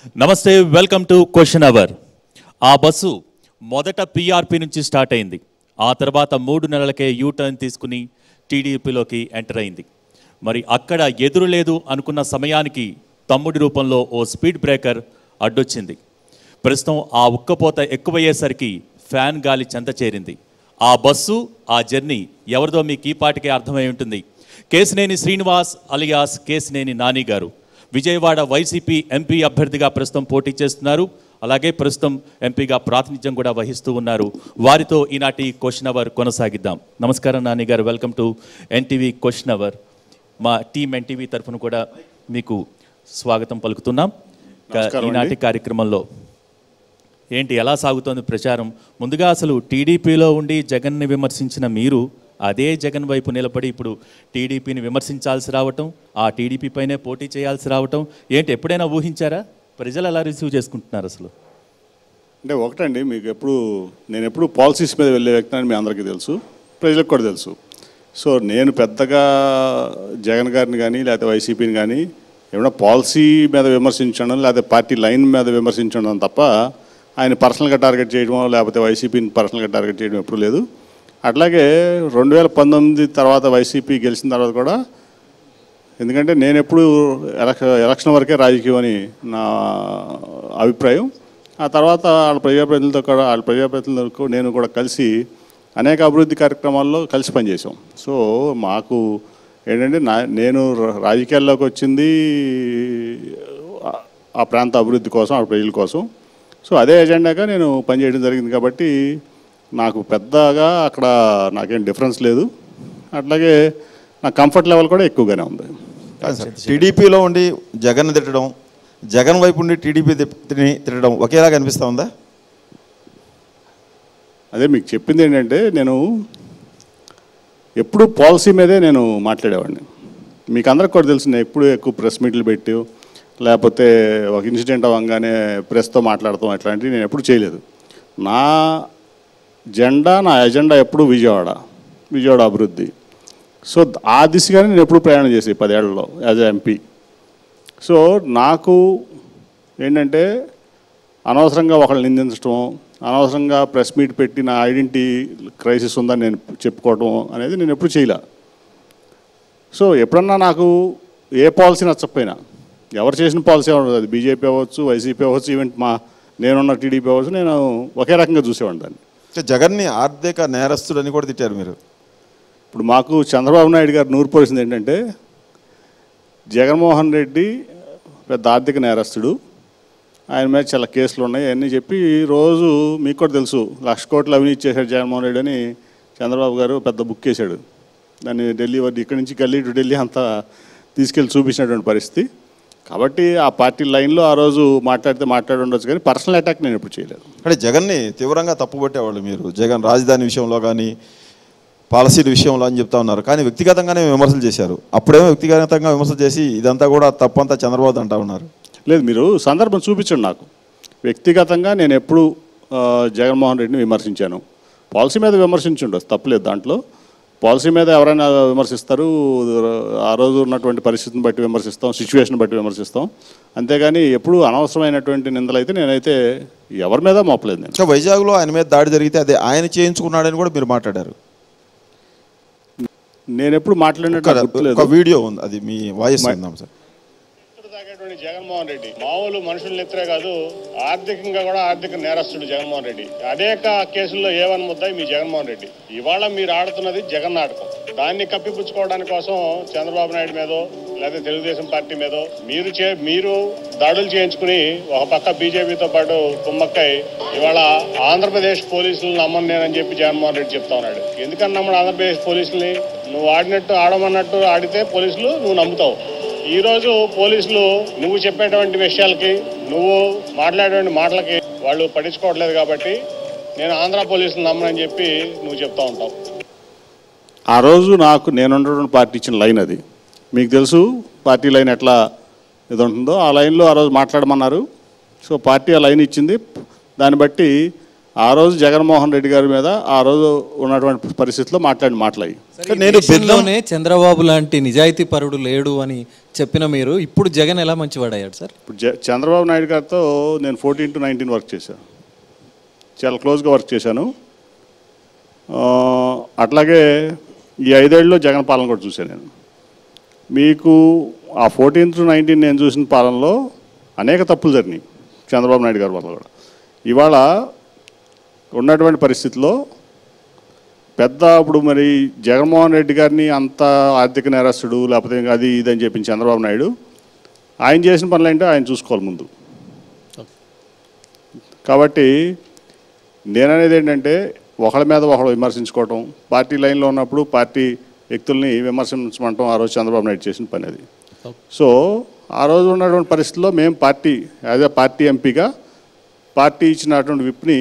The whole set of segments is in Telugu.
నమస్తే, వెల్కమ్ టు క్వశ్చన్ అవర్. ఆ బస్సు మొదట పీఆర్పీ నుంచి స్టార్ట్ అయింది. ఆ తర్వాత 3 నెలలకే యూటర్న్ తీసుకుని టీడీపీలోకి ఎంటర్ అయింది. మరి అక్కడ ఎదురు లేదు అనుకున్న సమయానికి తమ్ముడి రూపంలో ఓ స్పీడ్ బ్రేకర్ అడ్డొచ్చింది. ప్రస్తుతం ఆ ఉక్కపోత ఎక్కువయ్యేసరికి ఫ్యాన్ గాలి చెంత చేరింది. ఆ బస్సు, ఆ జర్నీ ఎవరిదో మీకు ఈ పాటికే అర్థమై ఉంటుంది. కేశినేని శ్రీనివాస్ అలియాస్ కేశినేని నాని గారు విజయవాడ వైసీపీ ఎంపీ అభ్యర్థిగా ప్రస్తుతం పోటీ చేస్తున్నారు. అలాగే ప్రస్తుతం ఎంపీగా ప్రాతినిధ్యం కూడా వహిస్తూ ఉన్నారు. వారితో ఈనాటి క్వశ్చన్ అవర్ కొనసాగిద్దాం. నమస్కారం నాని గారు, welcome to NTV question hour. మా టీం ఎన్టీవీ తరఫున కూడా మీకు స్వాగతం పలుకుతున్నాం. ఈనాటి కార్యక్రమంలో ఏంటి, ఎలా సాగుతోంది ప్రచారం? ముందుగా అసలు టీడీపీలో ఉండి జగన్ని విమర్శించిన మీరు అదే జగన్ వైపు నిలబడి ఇప్పుడు టీడీపీని విమర్శించాల్సి రావటం, ఆ టీడీపీ పైనే పోటీ చేయాల్సి రావటం ఏంటి, ఎప్పుడైనా ఊహించారా? ప్రజలు ఎలా రిసీవ్ చేసుకుంటున్నారు అసలు? అంటే ఒకటండి, నేను ఎప్పుడు పాలసీస్ మీద వెళ్ళే వ్యక్తి అని మీ అందరికీ తెలుసు, ప్రజలకు కూడా తెలుసు. సో నేను పెద్దగా జగన్ గారిని కానీ లేకపోతే వైసీపీని కానీ ఏమైనా పాలసీ మీద విమర్శించడం లేకపోతే పార్టీ లైన్ మీద విమర్శించడం తప్ప ఆయన పర్సనల్గా టార్గెట్ చేయడం లేకపోతే వైసీపీని పర్సనల్గా టార్గెట్ చేయడం ఎప్పుడు లేదు. అట్లాగే 2019 తర్వాత వైసీపీ గెలిచిన తర్వాత కూడా, ఎందుకంటే నేను ఎప్పుడు ఎలక్షన్ వరకే రాజకీయం అని నా అభిప్రాయం. ఆ తర్వాత వాళ్ళ ప్రజాప్రతినిధులతో నేను కూడా కలిసి అనేక అభివృద్ధి కార్యక్రమాల్లో కలిసి పనిచేసాం. సో మాకు ఏంటంటే నేను రాజకీయాల్లోకి వచ్చింది ఆ ప్రాంత అభివృద్ధి కోసం, ఆ ప్రజల కోసం. సో అదే ఎజెండాగా నేను పనిచేయడం జరిగింది కాబట్టి నాకు పెద్దగా అక్కడ నాకేం డిఫరెన్స్ లేదు. అట్లాగే నా కంఫర్ట్ లెవెల్ కూడా ఎక్కువగానే ఉంది. టీడీపీలో ఉండి జగన్ తిట్టడం, జగన్ వైపు ఉండి టీడీపీ తిట్టడం ఒకేలాగా అనిపిస్తూ ఉందా? అదే మీకు చెప్పింది ఏంటంటే, నేను ఎప్పుడు పాలసీ మీదే నేను మాట్లాడేవాడిని. మీకు అందరికి కూడా తెలుసు, నేను ఎప్పుడు ఎక్కువ ప్రెస్ మీట్లు పెట్టి లేకపోతే ఒక ఇన్సిడెంట్ అవ్వగానే ప్రెస్తో మాట్లాడతాం అట్లాంటివి నేను ఎప్పుడు చేయలేదు. నా ఎజెండా ఎప్పుడు విజయవాడ అభివృద్ధి. సో ఆ దిశగానే నేను ఎప్పుడు ప్రయాణం చేసి 10 ఏళ్లలో యాజ్ ఎంపీ. సో నాకు ఏంటంటే అనవసరంగా ఒకళ్ళు నిందించడం, అనవసరంగా ప్రెస్ మీట్ పెట్టి నా ఐడెంటిటీ క్రైసిస్ ఉందని నేను చెప్పుకోవడం అనేది నేను ఎప్పుడు చేయలే. సో ఎప్పుడన్నా నాకు ఏ పాలసీ నచ్చకపోయినా, ఎవరు చేసిన పాలసీ అవ్వదు, అది బీజేపీ అవ్వచ్చు, వైసీపీ అవ్వచ్చు, ఈవెన్ నేనున్న టీడీపీ అవ్వచ్చు, నేను ఒకే రకంగా చూసేవాడిని దాన్ని. జగన్ని ఆర్థిక నేరస్తుడని కూడా తిట్టారు మీరు. ఇప్పుడు మాకు చంద్రబాబు నాయుడు గారు నూరు పోసింది ఏంటంటే, జగన్మోహన్ రెడ్డి పెద్ద ఆర్థిక నేరస్తుడు, ఆయన మీద చాలా కేసులు ఉన్నాయి అన్నీ చెప్పి రోజు మీకు కూడా తెలుసు 1,00,000 కోట్లు అవినీతి చేశాడు జగన్మోహన్ రెడ్డి అని చంద్రబాబు గారు పెద్ద బుక్ వేశాడు. దాన్ని ఢిల్లీ ఇక్కడి నుంచి గల్లీ టు ఢిల్లీ అంతా తీసుకెళ్ళి చూపించినటువంటి పరిస్థితి. కాబట్టి ఆ పార్టీ లైన్లో ఆ రోజు మాట్లాడి ఉండొచ్చు, కానీ పర్సనల్ అటాక్ నేను ఎప్పుడు చేయలేదు. అంటే జగన్ని తీవ్రంగా తప్పుపట్టేవాళ్ళు మీరు, జగన్ రాజధాని విషయంలో కానీ పాలసీల విషయంలో అని చెప్తా ఉన్నారు. కానీ వ్యక్తిగతంగానే విమర్శలు చేశారు. అప్పుడేమో వ్యక్తిగతంగా విమర్శలు చేసి ఇదంతా కూడా తప్పంతా చంద్రబాబు అంటా ఉన్నారు. లేదు, మీరు సందర్భం చూపించండి నాకు. వ్యక్తిగతంగా నేను ఎప్పుడు జగన్మోహన్ రెడ్డిని విమర్శించాను. పాలసీ మీద విమర్శించుండొచ్చు, తప్పలేదు దాంట్లో. పాలసీ మీద ఎవరైనా విమర్శిస్తారు, ఆ రోజు ఉన్నటువంటి పరిస్థితిని బట్టి విమర్శిస్తాం, సిచ్యువేషన్ బట్టి విమర్శిస్తాం. అంతేగాని ఎప్పుడు అనవసరమైనటువంటి నిందలు అయితే నేనైతే ఎవరి మీద మోపలేదు. నేను వైజాగ్లో ఆయన మీద దాడి జరిగితే అదే ఆయన చేయించుకున్నాడని కూడా మీరు మాట్లాడారు. నేను ఎప్పుడు మాట్లాడినట్టు వీడియో ఉంది, అది మీ వాయిస్ ఉందాం సార్. జగన్మోహన్ రెడ్డి మామూలు మనుషులు ఎత్తురే కాదు, ఆర్థికంగా కూడా ఆర్థిక నేరస్తుడు జగన్మోహన్ రెడ్డి. అనేక కేసుల్లో ఏవన్ ముద్దాయి మీ జగన్మోహన్ రెడ్డి. ఇవాళ మీరు ఆడుతున్నది జగన్ నాటకం. దాన్ని కప్పిపుచ్చుకోవడానికి కోసం చంద్రబాబు నాయుడు మీదో లేదా తెలుగుదేశం పార్టీ మీదో మీరు దాడులు చేయించుకుని ఒక పక్క బీజేపీతో పాటు కుమ్మక్కై ఇవాళ ఆంధ్రప్రదేశ్ పోలీసులను నమ్మను నేనని చెప్పి జగన్మోహన్ రెడ్డి చెప్తా ఉన్నాడు. ఎందుకని నమ్మడు ఆంధ్రప్రదేశ్ పోలీసుల్ని? నువ్వు ఆడమన్నట్టు ఆడితే పోలీసులు నువ్వు నమ్ముతావు. ఈరోజు పోలీసులు నువ్వు చెప్పేటువంటి విషయాలకి, నువ్వు మాట్లాడేటువంటి మాటలకి వాళ్ళు పట్టించుకోవట్లేదు. కాబట్టి నేను ఆంధ్ర పోలీసులు నమ్మనని చెప్పి నువ్వు చెప్తా ఉంటావు. ఆ రోజు నేను ఉన్నటువంటి పార్టీ ఇచ్చిన లైన్ అది. మీకు తెలుసు పార్టీ లైన్ ఎట్లా ఇది ఉంటుందో. ఆ లైన్లో ఆ రోజు మాట్లాడమన్నారు. సో పార్టీ ఆ లైన్ ఇచ్చింది. దాన్ని బట్టి ఆ రోజు జగన్మోహన్ రెడ్డి గారి మీద ఆ రోజు ఉన్నటువంటి పరిస్థితిలో మాట్లాడి మాట్లాడి నేను దేశంలోనే చంద్రబాబు లాంటి నిజాయితీ పరుడు లేడు అని చెప్పిన మీరు ఇప్పుడు జగన్ ఎలా మంచివాడయ్యాడు సార్? ఇప్పుడు చంద్రబాబు నాయుడు గారితో నేను 14 to 19 వర్క్ చేశాను, చాలా క్లోజ్గా వర్క్ చేశాను. అట్లాగే ఈ 5 ఏళ్ళలో జగన్ పాలన కూడా చూశాను నేను. మీకు ఆ 14 to 19 నేను చూసిన పాలనలో అనేక తప్పులు జరిగినాయి చంద్రబాబు నాయుడు గారి వల్ల కూడా. ఇవాళ ఉన్నటువంటి పరిస్థితుల్లో పెద్ద ఇప్పుడు మరి జగన్మోహన్ రెడ్డి గారిని అంత ఆర్థిక నేరస్తుడు లేకపోతే అది ఇదని చెప్పింది చంద్రబాబు నాయుడు. ఆయన చేసిన పనులు ఏంటో ఆయన చూసుకోవాలి ముందు. కాబట్టి నేననేది ఏంటంటే ఒకళ్ళ మీద ఒకళ్ళు విమర్శించుకోవటం, పార్టీ లైన్లో ఉన్నప్పుడు పార్టీ వ్యక్తుల్ని విమర్శించమంటాం ఆ రోజు చంద్రబాబు నాయుడు చేసిన పని అది. సో ఆ రోజు ఉన్నటువంటి పరిస్థితుల్లో మేము పార్టీ యాజ్ ఎ పార్టీ ఎంపీగా పార్టీ ఇచ్చినటువంటి విప్ని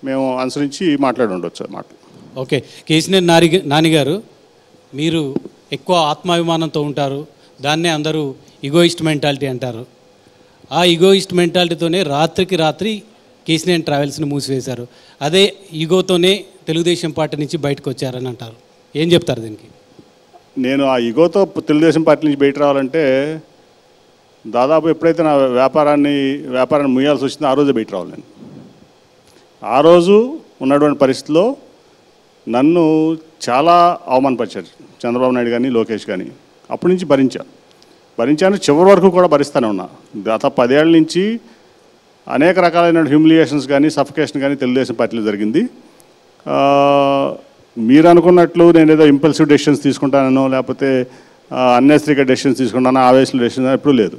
మేము అనుసరించి మాట్లాడి ఉండొచ్చు అన్నమాట. ఓకే, కేసీఆర్ నాని గారు, మీరు ఎక్కువ ఆత్మాభిమానంతో ఉంటారు, దాన్నే అందరూ ఈగోయిస్ట్ మెంటాలిటీ అంటారు. ఆ ఈగోయిస్ట్ మెంటాలిటీతోనే రాత్రికి రాత్రి కేసీఆర్ ట్రావెల్స్ని మూసివేశారు. అదే ఈగోతోనే తెలుగుదేశం పార్టీ నుంచి బయటకు వచ్చారని అంటారు. ఏం చెప్తారు దీనికి? నేను ఆ ఈగోతో తెలుగుదేశం పార్టీ నుంచి బయట రావాలంటే దాదాపు ఎప్పుడైతే నా వ్యాపారాన్ని ముయ్యాల్సి వచ్చిందో ఆ రోజే బయట రావాలి నేను. ఆ రోజు ఉన్నటువంటి పరిస్థితిలో నన్ను చాలా అవమానపరిచారు చంద్రబాబు నాయుడు కానీ లోకేష్ కానీ. అప్పటి నుంచి భరించాను, చివరి వరకు కూడా భరిస్తూనే ఉన్నా. గత 10 ఏళ్ళ నుంచి అనేక రకాలైన హ్యూమిలియేషన్స్ కానీ సఫికేషన్ కానీ తెలుగుదేశం పార్టీలో జరిగింది. మీరు అనుకున్నట్లు నేను ఏదో ఇంపల్సివ్ డెసిషన్స్ తీసుకుంటానో లేకపోతే అన్నెసరీగా డెసిషన్స్ తీసుకుంటానో ఆవేశంలో డెసిషన్ ఎప్పుడూ లేదు.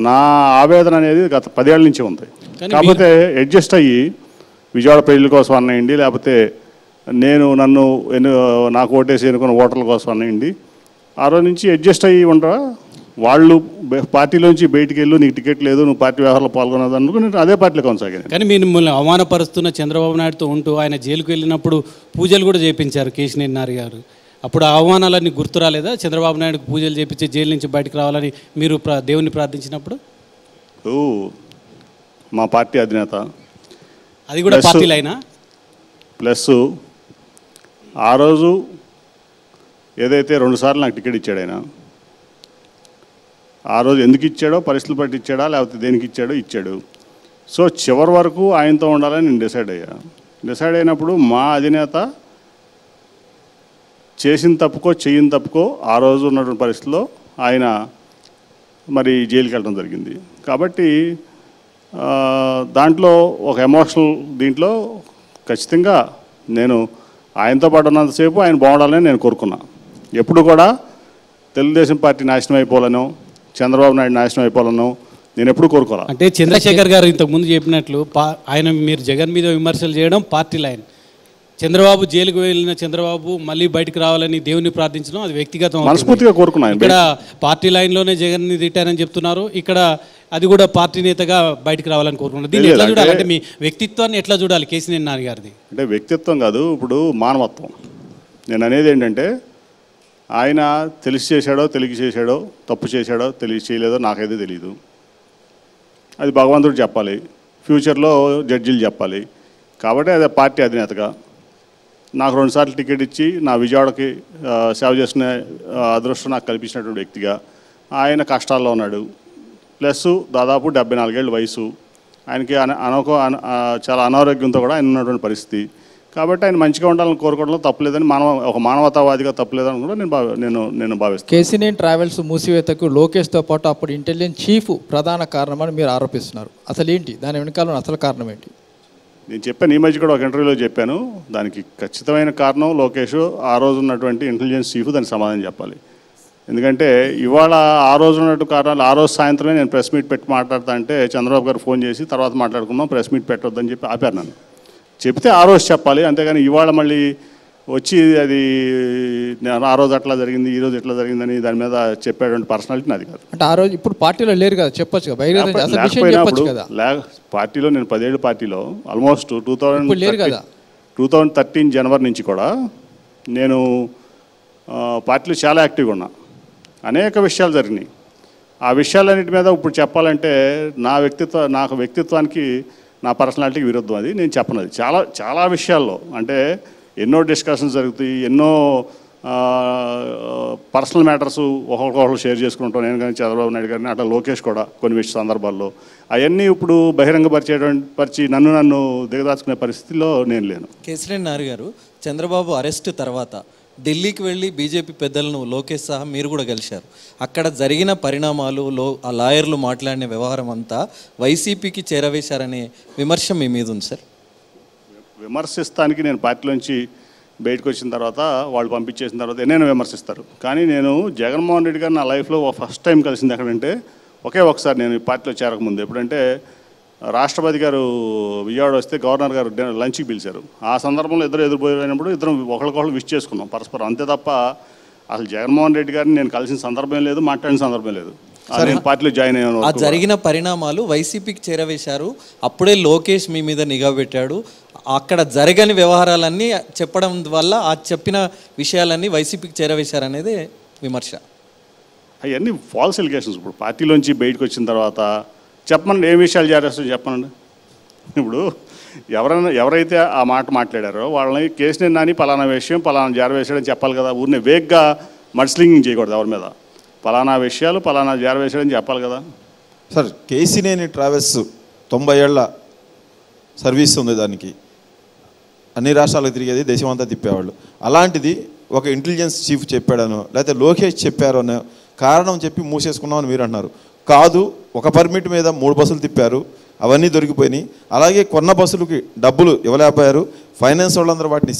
నా ఆవేదన అనేది గత 10 ఏళ్ళ నుంచి ఉంది. కాకపోతే అడ్జస్ట్ అయ్యి విజయవాడ ప్రజల కోసం అన్నాయండి, లేకపోతే నాకు ఓటేసి ఎన్నుకున్న ఓటర్ల కోసం అన్నాయండి, ఆ రోజు నుంచి అడ్జస్ట్ అయ్యి ఉండరా. వాళ్ళు పార్టీలోంచి బయటికి వెళ్ళు, నీకు టికెట్ లేదు, నువ్వు పార్టీ వ్యవహారంలో పాల్గొనదు అనుకుని అదే పార్టీలో కొనసాగాను. కానీ మిమ్మల్ని అవమానపరుస్తున్న చంద్రబాబు నాయుడుతో ఉంటూ ఆయన జైలుకు వెళ్ళినప్పుడు పూజలు కూడా చేయించారు కేసీఆర్ నాని గారు. అప్పుడు ఆ అవమానాలన్నీ గుర్తు రాలేదా? చంద్రబాబు నాయుడుకు పూజలు చేయించి జైలు నుంచి బయటకు రావాలని మీరు దేవుణ్ణి ప్రార్థించినప్పుడు మా పార్టీ అధినేత అది కూడా పార్టీ లైనా ప్లస్ ఆ రోజు ఏదైతే 2 సార్లు నాకు టికెట్ ఇచ్చాడు ఆయన, ఆ రోజు ఎందుకు ఇచ్చాడో పరిస్థితులు బట్టి ఇచ్చాడా లేకపోతే దేనికి ఇచ్చాడు. సో చివరి వరకు ఆయనతో ఉండాలని నేను డిసైడ్ అయినప్పుడు మా అధినేత చేసిన తప్పుకో చెయ్యని తప్పుకో ఆ రోజు ఉన్నటువంటి పరిస్థితుల్లో ఆయన మరి జైలుకి వెళ్ళడం జరిగింది. కాబట్టి దాంట్లో ఒక ఎమోషనల్ దీంట్లో ఖచ్చితంగా నేను ఆయనతో పాటు ఉన్నంతసేపు ఆయన బాగుండాలని నేను కోరుకున్నా. ఎప్పుడు కూడా తెలుగుదేశం పార్టీ నాశనం అయిపోవాలనో చంద్రబాబు నాయుడు నాశనం అయిపోవాలనో నేను ఎప్పుడు కోరుకోవాలి. అంటే చంద్రశేఖర్ గారు ఇంతకుముందు చెప్పినట్లు మీరు జగన్ మీద విమర్శలు చేయడం పార్టీ లైన్, చంద్రబాబు జైలుకు వెళ్ళిన చంద్రబాబు మళ్ళీ బయటకు రావాలని దేవుని ప్రార్థించడం అది వ్యక్తిగతం. మనస్ఫూర్తిగా కోరుకున్నాను. ఇక్కడ పార్టీ లైన్లోనే జగన్ని తిట్టారని చెప్తున్నారు, ఇక్కడ అది కూడా పార్టీ నేతగా బయటకు రావాలని కోరుకున్నారు. దీన్ని ఎట్లా చూడాలి? అంటే మీ వ్యక్తిత్వాన్ని ఎట్లా చూడాలి కేసీఆర్ నాని గారిది? అంటే వ్యక్తిత్వం కాదు, ఇప్పుడు మానవత్వం. నేను అనేది ఏంటంటే ఆయన తెలిసి చేశాడో తెలియక చేశాడో, తప్పు చేశాడో తెలియ చేయలేదో నాకైతే తెలియదు. అది భగవంతుడు చెప్పాలి, ఫ్యూచర్లో జడ్జీలు చెప్పాలి. కాబట్టి అదే పార్టీ అధినేతగా నాకు 2 సార్లు టికెట్ ఇచ్చి నా విజయవాడకి సేవ చేసిన అదృష్టం నాకు కల్పించినటువంటి వ్యక్తిగా ఆయన కష్టాల్లో ఉన్నాడు. ప్లస్ దాదాపు 74 ఏళ్ళ వయసు, ఆయనకి చాలా అనారోగ్యంతో కూడా ఆయన ఉన్నటువంటి పరిస్థితి. కాబట్టి ఆయన మంచిగా ఉండాలని కోరుకోవడంలో తప్పలేదని ఒక మానవతావాదిగా తప్పలేదని కూడా నేను భావిస్తాను. కేసీఆర్ ట్రావెల్స్ మూసివేతకు లోకేష్తో పాటు అప్పుడు ఇంటెలిజెన్స్ చీఫ్ ప్రధాన కారణమని మీరు ఆరోపిస్తున్నారు. అసలు ఏంటి దాని వెనకాల అసలు కారణం ఏంటి? నేను చెప్పాను, ఈ మధ్య కూడా ఒక ఇంటర్వ్యూలో చెప్పాను. దానికి ఖచ్చితమైన కారణం లోకేష్, ఆ రోజు ఉన్నటువంటి ఇంటెలిజెన్స్ చీఫ్ దానికి సమాధానం చెప్పాలి. ఎందుకంటే ఇవాళ ఆ రోజు ఉన్నట్టు కారణాలు ఆ రోజు సాయంత్రమే నేను ప్రెస్ మీట్ పెట్టి మాట్లాడతా అంటే చంద్రబాబు గారు ఫోన్ చేసి తర్వాత మాట్లాడుకుందాం, ప్రెస్ మీట్ పెట్టొద్దని చెప్పి ఆపారు నన్ను. చెప్తే ఆ రోజు చెప్పాలి, అంతేగాని ఇవాళ మళ్ళీ వచ్చి అది ఆ రోజు అట్లా జరిగింది ఈ రోజు ఎట్లా జరిగిందని దాని మీద చెప్పేటువంటి పర్సనాలిటీ నాది కాదు. అంటే ఆ రోజు ఇప్పుడు పార్టీలో లేరు కదా, చెప్పొచ్చు కదా. పార్టీలో నేను 10 ఏళ్ళు పార్టీలో ఆల్మోస్ట్ 2013 జనవరి నుంచి కూడా నేను పార్టీలో చాలా యాక్టివ్గా ఉన్నా. అనేక విషయాలు జరిగినాయి. ఆ విషయాలన్నిటి మీద ఇప్పుడు చెప్పాలంటే నాకు వ్యక్తిత్వానికి నా పర్సనాలిటీకి విరుద్ధం, అది నేను చెప్పను. అది చాలా చాలా విషయాల్లో అంటే ఎన్నో డిస్కషన్స్ జరుగుతాయి, ఎన్నో పర్సనల్ మ్యాటర్స్ ఒకరికొకరు షేర్ చేసుకుంటాం. నేను కానీ చంద్రబాబు నాయుడు గారిని అట్లా లోకేష్ కూడా కొన్ని సందర్భాల్లో అవన్నీ ఇప్పుడు పరిచి నన్ను దిగదాచుకునే పరిస్థితిలో నేను లేను. కేసినేని నాని గారు, చంద్రబాబు అరెస్ట్ తర్వాత ఢిల్లీకి వెళ్ళి బీజేపీ పెద్దలను లోకేష్ సహా మీరు కూడా కలిశారు. అక్కడ జరిగిన పరిణామాలు, ఆ లాయర్లు మాట్లాడిన వ్యవహారం అంతా వైసీపీకి చేరవేశారనే విమర్శ మీ మీద ఉంది సార్. విమర్శిస్తానికి నేను పార్టీలోంచి బయటకు వచ్చిన తర్వాత, వాళ్ళు పంపించేసిన తర్వాత నేను విమర్శిస్తారు. కానీ నేను జగన్మోహన్ రెడ్డి గారు నా లైఫ్లో ఫస్ట్ టైం కలిసింది ఎక్కడంటే ఒకే ఒకసారి, నేను ఈ పార్టీలో చేరకముందు. ఎప్పుడంటే రాష్ట్రపతి గారు విజయవాడ వస్తే గవర్నర్ గారు లంచ్కి పిలిచారు. ఆ సందర్భంలో ఎదురుపోయినప్పుడు ఇద్దరం ఒకరికొకరు విష్ చేసుకున్నాం పరస్పరం, అంతే తప్ప అసలు జగన్మోహన్ రెడ్డి గారిని నేను కలిసిన సందర్భం లేదు, మాట్లాడిన సందర్భం లేదు. నేను పార్టీలో జాయిన్ అయ్యాను. ఆ జరిగిన పరిణామాలు వైసీపీకి చేరవేశారు. అప్పుడే లోకేష్ మీ మీద నిఘా పెట్టాడు. అక్కడ జరగని వ్యవహారాలన్నీ చెప్పడం వల్ల ఆ చెప్పిన విషయాలన్నీ వైసీపీకి చేరవేశారనేది విమర్శ. అవన్నీ ఫాల్స్ ఎలిగేషన్స్. ఇప్పుడు పార్టీలోంచి బయటకు వచ్చిన తర్వాత చెప్పండి, ఏ విషయాలు చేరేస్తారో చెప్పండి. ఇప్పుడు ఎవరైతే ఆ మాట మాట్లాడారో వాళ్ళని కేసినేని నాని పలానా విషయం పలానా జారవేశాడని చెప్పాలి కదా. ఊరిని వేగ్గా మడ్స్లింగింగ్ చేయకూడదు ఎవరి మీద. పలానా విషయాలు పలానా జారవేశాడని చెప్పాలి కదా. సార్, కేసినేని ట్రావెల్స్ 90 ఏళ్ల సర్వీస్ ఉంది, దానికి అన్ని రాష్ట్రాలకు తిరిగేది, దేశమంతా తిప్పేవాళ్ళు. అలాంటిది ఒక ఇంటెలిజెన్స్ చీఫ్ చెప్పాడనో లేకపోతే లోకేష్ చెప్పారనో కారణం చెప్పి మూసేసుకున్నామని మీరు అంటున్నారు. కాదు, ఒక పర్మిట్ మీద 3 బస్సులు తిప్పారు, అవన్నీ దొరికిపోయినాయి. అలాగే కొన్న బస్సులకి డబ్బులు ఇవ్వలేకపోయారు. ఫైనాన్స్ వాళ్ళందరూ వాటిని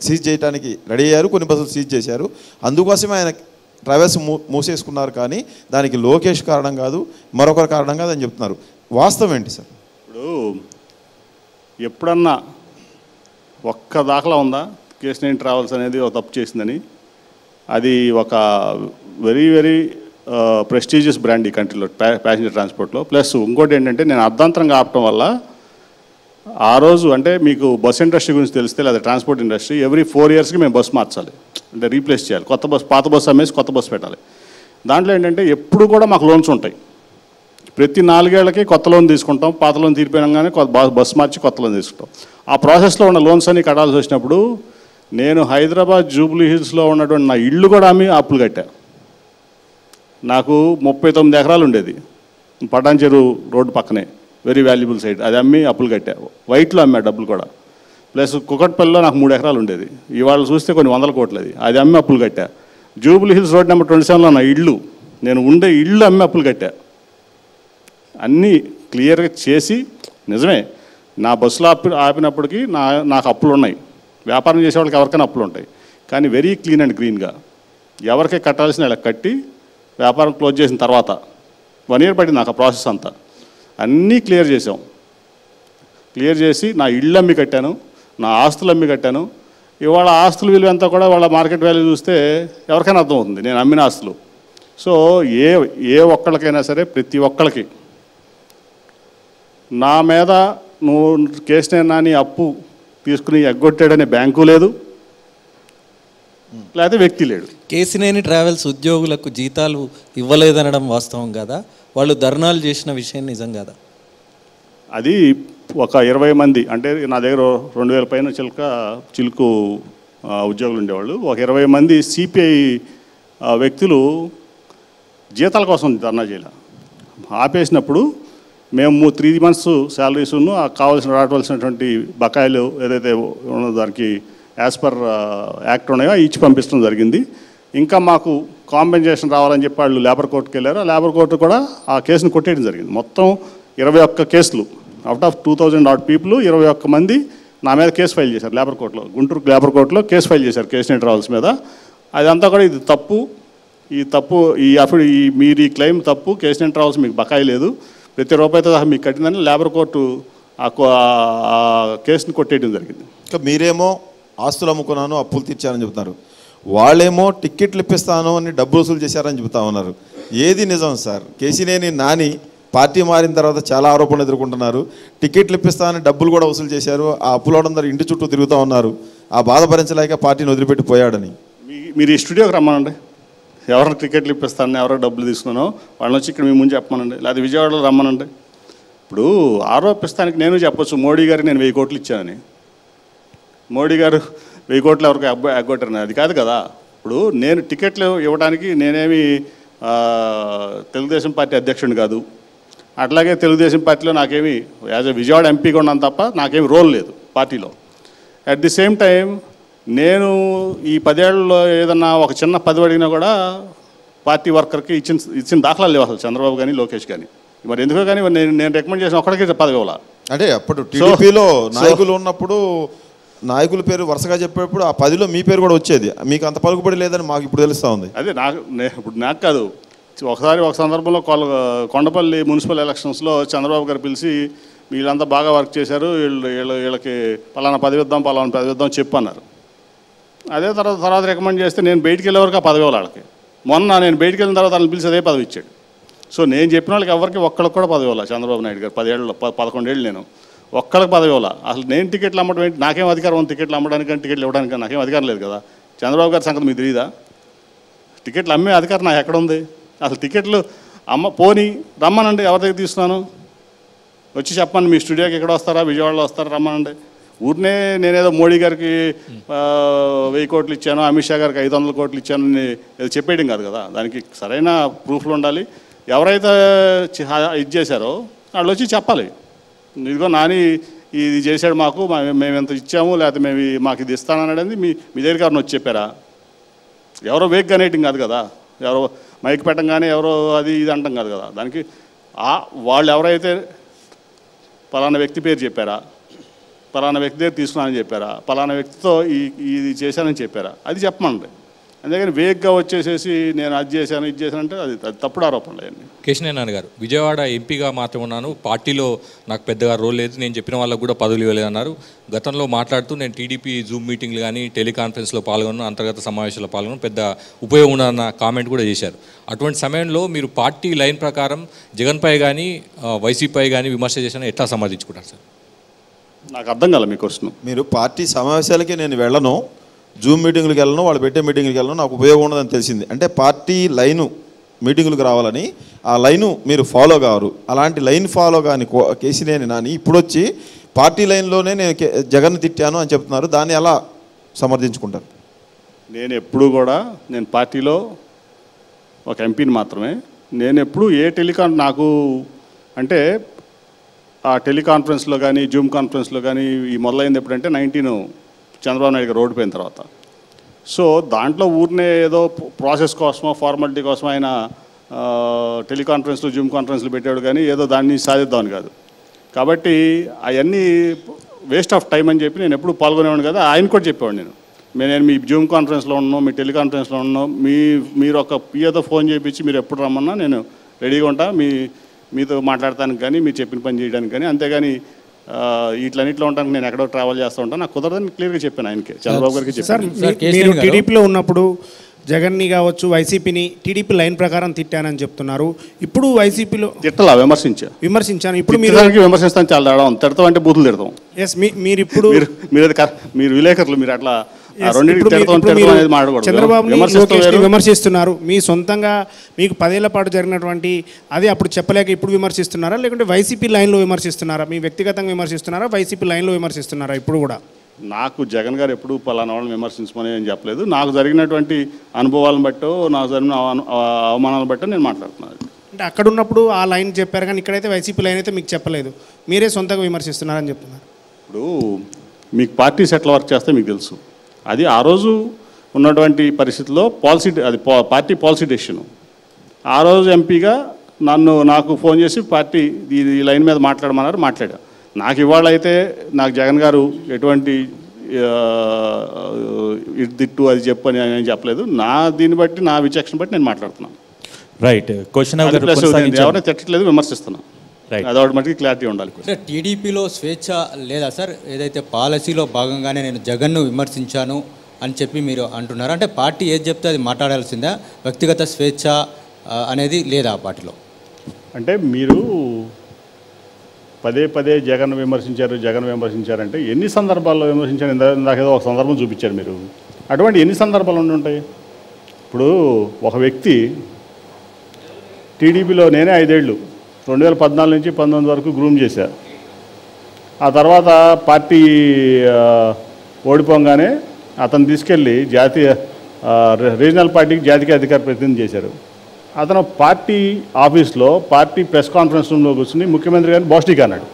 సీజ్ చేయడానికి రెడీ అయ్యారు, కొన్ని బస్సులు సీజ్ చేశారు. అందుకోసమే ఆయన ట్రావెల్స్ మూసేసుకున్నారు. కానీ దానికి లోకేష్ కారణం కాదు, మరొకరు కారణం కాదు అని చెప్తున్నారు. వాస్తవం ఏంటి సార్? ఇప్పుడు ఎప్పుడన్నా ఒక్క దాఖలా ఉందా కేసినేని ట్రావెల్స్ అనేది ఒక తప్పు చేసిందని? అది ఒక వెరీ వెరీ ప్రెస్టీజియస్ బ్రాండ్ ఈ కంట్రీలో ప్యాసింజర్ ట్రాన్స్పోర్ట్లో. ప్లస్ ఇంకోటి ఏంటంటే, నేను అర్ధాంతరంగా ఆపటం వల్ల ఆ రోజు అంటే మీకు బస్ ఇండస్ట్రీ గురించి తెలిస్తే, లేదా ట్రాన్స్పోర్ట్ ఇండస్ట్రీ ఎవ్రీ 4 ఇయర్స్కి మేము బస్ మార్చాలి, అంటే రీప్లేస్ చేయాలి. కొత్త బస్, పాత బస్సు అమ్మేసి కొత్త బస్సు పెట్టాలి. దాంట్లో ఏంటంటే ఎప్పుడు కూడా మాకు లోన్స్ ఉంటాయి. ప్రతి 4 ఏళ్లకి కొత్త లోన్ తీసుకుంటాం, పాత లోన్ తీరిపోయినాగానే బస్సు మార్చి కొత్త లోన్ తీసుకుంటాం. ఆ ప్రాసెస్లో ఉన్న లోన్స్ అన్ని కట్టాల్సి వచ్చినప్పుడు నేను హైదరాబాద్ జూబ్లీ హిల్స్లో ఉన్నటువంటి నా ఇల్లు కూడా అమ్మి అప్పులు కట్టా. నాకు 39 ఎకరాలు ఉండేది పటాన్చెరు రోడ్డు పక్కనే, వెరీ వాల్యుబుల్ సైట్. అది అమ్మి అప్పులు కట్టా. వైట్లో అమ్మా డబ్బులు కూడా. ప్లస్ కుకట్పల్లిలో నాకు 3 ఎకరాలు ఉండేది, ఇవాళ చూస్తే కొన్ని 100 కోట్లు. అది అమ్మి అప్పులు కట్టా. జూబ్లీ హిల్స్ రోడ్ నెంబర్ 27లో నా ఇల్లు, నేను ఉండే ఇల్లు అమ్మి అప్పులు కట్టా. అన్నీ క్లియర్గా చేసి, నిజమే నా బస్సులో ఆపినప్పటికీ నాకు అప్పులు ఉన్నాయి. వ్యాపారం చేసే వాళ్ళకి ఎవరికైనా అప్పులు ఉంటాయి. కానీ వెరీ క్లీన్ అండ్ గ్రీన్గా ఎవరికై కట్టాల్సిన ఇలా కట్టి వ్యాపారం క్లోజ్ చేసిన తర్వాత 1 ఇయర్ పడింది నాకు ఆ ప్రాసెస్ అంతా. అన్నీ క్లియర్ చేసాం. క్లియర్ చేసి నా ఇళ్ళు అమ్మి కట్టాను, నా ఆస్తులు అమ్మి కట్టాను. ఇవాళ ఆస్తుల విలువ అంతా కూడా వాళ్ళ మార్కెట్ వాల్యూ చూస్తే ఎవరికైనా అర్థమవుతుంది నేను అమ్మిన ఆస్తులు. సో ఏ ఒక్కళ్ళకైనా సరే, ప్రతి ఒక్కళ్ళకి నా మీద నువ్వు కేసినేని నాని అప్పు తీసుకుని ఎగ్గొట్టాడనే బ్యాంకు లేదు, లేకపోతే వ్యక్తి లేడు. కేసినేని ట్రావెల్స్ ఉద్యోగులకు జీతాలు ఇవ్వలేదనడం వాస్తవం కదా? వాళ్ళు ధర్నాలు చేసిన విషయం నిజం కదా? అది ఒక 20 మంది, అంటే నా దగ్గర 2000 పైన చిలుకు ఉద్యోగులు ఉండేవాళ్ళు. ఒక 20 మంది సిపిఐ వ్యక్తులు జీతాల కోసం ధర్నా చేయాలి. ఆపేసినప్పుడు మేము 3 months శాలరీస్ను కావాల్సిన రావలసినటువంటి బకాయిలు ఏదైతే ఉన్నదో దానికి యాజ్ పర్ యాక్ట్ ఉన్నాయో ఇచ్చి పంపించడం జరిగింది. ఇంకా మాకు కాంపెన్సేషన్ రావాలని చెప్పి వాళ్ళు లేబర్ కోర్టుకు వెళ్ళారు. ఆ లేబర్ కోర్టు కూడా ఆ కేసును కొట్టేయడం జరిగింది. మొత్తం 21 కేసులు, అవుట్ ఆఫ్ 2000 odd people 21 మంది నా మీద కేసు ఫైల్ చేశారు లేబర్ కోర్టులో. గుంటూరు లేబర్ కోర్టులో కేసు ఫైల్ చేశారు కేసినేని ట్రావెల్స్ మీద. అదంతా కూడా ఇది తప్పు, మీరు ఈ క్లెయిమ్ తప్పు, కేసినేని ట్రావెల్స్ మీకు బకాయి లేదు, ప్రతి రూపాయితో సహా మీకు కట్టిందని లేబర్ కోర్టు ఆ కేసును కొట్టేయడం జరిగింది. ఇంకా మీరేమో ఆస్తులు అమ్ముకున్నాను, అప్పులు తీర్చారని చెప్తున్నారు. వాళ్ళేమో టిక్కెట్లు ఇప్పిస్తాను అని డబ్బులు వసూలు చేశారని చెబుతా ఉన్నారు. ఏది నిజం సార్? కేసినేని నాని పార్టీ మారిన తర్వాత చాలా ఆరోపణలు ఎదుర్కొంటున్నారు. టికెట్లు ఇప్పిస్తానని డబ్బులు కూడా వసూలు చేశారు. ఆ అప్పులందరూ ఇంటి చుట్టూ తిరుగుతూ ఉన్నారు. ఆ బాధ భరించలేక పార్టీని వదిలిపెట్టి పోయాడని. మీరు ఈ స్టూడియోకి రమ్మనండి, ఎవరికి టికెట్లు ఇప్పిస్తానని ఎవరో డబ్బులు తీసుకున్నానో వాళ్ళని వచ్చి ఇక్కడ మీ ముందు చెప్పమనండి, లేదా విజయవాడలో రమ్మనండి. ఇప్పుడు ఆరోపిస్తానికి నేను చెప్పొచ్చు మోడీ గారికి నేను 1000 కోట్లు ఇచ్చానని. మోడీ గారు 1000 కోట్లు ఎవరికి ఎగ్గొట్టారని, అది కాదు కదా. ఇప్పుడు నేను టికెట్లు ఇవ్వడానికి నేనేమి తెలుగుదేశం పార్టీ అధ్యక్షుడిని కాదు. అట్లాగే తెలుగుదేశం పార్టీలో నాకేమి యాజ్ ఎ విజయవాడ ఎంపీగా ఉన్నాను తప్ప నాకేమి రోల్ లేదు పార్టీలో. అట్ ది సేమ్ టైం నేను ఈ 10 ఏళ్లలో ఏదన్నా ఒక చిన్న పదవి అడిగినా కూడా పార్టీ వర్కర్కి ఇచ్చిన దాఖలాలు లేవు అసలు, చంద్రబాబు కానీ లోకేష్ కానీ. మరి ఎందుకో కానీ నేను రికమెండ్ చేసిన ఒక్కడికి పదవి ఇవ్వాలి. అంటే అప్పుడు టీడీపీలో నాయకులు ఉన్నప్పుడు నాయకుల పేరు వరుసగా చెప్పేటప్పుడు ఆ 10లో మీ పేరు కూడా వచ్చేది. మీకు అంత పలుకుబడి లేదని మాకు ఇప్పుడు తెలుస్తూ ఉంది. అదే ఇప్పుడు నాకు కాదు, ఒక సందర్భంలో కొండపల్లి మున్సిపల్ ఎలక్షన్స్లో చంద్రబాబు గారు పిలిచి వీళ్ళంతా బాగా వర్క్ చేశారు, వీళ్ళకి పలానా పదవి ఇద్దాం చెప్పు అన్నారు. అదే తర్వాత రికమెండ్ చేస్తే నేను బయటికి వెళ్ళే వరకు ఆ పదవి వాళ్ళకి. మొన్న నేను బయటికి వెళ్ళిన తర్వాత వాళ్ళని పిలిచి అదే పదవి ఇచ్చాడు. సో నేను చెప్పిన వాళ్ళకి ఎవరికి ఒక్కళ్ళకి కూడా పదవి ఇవ్వాలి. చంద్రబాబు నాయుడు గారు 11 ఏళ్ళు నేను ఒక్కళ్ళకి పదవి ఇవ్వాలి. అసలు నేను టికెట్లు అమ్మడం ఏంటి, నాకేం అధికారం ఉంది టికెట్లు అమ్మడానికి, టికెట్లు ఇవ్వడానికి నాకేం అధికారం లేదు కదా. చంద్రబాబు గారి సంగతి మీకు తెలియదా? టికెట్లు అమ్మే అధికారం నాకు ఎక్కడ ఉంది? అసలు టికెట్లు పోనీ రమ్మనండి, ఎవరి దగ్గర తీసుకున్నాను వచ్చి చెప్పండి. మీ స్టూడియోకి ఎక్కడ వస్తారా, విజయవాడలో వస్తారా, రమ్మనండి. ఊరినే నేనేదో మోడీ గారికి 1000 కోట్లు ఇచ్చాను, అమిత్ షా గారికి 500 కోట్లు ఇచ్చాను చెప్పేయడం కాదు కదా. దానికి సరైన ప్రూఫ్లు ఉండాలి. ఎవరైతే ఇది చేశారో వాళ్ళు వచ్చి చెప్పాలి, ఇదిగో నాని ఇది చేశాడు, మేము ఎంత ఇచ్చాము, లేకపోతే మాకు ఇది ఇస్తాననేది మీ దగ్గరికి ఎవరిని వచ్చి చెప్పారా? ఎవరో వేగ్ కనేటింగ్ కాదు కదా, ఎవరో మైక్ పెట్టంగానే ఎవరో అది ఇది అంటాం కాదు కదా. దానికి వాళ్ళు ఎవరైతే పలానా వ్యక్తి పేరు చెప్పారా, పలానా వ్యక్తి దగ్గర తీసుకున్నానని చెప్పారా, పలానా వ్యక్తితో ఇది చేశానని చెప్పారా, అది చెప్పమండి. అందుకని వేగ్గా వచ్చేసేసి నేను అది చేశాను ఇది చేశానంటే అది తప్పుడు ఆరోపణలు అవన్నీ. కేశినేని నాని గారు, విజయవాడ ఎంపీగా మాత్రమే ఉన్నాను, పార్టీలో నాకు పెద్దగా రోల్ లేదు, నేను చెప్పిన వాళ్ళకు కూడా పదవులు ఇవ్వలేదన్నారు. గతంలో మాట్లాడుతూ నేను టీడీపీ జూమ్ మీటింగ్లు కానీ టెలికాన్ఫరెన్స్లో పాల్గొన్నాను, అంతర్గత సమావేశాల్లో పాల్గొన్నాను, పెద్ద ఉపయోగం ఉన్న కామెంట్ కూడా చేశారు. అటువంటి సమయంలో మీరు పార్టీ లైన్ ప్రకారం జగన్పై కానీ వైసీపీపై కానీ విమర్శ చేసినా ఎట్లా సమర్థించుకుంటారు సార్? నాకు అర్థం కాలే మీ క్వశ్చన్. మీరు పార్టీ సమావేశాలకి నేను వెళ్ళను, జూమ్ మీటింగ్లకు వెళ్ళను, వాళ్ళు పెట్టే మీటింగ్కి వెళ్ళను, నాకు ఉపయోగం ఉండదని తెలిసింది. అంటే పార్టీ లైను మీటింగులకు రావాలని ఆ లైను మీరు ఫాలో కావరు. అలాంటి లైన్ ఫాలో కానీ కేశినేని నాని ఇప్పుడు వచ్చి పార్టీ లైన్లోనే నేను జగన్ తిట్టాను అని చెప్తున్నారు, దాన్ని ఎలా సమర్థించుకుంటారు? నేను ఎప్పుడు కూడా నేను పార్టీలో ఒక ఎంపీని మాత్రమే. నేను ఎప్పుడు నాకు అంటే ఆ టెలికాన్ఫరెన్స్లో కానీ జూమ్ కాన్ఫరెన్స్లో కానీ ఈ మొదలైంది ఎప్పుడంటే 19 చంద్రబాబు నాయుడు గారు రోడ్డు పోయిన తర్వాత. సో దాంట్లో ఊరినే ఏదో ప్రాసెస్ కోసమో ఫార్మాలిటీ కోసమో ఆయన టెలికాన్ఫరెన్స్లు జూమ్ కాన్ఫరెన్స్లు పెట్టాడు కానీ ఏదో దాన్ని సాధిద్దామని కాదు. కాబట్టి అవన్నీ వేస్ట్ ఆఫ్ టైం అని చెప్పి నేను ఎప్పుడు పాల్గొనేవాడిని కదా. ఆయన కూడా చెప్పేవాడు, నేను మీ జూమ్ కాన్ఫరెన్స్లో ఉన్నాను, మీ టెలికాన్ఫరెన్స్లో ఉన్నాను, మీరు ఒక పిఏతో ఫోన్ చేయించి మీరు ఎప్పుడు రమ్మన్నా నేను రెడీగా ఉంటా మీతో మాట్లాడటానికి కానీ మీరు చెప్పిన పని చేయడానికి కానీ. అంతేగాని వీటిలన్నింటిలో ఉండడానికి నేను ఎక్కడో ట్రావెల్ చేస్తూ ఉంటాను, నాకు కుదరదని క్లియర్గా చెప్పాను ఆయనకి, చంద్రబాబు గారికి చెప్పాను. మీరు టీడీపీలో ఉన్నప్పుడు జగన్ని కావచ్చు వైసీపీని టీడీపీ లైన్ ప్రకారం తిట్టానని చెప్తున్నారు. ఇప్పుడు వైసీపీలో తిట్టలా విమర్శించాను. ఇప్పుడు విమర్శిస్తాను చాలా తేడా. తిడతాం అంటే బూతులు తిడతాం. ఎస్ మీరు ఇప్పుడు మీరు విలేకరులు మీరు అట్లా చంద్రబాబుని విమర్శిస్తున్నారు. మీ సొంతంగా మీకు 10 ఏళ్ల పాటు జరిగినటువంటి అది అప్పుడు చెప్పలేక ఇప్పుడు విమర్శిస్తున్నారా, లేకుంటే వైసీపీ లైన్లో విమర్శిస్తున్నారా? మీ వ్యక్తిగతంగా విమర్శిస్తున్నారా, వైసీపీ లైన్లో విమర్శిస్తున్నారా? ఇప్పుడు కూడా నాకు జగన్ గారు ఎప్పుడు పలానా వాళ్ళని విమర్శించమని ఏం చెప్పలేదు. నాకు జరిగినటువంటి అనుభవాలను బట్టో నాకు జరిగిన అవమానాలను బట్టో నేను మాట్లాడుతున్నాను. అంటే అక్కడ ఉన్నప్పుడు ఆ లైన్ చెప్పారు కానీ ఇక్కడైతే వైసీపీ లైన్ అయితే మీకు చెప్పలేదు, మీరే సొంతంగా విమర్శిస్తున్నారని చెప్తున్నారు. ఇప్పుడు మీకు పార్టీస్ ఎట్లా వర్క్ చేస్తే మీకు తెలుసు. అది ఆ రోజు ఉన్నటువంటి పరిస్థితుల్లో పార్టీ పాలసీ డెసిషను. ఆ రోజు ఎంపీగా నాకు ఫోన్ చేసి పార్టీ ఈ లైన్ మీద మాట్లాడా. నాకు ఇవాళ అయితే నాకు జగన్ గారు ఎటువంటి ఇటు అది చెప్పు అని నేను చెప్పలేదు. దీన్ని బట్టి నా విచక్షణ బట్టి నేను మాట్లాడుతున్నాను. రైట్. క్వశ్చన్ ఎవరైనా తిట్టట్లేదు, విమర్శిస్తున్నాను. అదొకటి మటుకు క్లారిటీ ఉండాలి. సార్ టీడీపీలో స్వేచ్ఛ లేదా సార్? ఏదైతే పాలసీలో భాగంగానే నేను జగన్ను విమర్శించాను అని చెప్పి మీరు అంటున్నారు, అంటే పార్టీ ఏది చెప్తే అది మాట్లాడాల్సిందా? వ్యక్తిగత స్వేచ్ఛ అనేది లేదా ఆ పార్టీలో? అంటే మీరు పదే జగన్ విమర్శించారంటే ఎన్ని సందర్భాల్లో విమర్శించారు? ఇందాకేదో ఒక సందర్భం చూపించారు మీరు. అటువంటి ఎన్ని సందర్భాలు ఉండి ఉంటాయి? ఇప్పుడు ఒక వ్యక్తి టీడీపీలో నేనే 5 ఏళ్ళు 2014 నుంచి 19 వరకు గ్రూమ్ చేశారు. ఆ తర్వాత పార్టీ ఓడిపోగానే అతను తీసుకెళ్ళి రీజనల్ పార్టీకి జాతీయ అధికార ప్రతినిధి చేశారు. అతను పార్టీ ఆఫీస్లో పార్టీ ప్రెస్ కాన్ఫరెన్స్ రూమ్లో కూర్చుని ముఖ్యమంత్రి గారిని బోస్టిక్ అన్నాడు.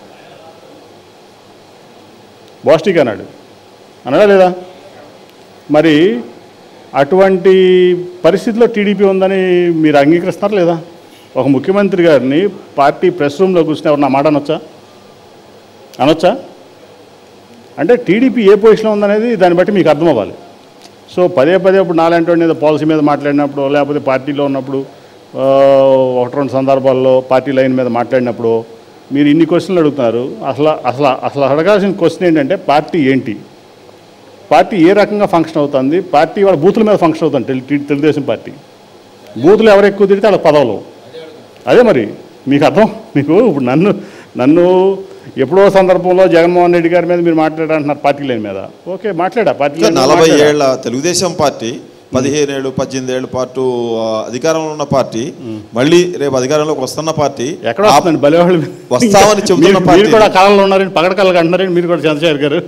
అన్నాడా లేదా? మరి అటువంటి పరిస్థితిలో టీడీపీ ఉందని మీరు అంగీకరిస్తున్నారు లేదా? ఒక ముఖ్యమంత్రి గారిని పార్టీ ప్రెస్ రూమ్లో కూర్చుని ఎవరు నా మాట అనొచ్చా? అంటే టీడీపీ ఏ పొజిషన్లో ఉందనేది దాన్ని బట్టి మీకు అర్థం అవ్వాలి. సో పదే ఇప్పుడు నాలాంటి వాడి మీద పాలసీ మీద మాట్లాడినప్పుడు, లేకపోతే పార్టీలో ఉన్నప్పుడు 1-2 సందర్భాల్లో పార్టీ లైన్ మీద మాట్లాడినప్పుడు మీరు ఇన్ని క్వశ్చన్లు అడుగుతున్నారు. అసలు అడగాల్సిన క్వశ్చన్ ఏంటంటే పార్టీ ఏంటి, పార్టీ ఏ రకంగా ఫంక్షన్ అవుతుంది, పార్టీ వాళ్ళ బూతుల మీద ఫంక్షన్ అవుతుంది. తెలుగుదేశం పార్టీ బూతులు ఎవరు ఎక్కువ తిరిగితే వాళ్ళ పదవులు. అదే మరి మీకు ఇప్పుడు నన్ను ఎప్పుడో సందర్భంలో జగన్మోహన్ రెడ్డి గారి మీద మీరు మాట్లాడారంటున్నారు పార్టీ లైన్ మీద. ఓకే, మాట్లాడా. పార్టీ 40 ఏళ్ల తెలుగుదేశం పార్టీ 15 ఏళ్ళు 18 ఏళ్ళ పాటు అధికారంలో ఉన్న పార్టీ, మళ్ళీ రేపు అధికారంలోకి వస్తున్న పార్టీ, ఎక్కడ వస్తుందండి బలివాళ్ళు వస్తామని చెబుతున్న పార్టీ. మీరు కూడా కాలంలో ఉన్నారని పగడ కళ్ళకి అంటున్నారని మీరు కూడా చంద్రశేఖర్ గారు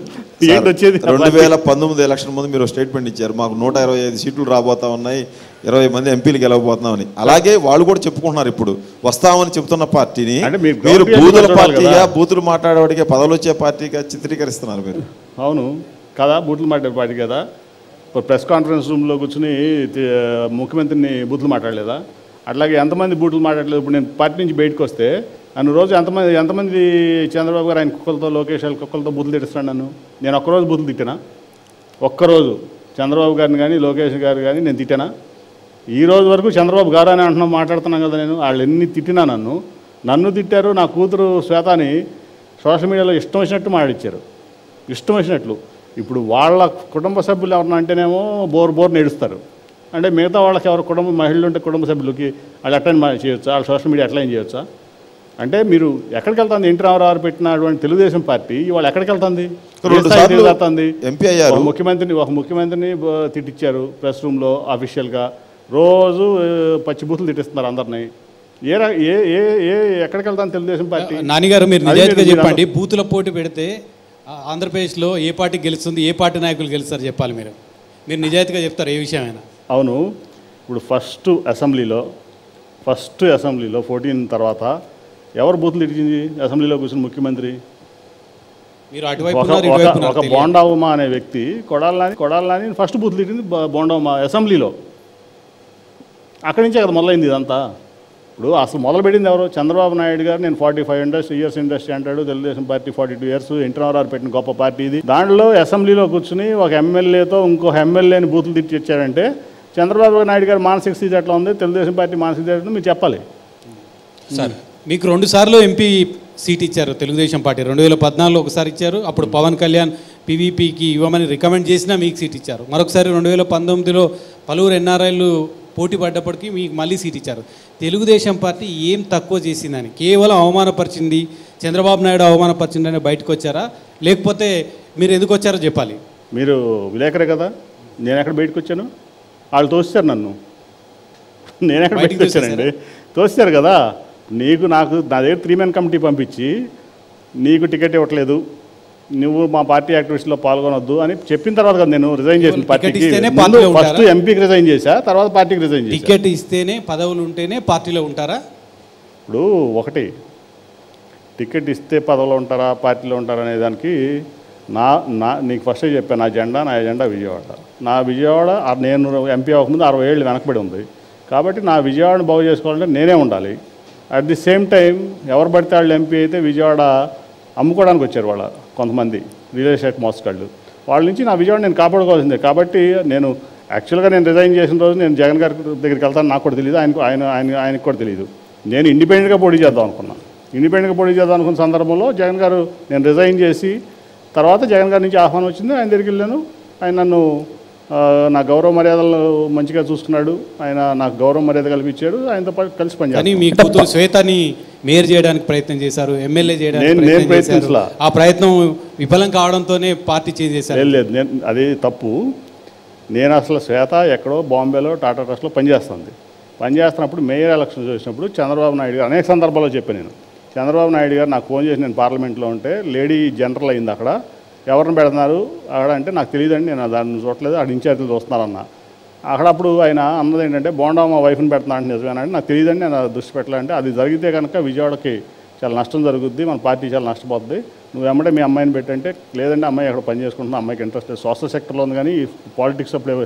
ఏంటి వచ్చేది? 2019 ఎలక్షన్ ముందు మీరు స్టేట్మెంట్ ఇచ్చారు, మాకు 125 సీట్లు రాబోతా ఉన్నాయి, 20 మంది ఎంపీలు గెలవబోతున్నామని. అలాగే వాళ్ళు కూడా చెప్పుకుంటున్నారు ఇప్పుడు వస్తామని చెబుతున్న పార్టీని మీరు బూతుల పార్టీగా, బూతులు మాట్లాడేవాడికి పదవులు వచ్చే పార్టీగా చిత్రీకరిస్తున్నారు మీరు. అవును కదా, బూతులు మాట్లాడే పార్టీ కదా. ప్రెస్ కాన్ఫరెన్స్ రూమ్లో కూర్చుని ముఖ్యమంత్రిని బూతులు మాట్లాడలేదా? అట్లాగే ఎంతమంది బూతులు మాట్లాడలేదు? ఇప్పుడు నేను పార్టీ నుంచి బయటకు వస్తే నన్ను రోజు ఎంతమంది చంద్రబాబు గారు ఆయన కుక్కలతో, లోకేష్ కుక్కలతో బూతులు తిట్టిస్తున్నాను. నేను ఒక్కరోజు బూతులు తిట్టానా? ఒక్కరోజు చంద్రబాబు గారిని కానీ లోకేష్ గారు కానీ నేను తిట్టానా? ఈ రోజు వరకు చంద్రబాబు గారు అని అంటున్నాను, మాట్లాడుతున్నాను కదా నేను. వాళ్ళు ఎన్ని తిట్టినా నన్ను తిట్టారు. నా కూతురు శ్వేతాని సోషల్ మీడియాలో ఇష్టం వచ్చినట్టు మాట్లాడిచ్చారు, ఇష్టం వచ్చినట్లు. ఇప్పుడు వాళ్ళ కుటుంబ సభ్యులు ఎవరన్నా అంటేనేమో బోర్ నేడుస్తారు. అంటే మిగతా వాళ్ళకి ఎవరు మహిళలు ఉంటే కుటుంబ సభ్యులకి వాళ్ళు అటెండ్ చేయొచ్చా? వాళ్ళు సోషల్ మీడియా అట్లా ఏం చేయొచ్చా? అంటే మీరు ఎక్కడికి వెళ్తుంది? ఎన్టీ రామారావు పెట్టినటువంటి తెలుగుదేశం పార్టీ ఇవాళ ఎక్కడికి వెళ్తుంది? ఎంపీ అయ్యారు. ఒక ముఖ్యమంత్రిని తిట్టించారు ప్రెస్ రూమ్లో అఫీషియల్గా. రోజు పచ్చిబూతులు తిట్టిస్తున్నారు అందరినీ. ఎక్కడికి వెళ్తాను తెలుగుదేశం పార్టీ? నానిగారు మీరు నిజాయితీగా చెప్పండి, బూతుల పోటీ పెడితే ఆంధ్రప్రదేశ్లో ఏ పార్టీ గెలుస్తుంది, ఏ పార్టీ నాయకులు గెలుస్తారు చెప్పాలి. మీరు నిజాయితీగా చెప్తారు ఏ విషయమైనా. అవును, ఇప్పుడు ఫస్ట్ అసెంబ్లీలో 14 తర్వాత ఎవరు బూతులు తిట్టింది? అసెంబ్లీలో కూర్చుని ముఖ్యమంత్రి. మీరు అటువైపు ఒక బోండా ఉమా అనే వ్యక్తి కొడాలని ఫస్ట్ బూతులు తిట్టింది బోండా ఉమా అసెంబ్లీలో. అక్కడి నుంచే కదా మొదలైంది ఇదంతా. ఇప్పుడు అసలు మొదలుపెట్టింది ఎవరు? చంద్రబాబు నాయుడు గారు నేను 45 ఇయర్స్ ఇండస్ట్రీ అంటాడు. Telugu Desam party 42 years. ఎన్టీ రామారావు పెట్టిన గొప్ప పార్టీ ఇది. దాంట్లో అసెంబ్లీలో కూర్చుని ఒక ఎమ్మెల్యేతో ఇంకో ఎమ్మెల్యేని బూతులు తిట్టి ఇచ్చారంటే చంద్రబాబు నాయుడు గారు మానసిక స్థితి ఎట్లా ఉంది, తెలుగుదేశం పార్టీ మానసిక స్థితి ఎట్లా మీరు చెప్పాలి. సార్ మీకు 2 సార్లు ఎంపీ సీట్ ఇచ్చారు తెలుగుదేశం పార్టీ. 2014లో ఒకసారి ఇచ్చారు, అప్పుడు పవన్ కళ్యాణ్ పీవీపీకి ఇవ్వమని రికమెండ్ చేసినా మీకు సీట్ ఇచ్చారు. మరొకసారి 2019లో పలువురు ఎన్ఆర్ఐలు పోటీ పడ్డప్పటికీ మీకు మళ్ళీ సీట్ ఇచ్చారు. తెలుగుదేశం పార్టీ ఏం తక్కువ చేసిందని, కేవలం అవమానపరిచింది, చంద్రబాబు నాయుడు అవమానపరిచిందని బయటకు వచ్చారా, లేకపోతే మీరు ఎందుకు వచ్చారో చెప్పాలి. మీరు విలేకరే కదా, నేను ఎక్కడ బయటకు వచ్చాను? వాళ్ళు తోస్తారు నన్ను, నేను ఎక్కడ బయటకు వచ్చానండి? తోస్తారు కదా. నాకు నా దగ్గర 3 మెన్ కమిటీ పంపించి నీకు టికెట్ ఇవ్వట్లేదు, నువ్వు మా పార్టీ యాక్టివిటీస్లో పాల్గొనొద్దు అని చెప్పిన తర్వాత కదా నేను రిజైన్ చేసిన పార్టీకి. ఫస్ట్ ఎంపీకి రిజైన్ చేశా, తర్వాత పార్టీకి రిజైన్ చేశా. టికెట్ ఇస్తేనే, పదవులు ఉంటేనే పార్టీలో ఉంటారా? ఇప్పుడు ఒకటి టికెట్ ఇస్తే పదవులో ఉంటారా పార్టీలో ఉంటారా అనే దానికి నీకు ఫస్టే చెప్పాను, నా ఎజెండా విజయవాడ. నేను ఎంపీ అవ్వకముందు 60 ఏళ్ళు వెనకబడి ఉంది. కాబట్టి నా విజయవాడను బాగు చేసుకోవాలంటే నేనే ఉండాలి. అట్ ది సేమ్ టైం ఎవరు పడితే వాళ్ళు ఎంపీ అయితే విజయవాడ అమ్ముకోవడానికి వచ్చారు వాళ్ళ కొంతమంది రియల్ ఎస్టేట్ మోసగాళ్ళు. వాళ్ళ నుంచి నా విజయవాడ నేను కాపాడుకోవాల్సిందే. కాబట్టి నేను యాక్చువల్గా రిజైన్ చేసిన రోజు నేను జగన్ గారి దగ్గరికి వెళ్తాను నాకు కూడా తెలియదు, ఆయనకు కూడా తెలియదు. నేను ఇండిపెండెంట్గా పోటీ చేద్దాం అనుకున్న సందర్భంలో జగన్ గారు నేను రిజైన్ చేసి తర్వాత జగన్ గారి నుంచి ఆహ్వానం వచ్చింది, ఆయన దగ్గరికి వెళ్ళాను. ఆయన నన్ను నా గౌరవ మర్యాదలు మంచిగా చూసుకున్నాడు, ఆయన నాకు గౌరవ మర్యాద కల్పించాడు, ఆయనతో పాటు కలిసి పనిచేయాలి. మీ కూతురు శ్వేతని మేయర్ చేయడానికి ప్రయత్నం చేశారు, ఎమ్మెల్యే చేయడానికి ప్రయత్నించారు. ఆ ప్రయత్నం విఫలం కావడంతోనే పార్టీ చేంజ్ చేశారు. లేదు, అది తప్పు. నేను అసలు శ్వేత ఎక్కడో బాంబేలో టాటా ట్రస్ట్లో పనిచేస్తుంది. పనిచేస్తున్నప్పుడు మేయర్ ఎలక్షన్ చేసినప్పుడు చంద్రబాబు నాయుడు గారు అనేక సందర్భాల్లో చెప్పాను నేను. చంద్రబాబు నాయుడు గారు నాకు ఫోన్ చేసి నేను పార్లమెంట్లో ఉంటే లేడీ జనరల్ అయింది అక్కడ, ఎవరిని పెడుతున్నారు అక్కడ అంటే నాకు తెలియదండి, నేను దాన్ని చూడలేదు, అక్కడ ఇన్ఛార్జీలు చూస్తున్నారన్న. అక్కడప్పుడు ఆయన అన్నది ఏంటంటే బోండా మా వైఫ్ని పెడుతున్నా అంటే నిజమేనంటే నాకు తెలియదండి, నేను దృష్టి పెట్టాలంటే అది జరిగితే కనుక విజయవాడకి చాలా నష్టం జరుగుద్ది, మన పార్టీ చాలా నష్టపోతుంది, నువ్వు వెంబడే మీ అమ్మాయిని పెట్టంటే లేదంటే అమ్మాయి అక్కడ పని చేసుకుంటున్నా, అమ్మాయికి ఇంట్రెస్ట్ లేదు, సోషల్ సెక్టర్లో ఉంది కానీ పాలిటిక్స్ అప్పుడు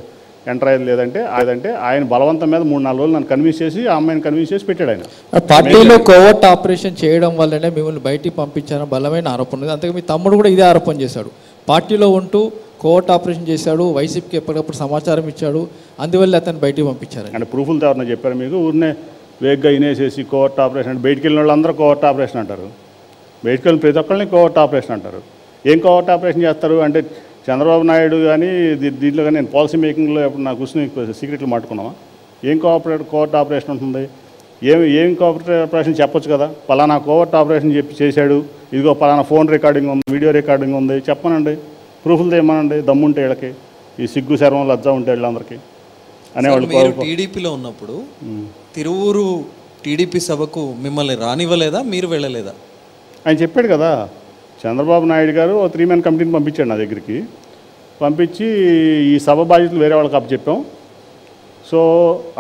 ఎంటర్ అయ్యేది లేదంటే ఆయన బలవంతం మీద 3-4 రోజులు నన్ను కన్విన్స్ చేసి ఆ అమ్మాయిని కన్విన్స్ చేసి పెట్టాడు ఆయన. పార్టీలో కోవర్ట్ ఆపరేషన్ చేయడం వల్లనే మిమ్మల్ని బయటికి పంపించారని బలమైన ఆరోపణ ఉంది. అంతగా మీ తమ్ముడు కూడా ఇదే ఆరోపణ చేశాడు, పార్టీలో ఉంటూ కోవర్ట్ ఆపరేషన్ చేశాడు, వైసీపీకి ఎప్పటికప్పుడు సమాచారం ఇచ్చాడు, అందువల్ల అతను బయటికి పంపించారు. అంటే ప్రూఫ్లతో ఎవరన్నా చెప్పారు మీకు? ఊరినే వేగ్గా ఇనేసేసి కోవర్ట్ ఆపరేషన్ అంటే బయటికి వెళ్ళిన వాళ్ళందరూ కోవర్ట్ ఆపరేషన్ అంటారు, బయటికి వెళ్ళిన ప్రతి ఒక్కరిని కోవర్ట్ ఆపరేషన్ అంటారు. ఏం కోవర్ట్ ఆపరేషన్ చేస్తారు అంటే చంద్రబాబు నాయుడు కానీ దీంట్లో కానీ నేను పాలసీ మేకింగ్లో ఎప్పుడు నా కూర్చుని సీక్రెట్లు మాట్టుకున్నామా? ఏం కోవర్ట్ ఆపరేషన్ ఉంటుంది? ఏం కోవర్ట్ ఆపరేషన్ చెప్పొచ్చు కదా, పలానా కోవర్ట్ ఆపరేషన్ చేశాడు, ఇదిగో పలానా ఫోన్ రికార్డింగ్ ఉంది, వీడియో రికార్డింగ్ ఉంది, చెప్పనండి, ప్రూఫ్లతో ఏమనండి, దమ్ముంటే వీళ్ళకి, ఈ సిగ్గు శర్వం లజ్జ ఉంటే వీళ్ళందరికీ అనేవాళ్ళు. మీరు టీడీపీలో ఉన్నప్పుడు తిరువూరు టీడీపీ సభకు మిమ్మల్ని రానివ్వలేదా, మీరు వెళ్ళలేదా? ఆయన చెప్పాడు కదా, చంద్రబాబు నాయుడు గారు 3-man కమిటీని పంపించాడు నా దగ్గరికి, పంపించి ఈ సభ బాధ్యతలు వేరే వాళ్ళకి అప్పచెప్పాం, సో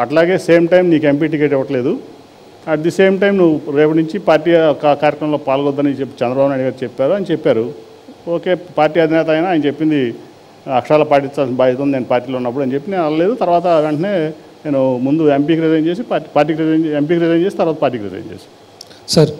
అట్లాగే సేమ్ టైం నీకు ఎంపీ టికెట్ ఇవ్వట్లేదు, అట్ ది సేమ్ టైం నువ్వు రేపటి నుంచి పార్టీ కార్యక్రమంలో పాల్గొద్దని చెప్పి చంద్రబాబు నాయుడు గారు చెప్పారు అని చెప్పారు. ఓకే, పార్టీ అధినేత అయినా ఆయన చెప్పింది అక్షరాలు పాటించాల్సిన బాధ్యత ఉంది నేను పార్టీలో ఉన్నప్పుడు అని చెప్పి నేను అనలేదు. తర్వాత వెంటనే నేను ముందు ఎంపీకి రిజైన్ చేసి ఎంపీకి రిజైన్ చేసి తర్వాత పార్టీకి రిజైన్ చేసి. సార్,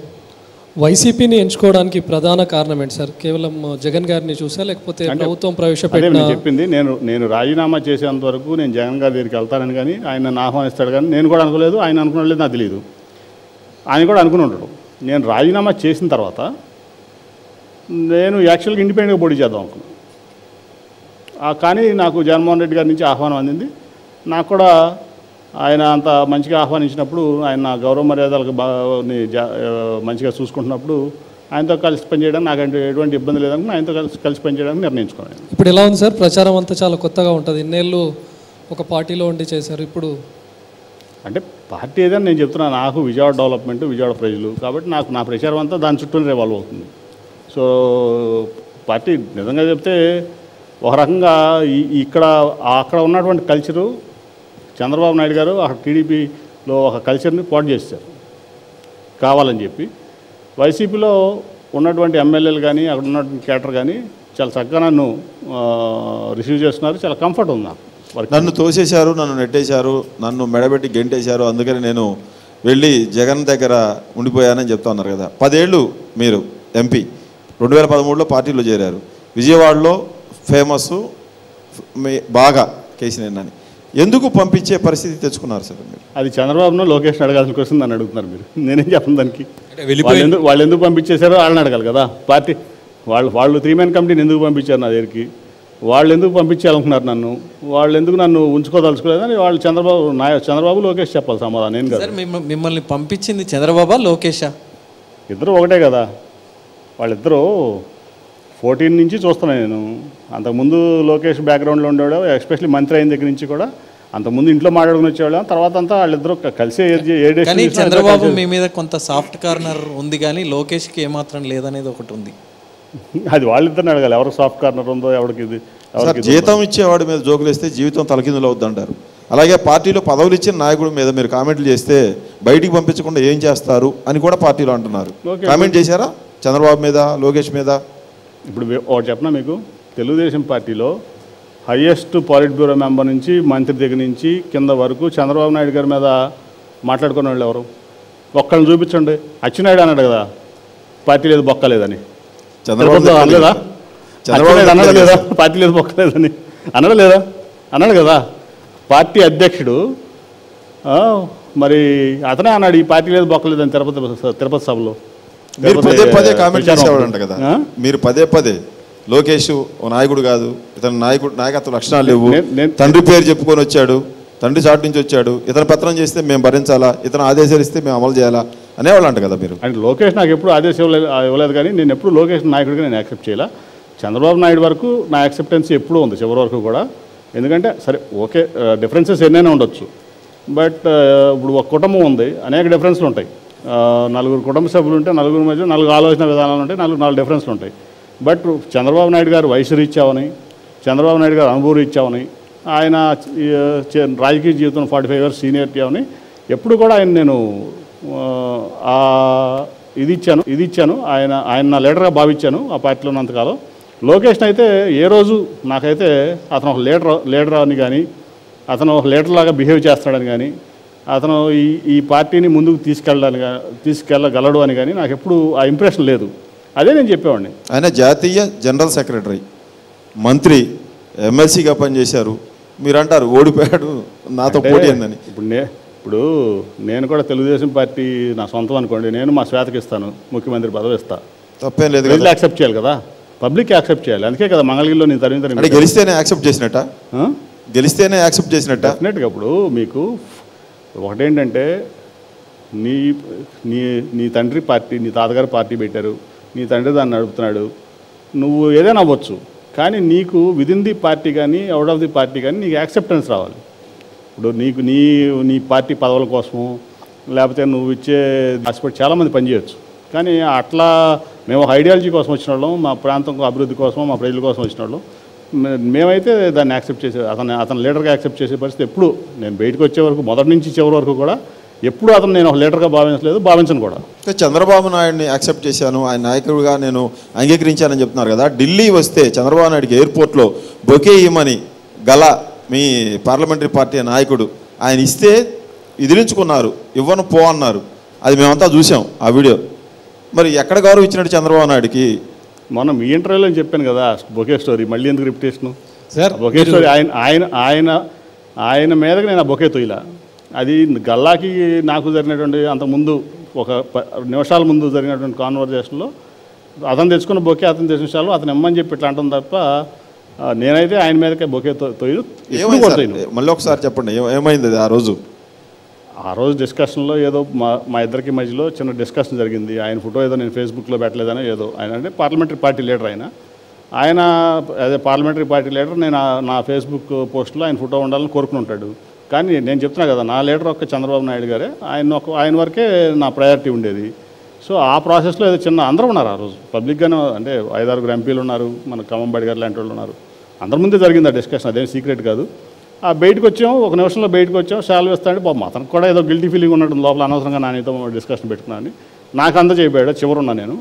వైసీపీని ఎంచుకోవడానికి ప్రధాన కారణం ఏంటి సార్? కేవలం జగన్ గారిని చూసా లేకపోతే ప్రభుత్వం ప్రవేశపెట్టిన? చెప్పింది నేను రాజీనామా చేసేంత వరకు నేను జగన్ గారి దగ్గరికి వెళ్తానని కానీ ఆయన నన్ను ఆహ్వానిస్తాడు కానీ నేను కూడా అనుకోలేదు, ఆయన అనుకున్నలేదు నాకు తెలియదు, ఆయన కూడా అనుకుని ఉంటాడు. నేను రాజీనామా చేసిన తర్వాత నేను యాక్చువల్గా ఇండిపెండెంట్గా పోటీ చేద్దాం అనుకున్నాను, కానీ నాకు జగన్మోహన్ రెడ్డి గారి నుంచి ఆహ్వానం అందింది. నాకు కూడా ఆయన అంత మంచిగా ఆహ్వానించినప్పుడు, ఆయన నా గౌరవ మర్యాదలకు మంచిగా చూసుకుంటున్నప్పుడు ఆయనతో కలిసి పనిచేయడానికి నాకు ఎటువంటి ఇబ్బంది లేదని ఆయనతో కలిసి పనిచేయడానికి నిర్ణయించుకున్నాను. ఇప్పుడు ఎలా ఉంది సార్ ప్రచారం అంతా? చాలా కొత్తగా ఉంటుంది, ఇన్నేళ్ళు ఒక పార్టీలో ఉండి చేశారు, ఇప్పుడు అంటే పార్టీ ఏదైనా నేను చెప్తున్నాను, నాకు విజయవాడ డెవలప్మెంట్, విజయవాడ ప్రజలు కాబట్టి నాకు నా ప్రచారం అంతా దాని చుట్టూనే రివాల్వ్ అవుతుంది. సో పార్టీ నిజంగా చెప్తే ఒక రకంగా అక్కడ ఉన్నటువంటి కల్చరు చంద్రబాబు నాయుడు గారు అక్కడ టీడీపీలో ఒక కల్చర్ని పాడు చేశారు కావాలని చెప్పి. వైసీపీలో ఉన్నటువంటి ఎమ్మెల్యేలు కానీ అక్కడ ఉన్నటువంటి క్యాటర్ కానీ చాలా చక్కగా నన్ను రిసీవ్ చేస్తున్నారు, చాలా కంఫర్ట్ ఉంది నాకు. నన్ను తోసేశారు, నన్ను నెట్టేశారు, నన్ను మెడబెట్టి గెంటేశారు, అందుకని నేను వెళ్ళి జగన్ దగ్గర ఉండిపోయానని చెప్తా ఉన్నారు కదా. 10 ఏళ్ళు మీరు ఎంపీ, 2013లో పార్టీలో చేరారు, విజయవాడలో ఫేమస్ బాగా కేసీఆర్ అని, ఎందుకు పంపించే పరిస్థితి తెచ్చుకున్నారు సార్ మీరు? అది చంద్రబాబును లోకేష్ని అడగాల్సిన క్వశ్చన్ నన్ను అడుగుతున్నారు మీరు, నేనేం చెప్పను దానికి. వాళ్ళు ఎందుకు పంపించేశారో వాళ్ళని అడగాలి కదా. పార్టీ వాళ్ళు 3-man కమిటీని ఎందుకు పంపించారు నా దగ్గరికి, వాళ్ళు ఎందుకు పంపించాలనుకున్నారు నన్ను, వాళ్ళు ఎందుకు నన్ను ఉంచుకోదలుచుకోలేదని వాళ్ళు చంద్రబాబు లోకేష్ చెప్పాలి సమాధానం, నేను కదా. మిమ్మల్ని పంపించింది చంద్రబాబా లోకేషా? ఇద్దరు ఒకటే కదా. వాళ్ళిద్దరూ 14 నుంచి చూస్తున్నాను నేను. అంతకుముందు లోకేష్ బ్యాక్గ్రౌండ్లో ఉండేవాడు, ఎస్పెషల్లీ మంత్రి అయిన దగ్గర నుంచి కూడా. అంతకుముందు ఇంట్లో మాట్లాడుకుని వచ్చేవాళ్ళం, తర్వాత అంతా వాళ్ళిద్దరూ కలిసి చంద్రబాబు మీ మీద కొంత సాఫ్ట్ కార్నర్ ఉంది కానీ లోకేష్కి ఏమాత్రం లేదనేది ఒకటి ఉంది. అది వాళ్ళిద్దరిని అడగాలి, ఎవరు సాఫ్ట్ కార్నర్ ఉందో ఎవరికి. జీతం ఇచ్చేవాడి మీద జోకులు వేస్తే జీవితం తలకిందులు అవుద్ది అంటారు. అలాగే పార్టీలో పదవులు ఇచ్చిన నాయకుడి మీద మీరు కామెంట్లు చేస్తే బయటికి పంపించకుండా ఏం చేస్తారు అని కూడా పార్టీలో అంటున్నారు. కామెంట్ చేశారా చంద్రబాబు మీద, లోకేష్ మీద? ఇప్పుడు ఒకటి చెప్పనా మీకు, తెలుగుదేశం పార్టీలో హయ్యెస్ట్ పాలిట్ బ్యూరో మెంబర్ నుంచి మంత్రి దగ్గర నుంచి కింద వరకు చంద్రబాబు నాయుడు గారి మీద మాట్లాడుకునే వాళ్ళు ఎవరు? ఒక్కళ్ళని చూపించండి. అచ్చెన్నాయుడు అన్నాడు కదా పార్టీ లేదు బొక్కలేదని, చంద్రబాబు అనలేదా? అన్నాడు లేదా పార్టీ లేదు బొక్కలేదని? అన్నాడు లేదా? అన్నాడు కదా. పార్టీ అధ్యక్షుడు మరి అతనే అన్నాడు ఈ పార్టీ లేదు బొక్కలేదని తిరుపతి సభలో. మీరు పదే కామెంట్ చేసేవాడంట కదా, మీరు పదే లోకేష్ ఓ నాయకుడు కాదు, ఇతను నాయకత్వ లక్షణాలు లేవు, తండ్రి పేరు చెప్పుకొని వచ్చాడు, తండ్రి చాటు నుంచి వచ్చాడు, ఇతను పత్రం చేస్తే మేము భరించాలా, ఇతను ఆదేశాలు ఇస్తే మేము అమలు చేయాలా అనేవాళ్ళు అంట కదా మీరు. అంటే లోకేష్ నాకు ఎప్పుడు ఆదేశం ఇవ్వలేదు కానీ నేను ఎప్పుడు లోకేష్ నాయకుడిగా నేను యాక్సెప్ట్ చేయాల. చంద్రబాబు నాయుడు వరకు నా యాక్సెప్టెన్స్ ఎప్పుడూ ఉంది, చివరి వరకు కూడా. ఎందుకంటే సరే ఓకే డిఫరెన్సెస్ ఎన్నైనా ఉండొచ్చు, బట్ ఇప్పుడు ఒక కుటుంబం ఉంది, అనేక డిఫరెన్స్లు ఉంటాయి. నలుగురు కుటుంబ సభ్యులు ఉంటే నలుగురి మధ్య 4 ఆలోచన విధానాలు ఉంటాయి, 4 డిఫరెన్స్లు ఉంటాయి. బట్ చంద్రబాబు నాయుడు గారు వయసు రీత్యావని, చంద్రబాబు నాయుడు గారు అనుభవం రీత్యావని, ఆయన రాజకీయ జీవితం 45 years సీనియర్టీ అవని ఎప్పుడు కూడా ఆయన నేను ఇది ఇచ్చాను. ఆయన నా లీడర్గా భావించాను ఆ పార్టీలో ఉన్నంతకాలం. లోకేష్ని అయితే ఏ రోజు నాకైతే అతను ఒక లీడర్ అని కానీ, అతను ఒక లీడర్ లాగా బిహేవ్ చేస్తాడని కానీ, అతను ఈ పార్టీని ముందుకు తీసుకెళ్ళగలడు అని కానీ నాకు ఎప్పుడు ఆ ఇంప్రెషన్ లేదు. అదే నేను చెప్పేవాడిని. ఆయన జాతీయ జనరల్ సెక్రటరీ, మంత్రి, ఎమ్మెల్సీగా పనిచేశారు. మీరు అంటారు ఓడిపోయాడు నాతో పోటీ అందని. ఇప్పుడు నేను కూడా తెలుగుదేశం పార్టీ నా సొంతం అనుకోండి, నేను మా శ్వేతకి ఇస్తాను, ముఖ్యమంత్రి పదవి ఇస్తా, తప్పేం లేదు. ప్రజలు యాక్సెప్ట్ చేయాలి కదా, పబ్లిక్ యాక్సెప్ట్ చేయాలి. అందుకే కదా మంగళగిరిలో నేను తరిమి గెలిస్తేనే యాక్సెప్ట్ చేసినట్ట, గెలిస్తేనే యాక్సెప్ట్ చేసినట్ట. డెఫినెట్గా. ఇప్పుడు మీకు ఒకటేంటంటే నీ నీ నీ తండ్రి పార్టీ, నీ తాతగారు పార్టీ పెట్టారు, నీ తండ్రి దాన్ని నడుపుతున్నాడు, నువ్వు ఏదైనా అవ్వచ్చు, కానీ నీకు విదిన్ ది పార్టీ కానీ అవుట్ ఆఫ్ ది పార్టీ కానీ నీకు యాక్సెప్టెన్స్ రావాలి. ఇప్పుడు నీకు నీ పార్టీ పదవుల కోసము లేకపోతే నువ్వు ఇచ్చే ఆశపడి చాలామంది పనిచేయచ్చు, కానీ అట్లా మేము ఒక ఐడియాలజీ కోసం వచ్చిన వాళ్ళం, మా ప్రాంతం అభివృద్ధి కోసం, మా ప్రజల కోసం వచ్చిన వాళ్ళం. మేమైతే దాన్ని యాక్సెప్ట్ చేసే అతను లీడర్గా యాక్సెప్ట్ చేసే పరిస్థితి ఎప్పుడు నేను బయటకు వచ్చే వరకు, మొదటి నుంచి చివరి వరకు కూడా ఎప్పుడు అతను నేను ఒక లీడర్గా భావించలేదు, భావించను కూడా. చంద్రబాబు నాయుడిని యాక్సెప్ట్ చేశాను, ఆయన నాయకుడిగా నేను అంగీకరించానని చెప్తున్నారు కదా. ఢిల్లీ వస్తే చంద్రబాబు నాయుడికి ఎయిర్పోర్ట్లో బొకే ఇవ్వమని గల మీ పార్లమెంటరీ పార్టీ నాయకుడు ఆయన ఇస్తే ఎదిరించుకున్నారు, ఇవ్వను పో అన్నారు. అది మేమంతా చూసాం ఆ వీడియో. మరి ఎక్కడ గౌరవం ఇచ్చినట్టు చంద్రబాబు నాయుడికి? మనం మీ ఇంటర్వ్యూలో చెప్పాను కదా బొకే స్టోరీ, మళ్ళీ ఎందుకు రిపిటేషను? బొకే స్టోరీ ఆయన మీదకి నేను ఆ బొకే తొయ్యలా. అది గల్లాకి నాకు జరిగినటువంటి అంతకుముందు ఒక 10 నిమిషాల ముందు జరిగినటువంటి కాన్వర్జేషన్లో అతను తెచ్చుకున్న బొకే అతను తెచ్చిన విషయాలు అతను ఇమ్మని చెప్పి ఇట్లా అంటాం తప్ప నేనైతే ఆయన మీదకే బొకే తొయ్యను. మళ్ళీ ఒకసారి చెప్పండి ఏమైంది ఆ రోజు డిస్కషన్లో ఏదో మా ఇద్దరికి మధ్యలో చిన్న డిస్కషన్ జరిగింది. ఆయన ఫోటో ఏదో నేను ఫేస్బుక్లో పెట్టలేదని ఏదో, ఆయన అంటే పార్లమెంటరీ పార్టీ లీడర్, ఆయన అదే పార్లమెంటరీ పార్టీ లీడర్, నేను నా ఫేస్బుక్ పోస్ట్లో ఆయన ఫోటో ఉండాలని కోరుకుని ఉంటాడు. కానీ నేను చెప్తున్నా కదా, నా లీడర్ ఒక్క చంద్రబాబు నాయుడు గారే, ఆయన వరకే నా ప్రయారిటీ ఉండేది. సో ఆ ప్రాసెస్లో ఏదో చిన్న అందరూ ఉన్నారు ఆ రోజు పబ్లిక్గానే, అంటే 5-6 ఎంపీలు ఉన్నారు, మన ఖమ్మంబడి గారు లాంటి వాళ్ళు ఉన్నారు, అందరి ముందే జరిగింది ఆ డిస్కషన్, అదేం సీక్రెట్ కాదు. ఆ బయటకు వచ్చాము, 1 నిమిషంలో బయటకు వచ్చాము, శాలరీ ఇస్తాడు బాబు, అతనికి కూడా ఏదో గిల్టీ ఫీలింగ్ ఉన్నట్టు లోపల, అనవసరంగా నానితో డిస్కషన్ పెట్టుకున్నాను, నాకు అందజేయబోయాడు, చివరున్నా నేను.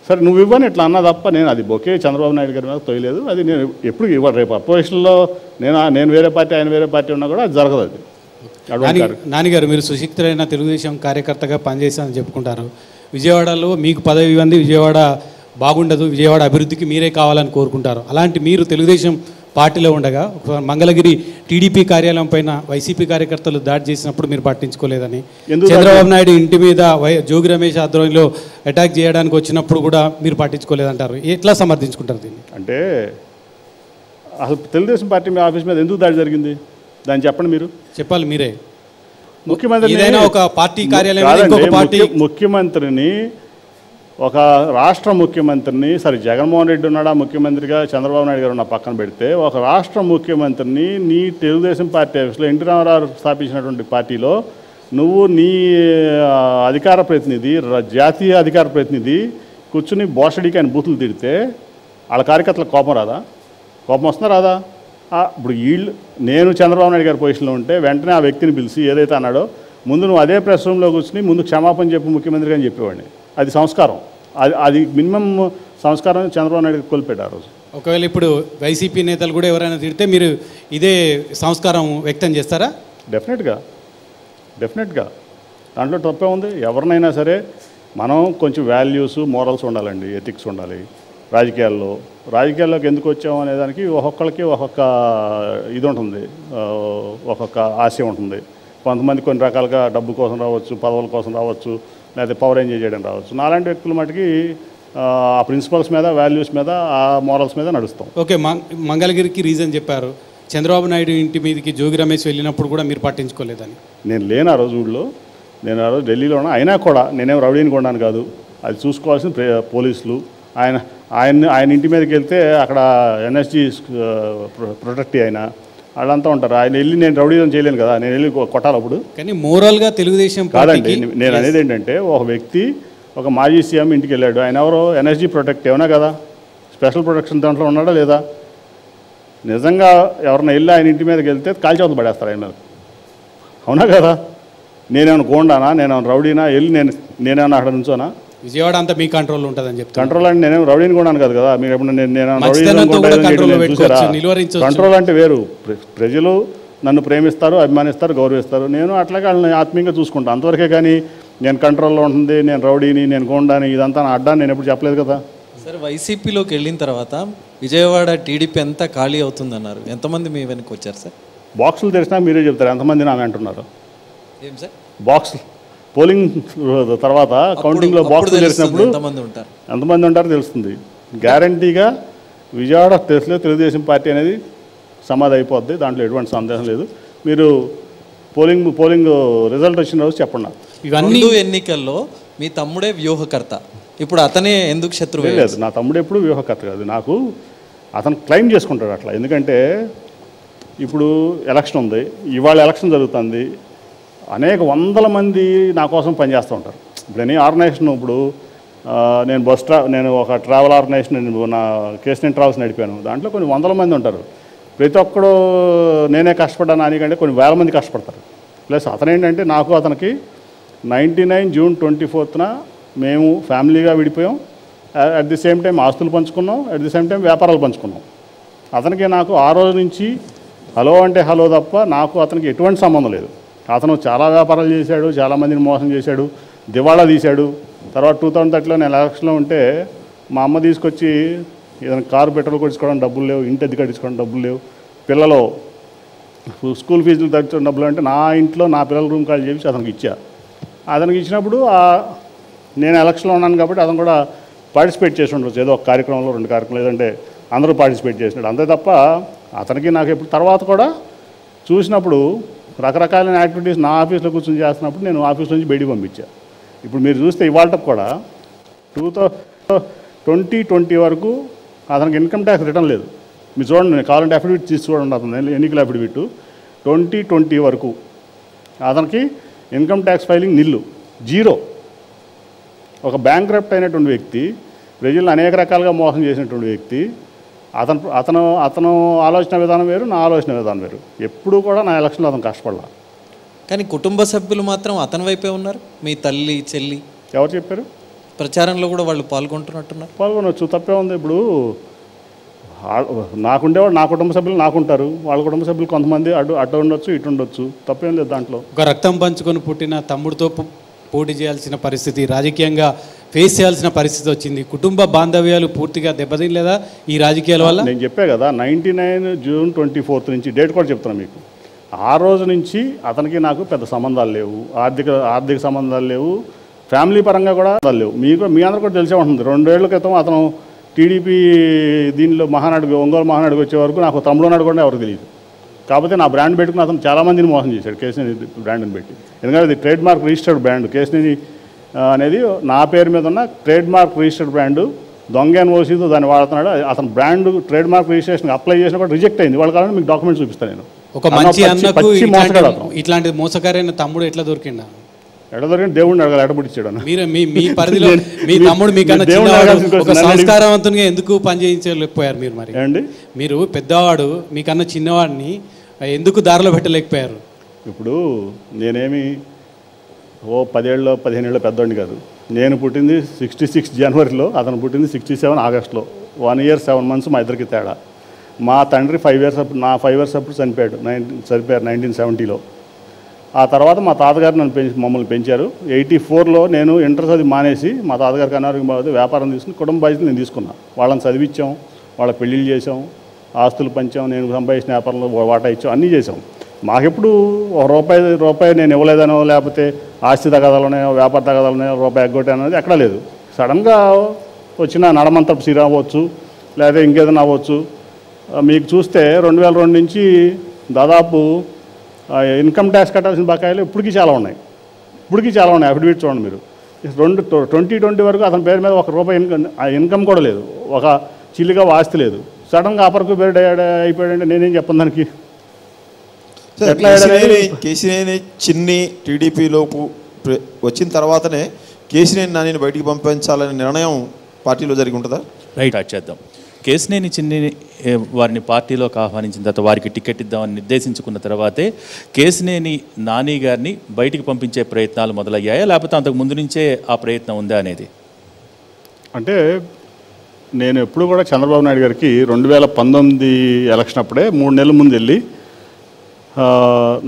సరే నువ్వు ఇవ్వని ఇట్లా అన్నా తప్ప నేను అది బొకే చంద్రబాబు నాయుడు గారి మీద తొయ్యలేదు. అది నేను ఎప్పుడు ఇవ్వడు. రేపు అపోజిషన్లో నేను వేరే పార్టీ, ఆయన వేరే పార్టీ ఉన్నా కూడా అది జరగదు. అది నాన్నగారు, మీరు సుశిక్తులైన తెలుగుదేశం కార్యకర్తగా పనిచేశారని చెప్పుకుంటారు. విజయవాడలో మీకు పదవి ఇవ్వండి, విజయవాడ బాగుండదు, విజయవాడ అభివృద్ధికి మీరే కావాలని కోరుకుంటారు. అలాంటి మీరు తెలుగుదేశం పార్టీలో ఉండగా మంగళగిరి టీడీపీ కార్యాలయం పైన వైసీపీ కార్యకర్తలు దాడి చేసినప్పుడు మీరు పట్టించుకోలేదని, చంద్రబాబు నాయుడు ఇంటి మీద జోగి రమేష్ ఆధ్వర్యంలో అటాక్ చేయడానికి వచ్చినప్పుడు కూడా మీరు పట్టించుకోలేదంటారు. ఎట్లా సమర్థించుకుంటారు దీన్ని? అంటే అసలు తెలుగుదేశం పార్టీ మీ ఆఫీస్ మీద ఎందుకు దాడి జరిగింది దాన్ని చెప్పండి, మీరు చెప్పాలి. మీరే ముఖ్యమంత్రి ఒక పార్టీ కార్యాలయం ముఖ్యమంత్రిని, ఒక రాష్ట్ర ముఖ్యమంత్రిని, సరే జగన్మోహన్ రెడ్డి ఉన్నాడా ముఖ్యమంత్రిగా, చంద్రబాబు నాయుడు గారు ఉన్న పక్కన పెడితే, ఒక రాష్ట్ర ముఖ్యమంత్రిని నీ తెలుగుదేశం పార్టీ ఆఫీస్లో ఎన్టీ రామారావు స్థాపించినటువంటి పార్టీలో నువ్వు నీ అధికార ప్రతినిధి, జాతీయ అధికార ప్రతినిధి కూర్చుని బోషడికి ఆయన బూతులు తిడితే వాళ్ళ కార్యకర్తలకు కోపం రాదా? కోపం వస్తుందా రాదా? ఇప్పుడు నేను చంద్రబాబు నాయుడు గారి పొజిషన్లో ఉంటే వెంటనే ఆ వ్యక్తిని పిలిచి ఏదైతే అన్నాడో ముందు నువ్వు అదే ప్రెస్ రూమ్లో కూర్చుని ముందు క్షమాపణ చెప్పు ముఖ్యమంత్రి అని చెప్పేవాడిని. అది సంస్కారం, అది మినిమం సంస్కారం చంద్రబాబు నాయుడు కోల్పోయాడు ఆ రోజు. ఒకవేళ ఇప్పుడు వైసీపీ నేతలు కూడా ఎవరైనా తిడితే మీరు ఇదే సంస్కారం వ్యక్తం చేస్తారా? డెఫినెట్గా దాంట్లో తప్పే ఉంది. ఎవరినైనా సరే మనం కొంచెం వాల్యూస్, మోరల్స్ ఉండాలండి, ఎథిక్స్ ఉండాలి. రాజకీయాల్లోకి ఎందుకు వచ్చాము అనేదానికి ఒక్కొక్కరికి ఒక్కొక్క ఇది ఉంటుంది, ఒక్కొక్క ఆశయం ఉంటుంది. కొంతమంది కొన్ని రకాలుగా డబ్బు కోసం రావచ్చు, పదవుల కోసం రావచ్చు, లేకపోతే పవర్ ఎంజాయ్ చేయడం రావచ్చు. నాలాంటి వ్యక్తుల మటుకి ఆ ప్రిన్సిపల్స్ మీద, వాల్యూస్ మీద, ఆ మోరల్స్ మీద నడుస్తాం. ఓకే, మంగళగిరికి రీజన్ చెప్పారు. చంద్రబాబు నాయుడు ఇంటి మీదకి జోగి రమేష్ వెళ్ళినప్పుడు కూడా మీరు పట్టించుకోలేదని. నేను లేను ఆ రోజు ఊళ్ళో, నేను ఆ రోజు ఢిల్లీలో ఉన్నా. అయినా కూడా నేనేం రౌడీని కొన్నాను కాదు, అది చూసుకోవాల్సిన పోలీసులు. ఆయన ఇంటి మీదకి వెళ్తే అక్కడ ఎన్ఎస్జీ ప్రొటెక్ట్ అయినా వాళ్ళంతా ఉంటారు. ఆయన వెళ్ళి నేను రౌడీజం చేయలేను కదా, నేను వెళ్ళి కొట్టాలి అప్పుడు. కానీ మోరల్గా తెలుగుదేశం కాదండి, నేను అనేది ఏంటంటే ఒక వ్యక్తి ఒక మాజీ సీఎం ఇంటికి వెళ్ళాడు, ఆయన ఎవరో ఎనర్జీ ప్రొటెక్ట్ ఏమన్నా కదా, స్పెషల్ ప్రొటెక్షన్ దాంట్లో ఉన్నాడా లేదా? నిజంగా ఎవరన్నా వెళ్ళి ఆయన ఇంటి మీదకి వెళ్తే కాల్చేవతలు పడేస్తారు ఆయన మీద, అవునా కదా? నేనేమైనా గోండానా, నేనేమైనా రౌడీనా, వెళ్ళి నేనేమైనా అక్కడ నుంచోనా? విజయవాడ అంతా మీ కంట్రోల్లో ఉంటుందని చెప్తాను. కంట్రోల్ అంటే నేనేం రౌడీని కూడా కాదు కదా, మీరు ఎప్పుడు కంట్రోల్ అంటే వేరు. ప్రజలు నన్ను ప్రేమిస్తారు, అభిమానిస్తారు, గౌరవిస్తారు. నేను అట్లాగే వాళ్ళని ఆత్మీయంగా చూసుకుంటాను అంతవరకే. కానీ నేను కంట్రోల్లో ఉంటుంది, నేను రౌడీని, నేను గోండాని, ఇదంతా నా అడ్డాని నేను ఎప్పుడు చెప్పలేదు కదా. సార్, వైసీపీలోకి వెళ్ళిన తర్వాత విజయవాడ టీడీపీ అంతా ఖాళీ అవుతుందన్నారు. ఎంతమంది మీ వెనక్కి వచ్చారు సార్? బాక్సులు తెరిచినా మీరే చెప్తారు ఎంతమంది నామే అంటున్నారు. ఏం సార్? బాక్స్ పోలింగ్ తర్వాత కౌంటింగ్లో బాక్స్ తెరిచినప్పుడు ఎంతమంది ఉంటారో తెలుస్తుంది. గ్యారంటీగా విజయవాడ ప్లేస్లో తెలుగుదేశం పార్టీ అనేది సమాధి అయిపోద్ది, దాంట్లో ఎటువంటి సందేహం లేదు. మీరు పోలింగ్ రిజల్ట్ వచ్చిన రోజు చెప్పండి. ఇవన్నీ ఎన్నికల్లో మీ తమ్ముడే వ్యూహకర్త, ఇప్పుడు అతనే ఎందుకు శత్రువు? లేదు, నా తమ్ముడు ఎప్పుడు వ్యూహకర్త కాదు. నాకు అతను క్లెయిమ్ చేసుకుంటాడు అట్లా. ఎందుకంటే ఇప్పుడు ఎలక్షన్ ఉంది, ఇవాళ ఎలక్షన్ జరుగుతుంది, అనేక వందల మంది నా కోసం పనిచేస్తూ ఉంటారు. ఇప్పుడు ఎనీ ఆర్గనైజేషన్, ఇప్పుడు నేను ఒక ట్రావెల్ ఆర్గనైజేషన్, నా కేసీఎన్ ట్రావెల్స్ నడిపాను, దాంట్లో కొన్ని వందల మంది ఉంటారు. ప్రతి ఒక్కడు నేనే కష్టపడ్డాను అనికంటే కొన్ని వేల మంది కష్టపడతారు. ప్లస్ అతనేంటంటే నాకు అతనికి 99 జూన్ 24న మేము ఫ్యామిలీగా విడిపోయాం. అట్ ది సేమ్ టైం ఆస్తులు పంచుకున్నాం, అట్ ది సేమ్ టైం వ్యాపారాలు పంచుకున్నాం. అతనికి నాకు ఆ రోజు నుంచి హలో అంటే హలో తప్ప నాకు అతనికి ఎటువంటి సంబంధం లేదు. అతను చాలా వ్యాపారాలు చేశాడు, చాలామందిని మోసం చేశాడు, దివాళా తీశాడు. తర్వాత 2030లో నేను ఎలక్షన్లో ఉంటే మా అమ్మ తీసుకొచ్చి ఏదైనా కారు పెట్రోల్ కొట్టించుకోవడం డబ్బులు లేవు, ఇంటి అద్దె కట్టించుకోవడం డబ్బులు లేవు, పిల్లలు స్కూల్ ఫీజులు తగ్గించడం డబ్బులు అంటే నా ఇంట్లో నా పిల్లల రూమ్ కాల్ చేసి అతనికి ఇచ్చా. అతనికి ఇచ్చినప్పుడు నేను ఎలక్షన్లో ఉన్నాను కాబట్టి అతను కూడా పార్టిసిపేట్ చేసి ఉండవచ్చు, ఏదో ఒక కార్యక్రమంలో 2 కార్యక్రమాలు, లేదంటే అందరూ పార్టిసిపేట్ చేసినాడు. అంతే తప్ప అతనికి నాకు ఎప్పుడు తర్వాత కూడా చూసినప్పుడు రకరకాలైన యాక్టివిటీస్ నా ఆఫీస్లో కూర్చొని చేస్తున్నప్పుడు నేను ఆఫీస్ నుంచి బయటికి పంపించా. ఇప్పుడు మీరు చూస్తే ఇవాళ కూడా 2020 వరకు అతనికి ఇన్కమ్ ట్యాక్స్ రిటర్న్ లేదు. మీరు చూడండి, నేను కావాలంటే అఫిడవిట్ తీసి చూడండి, అతను ఎన్నికల అఫిడవిట్ 2020 వరకు అతనికి ఇన్కమ్ ట్యాక్స్ ఫైలింగ్ నిల్లు, జీరో. ఒక బ్యాంక్రప్ట్ అయినటువంటి వ్యక్తి, ప్రజలను అనేక రకాలుగా మోసం చేసినటువంటి వ్యక్తి, అతను ఆలోచన విధానం వేరు, నా ఆలోచన విధానం వేరు. ఎప్పుడూ కూడా నా ఎలక్షన్లో అతను కష్టపడలా. కానీ కుటుంబ సభ్యులు మాత్రం అతని వైపే ఉన్నారు. మీ తల్లి, చెల్లి ఎవరు చెప్పారు? ప్రచారంలో కూడా వాళ్ళు పాల్గొంటున్నట్టున్నారు. పాల్గొనవచ్చు, తప్పే ఉంది. ఇప్పుడు నాకుండేవాడు నా కుటుంబ సభ్యులు నాకుంటారు, వాళ్ళ కుటుంబ సభ్యులు కొంతమంది అటు ఉండొచ్చు, ఇటు ఉండొచ్చు, తప్పేం లేదు దాంట్లో. ఒక రక్తం పంచుకొని పుట్టిన తమ్ముడితో పోటీ చేయాల్సిన పరిస్థితి, రాజకీయంగా ఫేస్ చేయాల్సిన పరిస్థితి వచ్చింది. కుటుంబ బాంధవ్యాలు పూర్తిగా దెబ్బతినలేదా ఈ రాజకీయాల వల్ల? నేను చెప్పే కదా, 99 జూన్ 24 నుంచి డేట్ కూడా చెప్తున్నాను మీకు. ఆ రోజు నుంచి అతనికి నాకు పెద్ద సంబంధాలు లేవు, ఆర్థిక సంబంధాలు లేవు, ఫ్యామిలీ పరంగా కూడా లేవు. మీ అందరూ కూడా తెలిసే ఉంటుంది. 2 ఏళ్ల క్రితం అతను టీడీపీ దీనిలో ఒంగోలు మహానాడుకు వచ్చే వరకు నాకు తమ్ముడు నాడు కూడా ఎవరికి తెలియదు. కాకపోతే నా బ్రాండ్ పెట్టుకుని అతను చాలామందిని మోసం చేశాడు, కేసీని బ్రాండ్ని పెట్టి. ఎందుకంటే అది ట్రేడ్ మార్క్ రిజిస్టర్డ్ బ్రాండ్. కేసీని అనేది నా పేరు మీద ఉన్న ట్రేడ్ మార్క్ రిజిస్టర్డ్ బ్రాండు. దొంగ ఎన్ఓసీతో దాన్ని వాడుతున్నాడు. అతను brand trade mark registration apply చేసినా కూడా రిజెక్ట్ అయింది. వాళ్ళ కావాలంటే మీకు డాక్యుమెంట్స్ చూపిస్తాను నేను. ఒక మంచి అన్నకు ఇట్లాంటి మోసకారైన తమ్ముడు ఎట్లా దొరికిందా? ఎట్లా దొరికిన దేవుడిని అడగాలి, ఎడబుడిచ్చాడు అన్న. మీరు మీ పరిధిలో మీ తమ్ముడు మీకన్నా ఒక సంస్కారవంతునిగా ఎందుకు పనిచేయించలేకపోయారు మీరు? మరి అండి, మీరు పెద్దవాడు, మీకన్నా చిన్నవాడిని ఎందుకు దారిలో పెట్టలేకపోయారు? ఇప్పుడు నేనేమి 10 ఏళ్ళలో 15 ఏళ్ళ పెద్దవాడిని కాదు. నేను పుట్టింది 66 జనవరిలో, అతను పుట్టింది 67 ఆగస్టులో. 1 year 7 months మా ఇద్దరికి తేడా. మా తండ్రి 5 years అప్పుడు, నా 5 years అప్పుడు చనిపోయారు 1970లో. ఆ తర్వాత మా తాతగారు మమ్మల్ని పెంచారు. 84లో నేను ఇంటర్ చదివి మానేసి మా తాతగారికి అనారోగ్యం బాగుంది, వ్యాపారం తీసుకుని కుటుంబ బాధ్యతలు నేను తీసుకున్నాను. వాళ్ళని చదివించాం, వాళ్ళ పెళ్ళిళ్ళు చేసాం, ఆస్తులు పంచాం, నేను సంపాదించిన వ్యాపారంలో వాటా ఇచ్చాం, అన్నీ చేసాం. మాకెప్పుడు రూపాయి నేను ఇవ్వలేదనో, లేకపోతే ఆస్తి తగాదాలనే, వ్యాపార తగాదాలనే రూపాయి ఎగ్గొట్టే అనేది ఎక్కడా లేదు. సడన్గా వచ్చిన నడమంతపు సిరా అవ్వచ్చు, లేదా ఇంకేదైనా అవ్వచ్చు. మీకు చూస్తే 2002 నుంచి దాదాపు ఇన్కమ్ ట్యాక్స్ కట్టాల్సిన బకాయిలు ఇప్పటికీ చాలా ఉన్నాయి. అఫిడవిట్ చూడండి మీరు. 2020 వరకు అతని పేరు మీద ₹1 ఇన్కమ్ కూడా లేదు, ఒక చిల్లిగా ఆస్తి లేదు. సడన్గా అపరకు బేర్డ్ అయిపోయాడంటే నేనేం చెప్పను దానికి. ఎట్లా అయ్యాడనేది కేసీనేని చిన్ని టీడీపీలోపు వచ్చిన తర్వాతనే కేసీనేని నానిని బయటికి పంపించాలనే నిర్ణయం పార్టీలో జరిగి ఉంటుందా? రైట్, అది చేద్దాం. కేసినేని చిన్ని వారిని పార్టీలోకి ఆహ్వానించిన తర్వాత వారికి టికెట్ ఇద్దామని నిర్దేశించుకున్న తర్వాతే కేసినేని నాని గారిని బయటికి పంపించే ప్రయత్నాలు మొదలయ్యాయా, లేకపోతే అంతకు ముందు నుంచే ఆ ప్రయత్నం ఉందా అనేది? అంటే నేను ఎప్పుడు కూడా చంద్రబాబు నాయుడు గారికి 2019 ఎలక్షన్ అప్పుడే 3 నెలల ముందు వెళ్ళి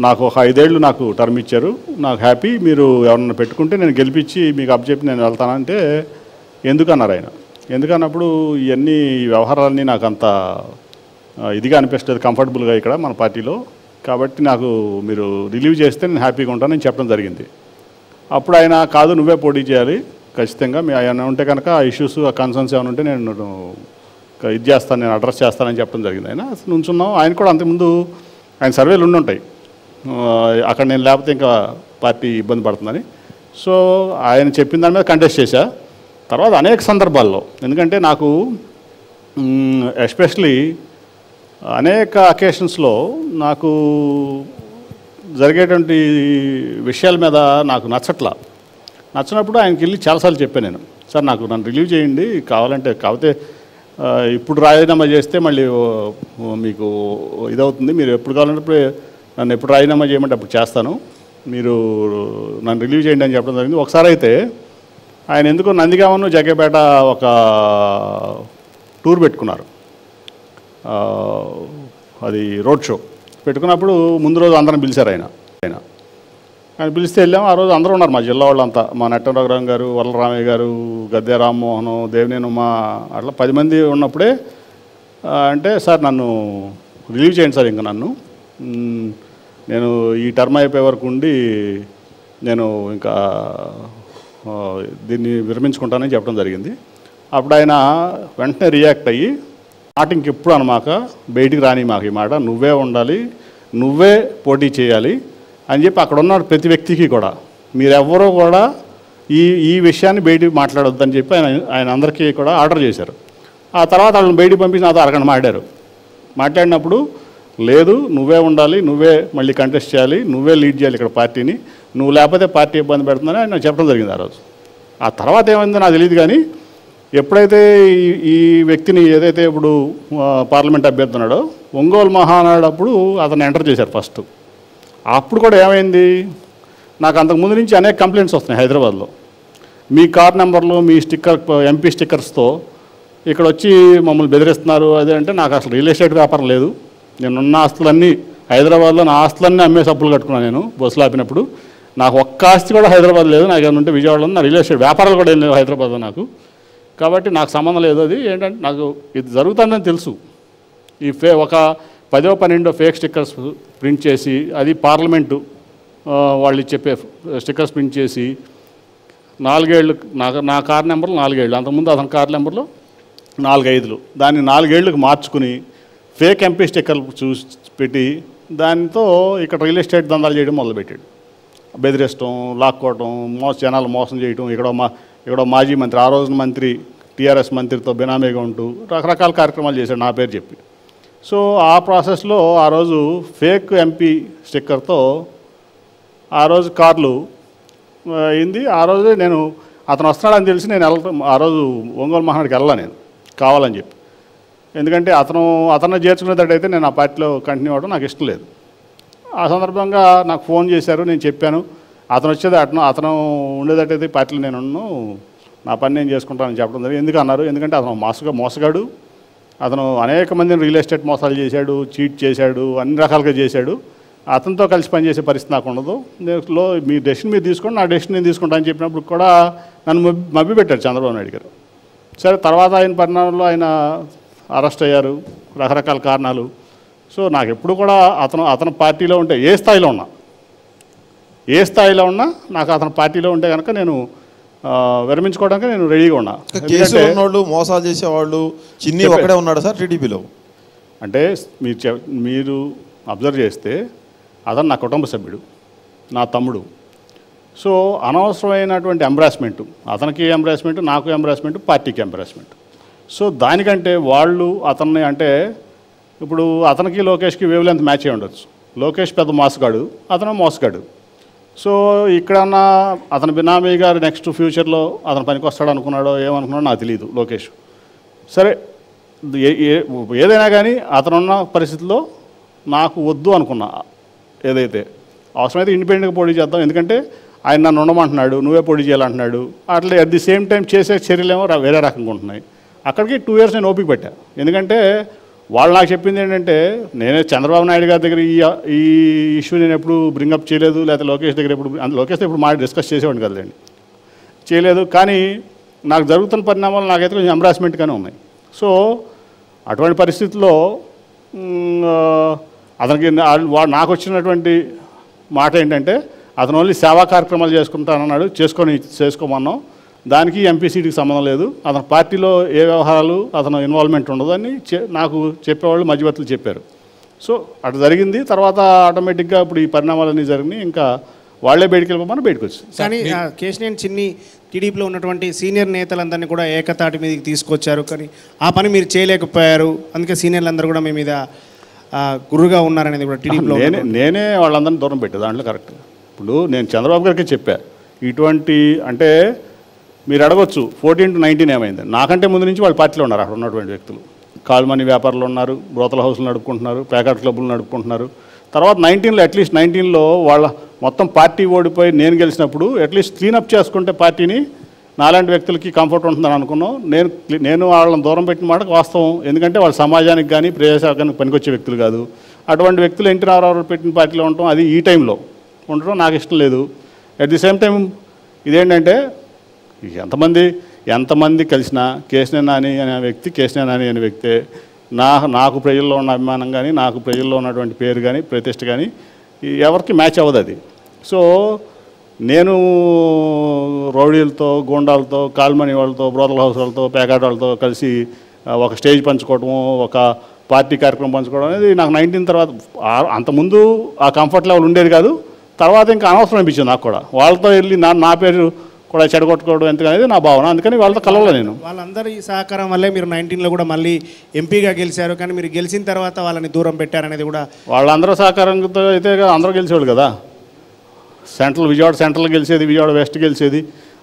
నాకు ఒక 5 ఏళ్ళు నాకు టర్మ్ ఇచ్చారు, నాకు హ్యాపీ, మీరు ఎవరన్నా పెట్టుకుంటే నేను గెలిపించి మీకు అప్పచెప్పి నేను వెళ్తానంటే ఎందుకన్నారు ఆయన. ఎందుకన్నప్పుడు ఇవన్నీ వ్యవహారాలన్నీ నాకు అంత ఇదిగా అనిపిస్తుంది, కంఫర్టబుల్గా ఇక్కడ మన పార్టీలో, కాబట్టి నాకు మీరు రిలీవ్ చేస్తే నేను హ్యాపీగా ఉంటానని చెప్పడం జరిగింది. అప్పుడు ఆయన కాదు నువ్వే పోటీ చేయాలి ఖచ్చితంగా, మీ ఏమైనా ఉంటే కనుక ఆ ఇష్యూస్ ఆ కన్సర్న్స్ ఏమైనా ఉంటే నేను ఇది చేస్తాను, నేను అడ్రస్ చేస్తానని చెప్పడం జరిగింది. ఆయన నుంచున్నాం. ఆయన కూడా అంతకుముందు ఆయన సర్వేలు ఉండుంటాయి అక్కడ నేను లేకపోతే ఇంకా పార్టీ ఇబ్బంది పడుతుందని. సో ఆయన చెప్పిన దాని మీద కంటెస్ట్ చేశా. తర్వాత అనేక సందర్భాల్లో, ఎందుకంటే నాకు ఎస్పెషలీ అనేక అకేషన్స్లో నాకు జరిగేటువంటి విషయాల మీద నాకు నచ్చినప్పుడు ఆయనకి వెళ్ళి చాలాసార్లు చెప్పాను నేను, సార్ నాకు నన్ను రిలీవ్ చేయండి కావాలంటే, కాకపోతే ఇప్పుడు రాజీనామా చేస్తే మళ్ళీ మీకు ఇదవుతుంది, మీరు ఎప్పుడు కావాలంటే నన్ను ఎప్పుడు రాజీనామా చేయమంటే అప్పుడు చేస్తాను, మీరు నన్ను రిలీవ్ చేయండి అని చెప్పడం జరిగింది. ఒకసారి అయితే ఆయన ఎందుకో నందిగామను జగ్గేపేట ఒక టూర్ పెట్టుకున్నారు, అది రోడ్ షో పెట్టుకున్నప్పుడు ముందు రోజు అందరం పిలిచారు ఆయన పిలిస్తే వెళ్ళాము. ఆ రోజు అందరూ ఉన్నారు మా జిల్లా వాళ్ళంతా, మా నట్టరావు గారు, వరలరామయ్య గారు, గద్దె రామ్మోహన్, దేవినేని ఉమా, అట్లా 10 మంది ఉన్నప్పుడే అంటే సార్ నన్ను రిలీవ్ చేయండి సార్, ఇంకా నన్ను నేను ఈ టర్మ్ అయిపోయే వరకు ఉండి నేను ఇంకా దీన్ని విరమించుకుంటానని చెప్పడం జరిగింది. అప్పుడు ఆయన వెంటనే రియాక్ట్ అయ్యి మాట ఇంకెప్పుడు అనమాక, బయటికి రాని మాకు ఈ మాట, నువ్వే ఉండాలి, నువ్వే పోటీ చేయాలి అని చెప్పి అక్కడ ఉన్న ప్రతి వ్యక్తికి కూడా మీరెవ్వరూ కూడా ఈ విషయాన్ని బయటికి మాట్లాడొద్దని చెప్పి ఆయన అందరికీ కూడా ఆర్డర్ చేశారు. ఆ తర్వాత వాళ్ళని బయటికి పంపించి నాతో అరగంట మాట్లాడినప్పుడు లేదు నువ్వే ఉండాలి, నువ్వే మళ్ళీ కంటెస్ట్ చేయాలి, నువ్వే లీడ్ చేయాలి ఇక్కడ పార్టీని, నువ్వు లేకపోతే పార్టీ ఇబ్బంది పెడుతుందని ఆయన చెప్పడం జరిగింది ఆ రోజు. ఆ తర్వాత ఏమైందో నాకు తెలియదు, కానీ ఎప్పుడైతే ఈ వ్యక్తిని ఏదైతే ఇప్పుడు పార్లమెంట్ అభ్యర్థి ఉన్నాడో ఒంగోలు మహానాడు అప్పుడు అతను ఎంటర్ చేశారు ఫస్ట్. అప్పుడు కూడా ఏమైంది, నాకు అంతకుముందు నుంచి అనేక కంప్లైంట్స్ వస్తున్నాయి హైదరాబాద్లో, మీ కార్ నెంబర్లు మీ స్టిక్కర్ ఎంపీ స్టిక్కర్స్తో ఇక్కడ వచ్చి మమ్మల్ని బెదిరిస్తున్నారు అదే. అంటే నాకు అసలు రియల్ ఎస్టేట్ వ్యాపారం లేదు, నేనున్న ఆస్తులన్నీ హైదరాబాద్లో నా ఆస్తులన్నీ అమ్మేసి అప్పులు కట్టుకున్నాను. నేను బస్సులు ఆపినప్పుడు నాకు ఒక్క ఆస్తి కూడా హైదరాబాద్ లేదు, నాకు ఏమైనా ఉంటే విజయవాడలో నా రియల్ ఎస్టేట్ వ్యాపారాలు కూడా ఏం లేవు హైదరాబాద్లో నాకు, కాబట్టి నాకు సంబంధం లేదు. అది ఏంటంటే నాకు ఇది జరుగుతుందని తెలుసు. ఈ ఒక 10 12 ఫేక్ స్టిక్కర్స్ ప్రింట్ చేసి, అది పార్లమెంటు వాళ్ళు చెప్పే స్టిక్కర్స్ ప్రింట్ చేసి 4 ఏళ్ళు నా కార్ నెంబర్లు 4 ఏళ్ళు, అంతకుముందు అతని కార్ నెంబర్లో 4 5లు, దాన్ని 4 ఏళ్ళకి మార్చుకుని ఫేక్ ఎంపీ స్టిక్కర్లు పెట్టి దానితో ఇక్కడ రియల్ ఎస్టేట్ దందాలు చేయడం మొదలుపెట్టాడు. బెదిరిస్తాం, లాక్కోవటం, జనాలు మోసం చేయటం. ఇక్కడ మాజీ మంత్రి, ఆ రోజున మంత్రి టీఆర్ఎస్ మంత్రితో బినామీగా ఉంటూ రకరకాల కార్యక్రమాలు చేశాడు నా పేరు చెప్పి. సో ఆ ప్రాసెస్లో ఆ రోజు ఫేక్ ఎంపీ స్టిక్కర్తో ఆ రోజు కార్లు అయింది. ఆ రోజే నేను అతను వస్తున్నాడని తెలిసి నేను ఆ రోజు ఒంగోలు మహానాడికి వెళ్ళా నేను కావాలని చెప్పి, ఎందుకంటే అతను చేర్చుకునేటట్టయితే నేను ఆ పార్టీలో కంటిన్యూ అవ్వడం నాకు ఇష్టం లేదు. ఆ సందర్భంగా నాకు ఫోన్ చేశారు, నేను చెప్పాను అతను వచ్చేది అతను ఉండేటట్టయితే పార్టీలో నేను నా పని నేను చేసుకుంటానని చెప్పడం జరిగింది. ఎందుకు అన్నారు, ఎందుకంటే అతను మోసగాడు, అతను అనేక మందిని రియల్ ఎస్టేట్ మోసాలు చేశాడు, చీట్ చేశాడు, అన్ని రకాలుగా చేశాడు. అతనితో కలిసి పనిచేసే పరిస్థితి నాకు ఉండదు, మీ డెసిషన్ మీరు తీసుకోండి, నా డెసిషన్ నేను తీసుకుంటాను అని చెప్పినప్పుడు కూడా నన్ను మభ్యపెట్టారు చంద్రబాబు నాయుడు గారు. సరే తర్వాత ఆయన పరిణామంలో ఆయన అరెస్ట్ అయ్యారు, రకరకాల కారణాలు. సో నాకు ఎప్పుడు కూడా అతను పార్టీలో ఉంటే ఏ స్థాయిలో ఉన్నా నాకు అతని పార్టీలో ఉంటే కనుక నేను విరమించుకోవడానికి నేను రెడీగా ఉన్నా. కేసులో ఉన్నోళ్ళు, మోసాలు చేసేవాళ్ళు చిన్ని ఒకడే ఉన్నాడు సార్ టీడీపీలో. అంటే మీరు అబ్జర్వ్ చేస్తే అతను నా కుటుంబ సభ్యుడు, నా తమ్ముడు. సో అనవసరమైనటువంటి ఎంబ్రాస్మెంటు, అతనికి ఎంబ్రాస్మెంట్, నాకు ఎంబ్రాస్మెంట్, పార్టీకి ఎంబ్రాస్మెంట్. సో దానికంటే వాళ్ళు అతన్ని అంటే ఇప్పుడు అతనికి లోకేష్కి వేవ్ లెంత్ మ్యాచ్ అయి ఉండొచ్చు. లోకేష్ పెద్ద మోసగాడు, అతను మోసగాడు. సో ఇక్కడన్నా అతని బినామీ గారు నెక్స్ట్ ఫ్యూచర్లో అతను పనికి వస్తాడు అనుకున్నాడో ఏమనుకున్నాడో నాకు తెలియదు లోకేష్. సరే ఏదైనా కానీ అతనున్న పరిస్థితుల్లో నాకు వద్దు అనుకున్నా. ఏదైతే అవసరమైతే ఇండిపెండెంట్గా పోటీ చేద్దాం, ఎందుకంటే ఆయన నన్ను ఉండమంటున్నాడు, నువ్వే పోటీ చేయాలంటున్నాడు. అట్లా అట్ ది సేమ్ టైం చేసే చర్యలేమో వేరే రకంగా ఉంటున్నాయి. అక్కడికి 2 years నేను ఓపిక పెట్టా. ఎందుకంటే వాళ్ళు నాకు చెప్పింది ఏంటంటే, నేనే చంద్రబాబు నాయుడు గారి దగ్గర ఈ ఇష్యూ నేను ఎప్పుడు బ్రింగప్ చేయలేదు, లేకపోతే లోకేష్ దగ్గర లోకేష్తో ఇప్పుడు మాట డిస్కస్ చేసేవాడిని కదండి, చేయలేదు. కానీ నాకు జరుగుతున్న పరిణామాలు నాకైతే కొంచెం ఎంబ్రాస్మెంట్గానే ఉన్నాయి. సో అటువంటి పరిస్థితుల్లో అతనికి నాకు వచ్చినటువంటి మాట ఏంటంటే, అతను ఓన్లీ సేవా కార్యక్రమాలు చేసుకుంటానన్నాడు. చేసుకోమన్నాం. దానికి ఎంపీ సీటుకి సంబంధం లేదు. అతని పార్టీలో ఏ వ్యవహారాలు అతను ఇన్వాల్వ్మెంట్ ఉండదు అని నాకు చెప్పేవాళ్ళు మధ్యవర్తులు చెప్పారు. సో అటు జరిగింది. తర్వాత ఆటోమేటిక్గా ఇప్పుడు ఈ పరిణామాలన్నీ జరిగినాయి. ఇంకా వాళ్ళే బయటికి వెళ్ళిపోమని బయటకు వచ్చారు. కానీ కేశినేని చిన్ని టీడీపీలో ఉన్నటువంటి సీనియర్ నేతలందరినీ కూడా ఏకతాటి మీదకి తీసుకొచ్చారు, కానీ ఆ పని మీరు చేయలేకపోయారు. అందుకే సీనియర్లందరూ కూడా మీ మీద గురుగా ఉన్నారనేది కూడా టీడీపీలో నేనే వాళ్ళందరినీ దూరం పెట్టే దాంట్లో కరెక్ట్. ఇప్పుడు నేను చంద్రబాబు గారికి చెప్పా, ఇటువంటి అంటే మీరు అడగొచ్చు 14 to 19 ఏమైంది. నాకంటే ముందు నుంచి వాళ్ళ పార్టీలో ఉన్నారు అక్కడ ఉన్నటువంటి వ్యక్తులు. కాల్మనీ వ్యాపారులు ఉన్నారు, బ్రోతల హౌస్లు నడుపుకుంటున్నారు, ప్యాకెట్ క్లబ్లు నడుపుకుంటున్నారు. తర్వాత 19లో అట్లీస్ట్ 19లో వాళ్ళ మొత్తం పార్టీ ఓడిపోయి నేను గెలిచినప్పుడు అట్లీస్ట్ క్లీనప్ చేసుకుంటే పార్టీని నాలాంటి వ్యక్తులకి కంఫర్ట్ ఉంటుందని అనుకున్నాం. నేను వాళ్ళని దూరం పెట్టిన మాటకు వాస్తవం. ఎందుకంటే వాళ్ళ సమాజానికి కానీ ప్రజాసేవకానికి పనికొచ్చే వ్యక్తులు కాదు. అటువంటి వ్యక్తులు ఎన్టీ రామారావు పెట్టిన పార్టీలో ఉండటం, అది ఈ టైంలో ఉండటం నాకు ఇష్టం లేదు. అట్ ది సేమ్ టైం ఇదేంటంటే, ఎంతమంది కలిసినా కేశినేని నాని అనే వ్యక్తే నాకు ప్రజల్లో ఉన్న అభిమానం కానీ, నాకు ప్రజల్లో ఉన్నటువంటి పేరు కానీ, ప్రతిష్ట కానీ ఎవరికి మ్యాచ్ అవ్వదు అది. సో నేను రౌడీలతో, గూండాలతో, కాల్మనీ వాళ్ళతో, బ్రోతల హౌస్ వాళ్ళతో, ప్యాకెట్ వాళ్ళతో కలిసి ఒక స్టేజ్ పంచుకోవడము, ఒక పార్టీ కార్యక్రమం పంచుకోవడం అనేది నాకు 19 తర్వాత, అంతకుముందు ఆ కంఫర్ట్ లెవెల్ ఉండేది కాదు. తర్వాత ఇంకా అనవసరం అనిపించింది నాకు కూడా. వాళ్ళతో వెళ్ళి నా పేరు కూడా చెడగొట్టుకోవడం ఎందుకనేది నా భావన. అందుకని వాళ్ళతో కలవలే నేను. వాళ్ళందరి సహకారం వల్లే మీరు 19లో కూడా మళ్ళీ ఎంపీగా గెలిచారు. కానీ మీరు గెలిచిన తర్వాత వాళ్ళని దూరం పెట్టారనేది కూడా వాళ్ళందరూ సహకారంతో అయితే అందరూ గెలిచేవాళ్ళు కదా. విజయవాడ సెంట్రల్ గెలిచేది, విజయవాడ వెస్ట్ గెలిచేది,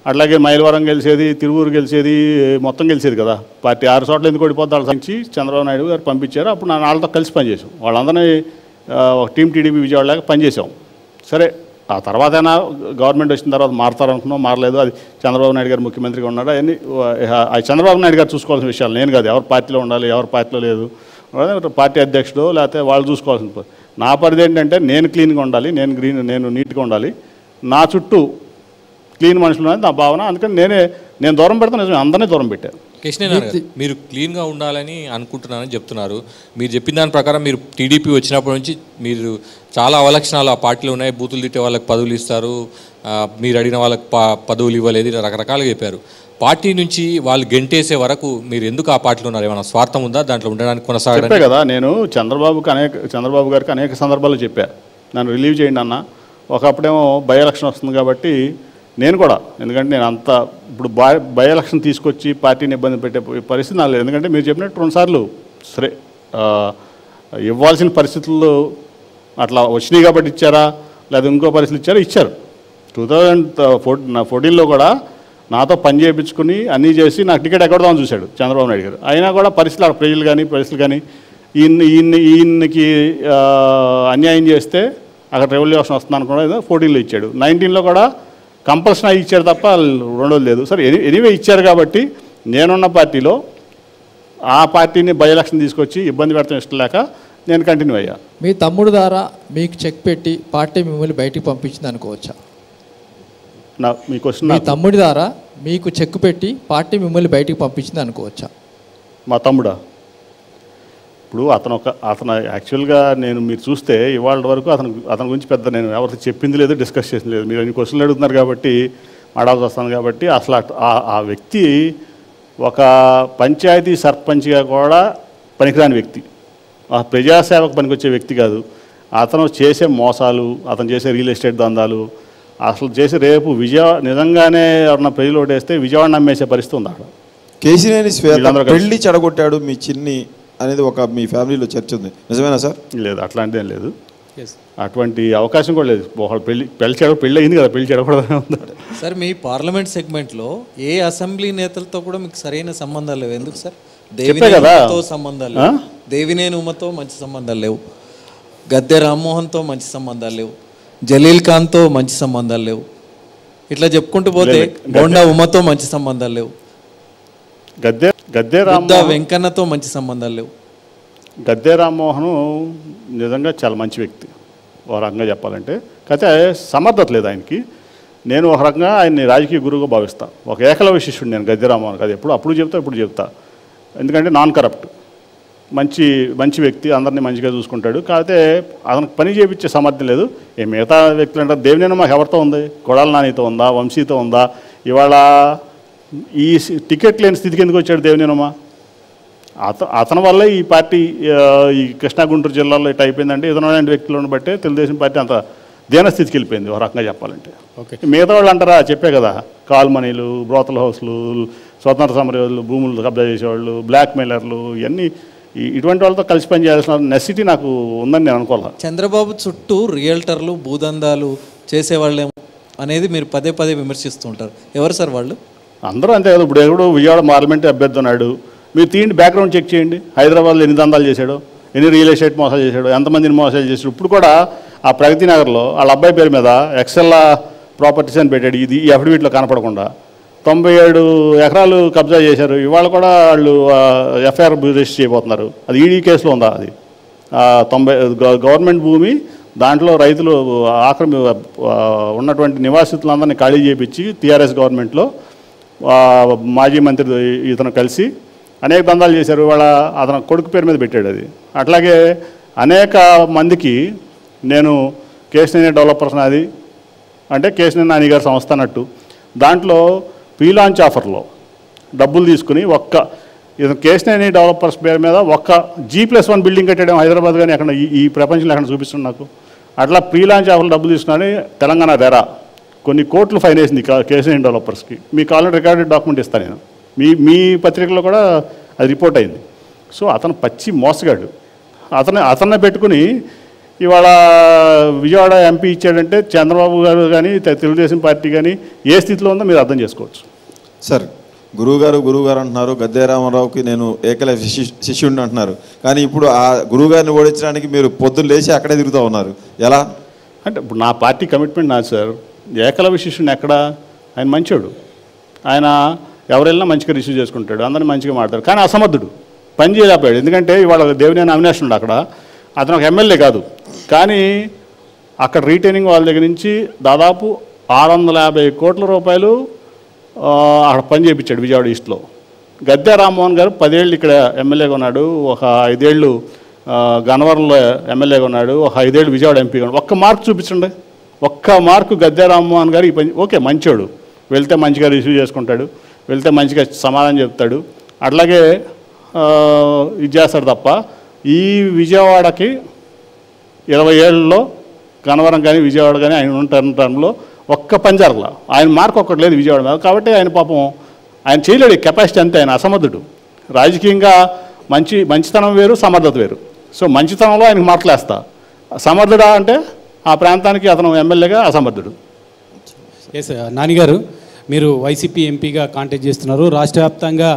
అట్లాగే మైలవరం గెలిచేది, తిరువూరు గెలిచేది, మొత్తం గెలిచేది కదా పార్టీ. 6 చోట్ల ఎందుకు ఓడిపోద్ది వాళ్ళ సంచి చంద్రబాబు నాయుడు గారు పంపించారు. అప్పుడు నేను వాళ్ళతో కలిసి పనిచేసాం. వాళ్ళందరినీ ఒక టీం టీడీపీ విజయవాడ లాగా పనిచేసాం. సరే ఆ తర్వాత అయినా గవర్నమెంట్ వచ్చిన తర్వాత మారుతారనుకున్నాం, మారలేదు. అది చంద్రబాబు నాయుడు గారు ముఖ్యమంత్రిగా ఉన్నాడు. అవన్నీ చంద్రబాబు నాయుడు గారు చూసుకోవాల్సిన విషయాలు, నేను కాదు. ఎవరు పార్టీలో ఉండాలి, ఎవరు పార్టీలో లేదు, పార్టీ అధ్యక్షుడు లేకపోతే వాళ్ళు చూసుకోవాల్సిన. నా పరిధి ఏంటంటే నేను క్లీన్గా ఉండాలి, నేను నీట్గా ఉండాలి, నా చుట్టూ క్లీన్ మనుషులు అనేది నా భావన. అందుకని నేను దూరం పెడతాను. నిజమే, అందరినీ దూరం పెట్టాను. కేశినేని గారు, మీరు క్లీన్గా ఉండాలని అనుకుంటున్నారని చెప్తున్నారు. మీరు చెప్పిన దాని ప్రకారం మీరు టీడీపీ వచ్చినప్పటి నుంచి మీరు చాలా అవలక్షణాలు ఆ పార్టీలో ఉన్నాయి. బూతులు తిట్టే వాళ్ళకి పదవులు ఇస్తారు, మీరు అడిగిన వాళ్ళకి పదవులు ఇవ్వలేదు, రకరకాలుగా చెప్పారు. పార్టీ నుంచి వాళ్ళు గెంటేసే వరకు మీరు ఎందుకు ఆ పార్టీలో ఉన్నారు? ఏమైనా స్వార్థం ఉందా దాంట్లో ఉండడానికి, కొనసాగడం? కదా నేను చంద్రబాబు గారికి అనేక సందర్భాల్లో చెప్పా, నన్ను రిలీవ్ చేయండి అన్న. ఒకప్పుడేమో బై ఎలక్షన్ వస్తుంది కాబట్టి నేను కూడా, ఎందుకంటే నేను అంత ఇప్పుడు బై ఎలక్షన్ తీసుకొచ్చి పార్టీని ఇబ్బంది పెట్టే పరిస్థితి నాకు లేదు. ఎందుకంటే మీరు చెప్పినట్టు 2 సార్లు సరే ఇవ్వాల్సిన పరిస్థితుల్లో అట్లా వచ్చినాయి కాబట్టి ఇచ్చారా, లేదా ఇంకో పరిస్థితులు ఇచ్చారు. 2014లో కూడా నాతో పని చేయించుకుని అన్నీ చేసి నాకు టికెట్ ఎక్కడదామని చూశాడు చంద్రబాబు నాయుడు గారు. అయినా కూడా పరిస్థితులు ప్రజలు కానీ ఈయనకి అన్యాయం చేస్తే అక్కడ రెవల్యూషన్ వస్తుంది అనుకున్నా 14లో ఇచ్చాడు. 19లో కూడా కంపల్సరీ ఇచ్చారు తప్ప రెండోది లేదు. సరే ఎనీవే ఇచ్చారు కాబట్టి నేనున్న పార్టీలో ఆ పార్టీని బై ఎలక్షన్ తీసుకొచ్చి ఇబ్బంది పెడతాం ఇష్టం లేక నేను కంటిన్యూ అయ్యా. మీ తమ్ముడు ద్వారా మీకు చెక్ పెట్టి పార్టీ మిమ్మల్ని బయటికి పంపించింది అనుకోవచ్చా? మీ క్వశ్చన్. మీ తమ్ముడి ద్వారా మీకు చెక్ పెట్టి పార్టీ మిమ్మల్ని బయటికి పంపించింది అనుకోవచ్చా? మా తమ్ముడా? ఇప్పుడు అతను యాక్చువల్గా మీరు చూస్తే ఇవాళ వరకు అతని గురించి పెద్ద నేను ఎవరికి చెప్పింది లేదు, డిస్కస్ చేసింది లేదు. మీరు అన్ని క్వశ్చన్లు అడుగుతున్నారు కాబట్టి మాట్లాడాల్సి వస్తాను. కాబట్టి అసలు ఆ వ్యక్తి ఒక పంచాయతీ సర్పంచ్గా కూడా పనికిరాని వ్యక్తి, ఆ ప్రజాసేవకు పనికొచ్చే వ్యక్తి కాదు. అతను చేసే మోసాలు, అతను చేసే రియల్ ఎస్టేట్ దందాలు, అసలు చేసి రేపు నిజంగానే ఎవరన్నా ప్రజలు ఓటేస్తే విజయవాడ నమ్మేసే పరిస్థితి ఉంది అక్కడ. కేశినేని పెళ్లి చెడగొట్టాడు మీ చిన్ని అనేది ఒక మీ ఫ్యామిలీలో చర్చ ఉంది, నిజమేనా సార్? లేదు, అట్లాంటిదేం లేదు. అటువంటి అవకాశం కూడా లేదు. ఒకళ్ళు పెళ్లి అయింది కదా, పెళ్లి చెడకూడదు. సార్ మీ పార్లమెంట్ సెగ్మెంట్లో ఏ అసెంబ్లీ నేతలతో కూడా మీకు సరైన సంబంధాలు లేవు. ఎందుకు సార్? దేవినేనితో సంబంధాలు లేవు, దేవినేని ఉమతో మంచి సంబంధాలు లేవు, గద్దె రామ్మోహన్తో మంచి సంబంధాలు లేవు, జలీల్ ఖాన్తో మంచి సంబంధాలు లేవు, ఇట్లా చెప్పుకుంటూ పోతే బోండా ఉమతో మంచి సంబంధాలు లేవు, గద్దె వెంకన్నతో మంచి సంబంధాలు లేవు. గద్దె రామ్మోహన్ నిజంగా చాలా మంచి వ్యక్తి ఒక రకంగా చెప్పాలంటే, కాకపోతే సమర్థత లేదు ఆయనకి. నేను ఒక రకంగా ఆయన్ని రాజకీయ గురువుగా భావిస్తాను. ఒక ఏకలవ్య శిష్యుడు నేను గద్దె రామ్మోహన్. అది అప్పుడు చెప్తా, ఇప్పుడు చెప్తా. ఎందుకంటే నాన్ కరప్ట్, మంచి వ్యక్తి, అందరినీ మంచిగా చూసుకుంటాడు. కాకపోతే అతనికి పని చేయించే సామర్థ్యం లేదు. మిగతా వ్యక్తులు అంటే దేవినేని మాకు ఎవరితో ఉంది? కొడాల నానితో ఉందా? వంశీతో ఉందా? ఇవాళ ఈ టికెట్ లేని స్థితికి ఎందుకు వచ్చాడు దేవినేనమ్మా? అతని వల్ల ఈ పార్టీ ఈ కృష్ణా గుంటూరు జిల్లాలో ఇట్లా అయిపోయిందంటే ఇతను వ్యక్తులను బట్టే తెలుగుదేశం పార్టీ అంత దీనస్థితికి వెళ్ళిపోయింది ఒక రకంగా చెప్పాలంటే. మిగతా వాళ్ళు అంటారా? చెప్పే కదా, కాల్మనీలు, బ్రోతల్ హౌస్లు, స్వతంత్ర సమరయోధులు, భూములు కబ్జా చేసేవాళ్ళు, బ్లాక్ మెయిలర్లు, ఇవన్నీ ఇటువంటి వాళ్ళతో కలిసి పనిచేయాల్సిన నెసిటీ నాకు ఉందని నేను అనుకోవాలి. చంద్రబాబు చుట్టూ రియల్టర్లు, భూదందాలు చేసేవాళ్ళేమో అనేది మీరు పదే పదే విమర్శిస్తూ ఉంటారు. ఎవరు సార్ వాళ్ళు? అందరూ అంతే కదా. ఇప్పుడు ఎవడు విజయవాడ పార్లమెంట్ అభ్యర్థి ఉన్నాడు, మీరు తీయండి, బ్యాక్గ్రౌండ్ చెక్ చేయండి. హైదరాబాద్లో ఎన్ని దందాలు చేశాడో, ఎన్ని రియల్ ఎస్టేట్ మోసాలు చేశాడో, ఎంతమందిని మోసాలు చేశాడు. ఇప్పుడు కూడా ఆ ప్రగతి నగర్లో వాళ్ళ అబ్బాయి పేరు మీద ఎక్సెల్లా ప్రాపర్టీస్ అని పెట్టాడు. ఇది ఈ అఫిడవిట్లో కనపడకుండా 97 ఎకరాలు కబ్జా చేశారు. ఇవాళ కూడా వాళ్ళు ఎఫ్ఐఆర్ రిజిస్టర్ చేయబోతున్నారు. అది ఈడీ కేసులో ఉందా? అది 90 గవర్నమెంట్ భూమి, దాంట్లో రైతులు ఉన్నటువంటి నివాసితులందరినీ ఖాళీ చేయించి టీఆర్ఎస్ గవర్నమెంట్లో మాజీ మంత్రి ఇతను కలిసి అనేక దందాలు చేశారు. వాళ్ళ అతను కొడుకు పేరు మీద పెట్టాడు అది. అట్లాగే అనేక మందికి నేను కేశినేని డెవలపర్స్ నాది అంటే కేశినేని నాని గారి సంస్థ అన్నట్టు దాంట్లో ప్రీ-లాంచ్ ఆఫర్లో డబ్బులు తీసుకుని ఇతను కేశినేని డెవలపర్స్ పేరు మీద G+1 బిల్డింగ్ కట్టడం హైదరాబాద్ కానీ అక్కడ ఈ ప్రపంచంలో ఎక్కడ చూపిస్తుంది నాకు. అట్లా ప్రీ-లాంచ్ ఆఫర్లు డబ్బులు తీసుకుని తెలంగాణ రెరా కొన్ని కోట్లు ఫైన్ వేసింది కేశినేని డెవలపర్స్కి. మీకు కావాలంటే రికార్డెడ్ డాక్యుమెంట్ ఇస్తాను నేను. మీ పత్రికలో కూడా అది రిపోర్ట్ అయింది. సో అతను పచ్చి మోసగాడు. అతన్నే పెట్టుకుని ఇవాళ విజయవాడ ఎంపీ ఇచ్చాడంటే చంద్రబాబు గారు కానీ తెలుగుదేశం పార్టీ కానీ ఏ స్థితిలో ఉందో మీరు అర్థం చేసుకోవచ్చు. సార్, గురువుగారు అంటున్నారు, గద్దె రామారావుకి నేను ఏకలవ్య శిష్యుడిని అంటున్నారు. కానీ ఇప్పుడు ఆ గురువుగారిని ఓడించడానికి మీరు పొద్దున్న లేచి అక్కడే తిరుగుతూ ఉన్నారు. ఎలా అంటే ఇప్పుడు నా పార్టీ కమిట్మెంట్ నాది సార్. ఏకలవ్య శిష్యుడిని ఎక్కడ? ఆయన మంచోడు, ఆయన ఎవరెళ్ళినా మంచిగా రిసీవ్ చేసుకుంటాడు, అందరినీ మంచిగా మాట్లాడతాడు. కానీ అసమర్థుడు, పని చేయలేకపోయాడు. ఎందుకంటే ఇవాళ దేవినేని అవినాష్ ఉన్నాడు అక్కడ, అతను ఒక ఎమ్మెల్యే కాదు. కానీ అక్కడ రీటైనింగ్ వాళ్ళ దగ్గర నుంచి దాదాపు 650 కోట్ల రూపాయలు అక్కడ పని చేయించాడు విజయవాడ ఈస్ట్లో. గద్దె రామ్మోహన్ గారు 10 ఏళ్ళు ఇక్కడ ఎమ్మెల్యేగా ఉన్నాడు, ఒక 5 ఏళ్ళు గన్నవరంలో ఎమ్మెల్యేగా ఉన్నాడు, ఒక 5 ఏళ్ళు విజయవాడ ఎంపీగా ఉన్నాడు. ఒక్క మార్కు చూపించండి, ఒక్క మార్కు గద్దె రామ్మోహన్ గారు ఈ పని. ఓకే, మంచోడు, వెళ్తే మంచిగా రిసీవ్ చేసుకుంటాడు, వెళ్తే మంచిగా సమాధానం చెప్తాడు, అట్లాగే ఇది చేస్తాడు. తప్ప ఈ విజయవాడకి 20 ఏళ్ళలో గన్నవరం కానీ విజయవాడ కానీ ఆయన ఉన్న టర్మ్లో ఒక్క పని జరగల. ఆయన మార్క్ ఒక్కటి లేదు విజయవాడ మీద. కాబట్టి ఆయన పాపం ఆయన చేయలేడు, కెపాసిటీ అంతే, ఆయన అసమర్థుడు. రాజకీయంగా మంచితనం వేరు, సమర్థత వేరు. సో మంచితనంలో ఆయనకు మార్కులేస్తా, సమర్థుడా అంటే ఆ ప్రాంతానికి అతను ఎమ్మెల్యేగా అసమర్థుడు. ఎస్ నానిగారు, మీరు వైసీపీ ఎంపీగా కాంటాక్ట్ చేస్తున్నారు, రాష్ట్ర వ్యాప్తంగా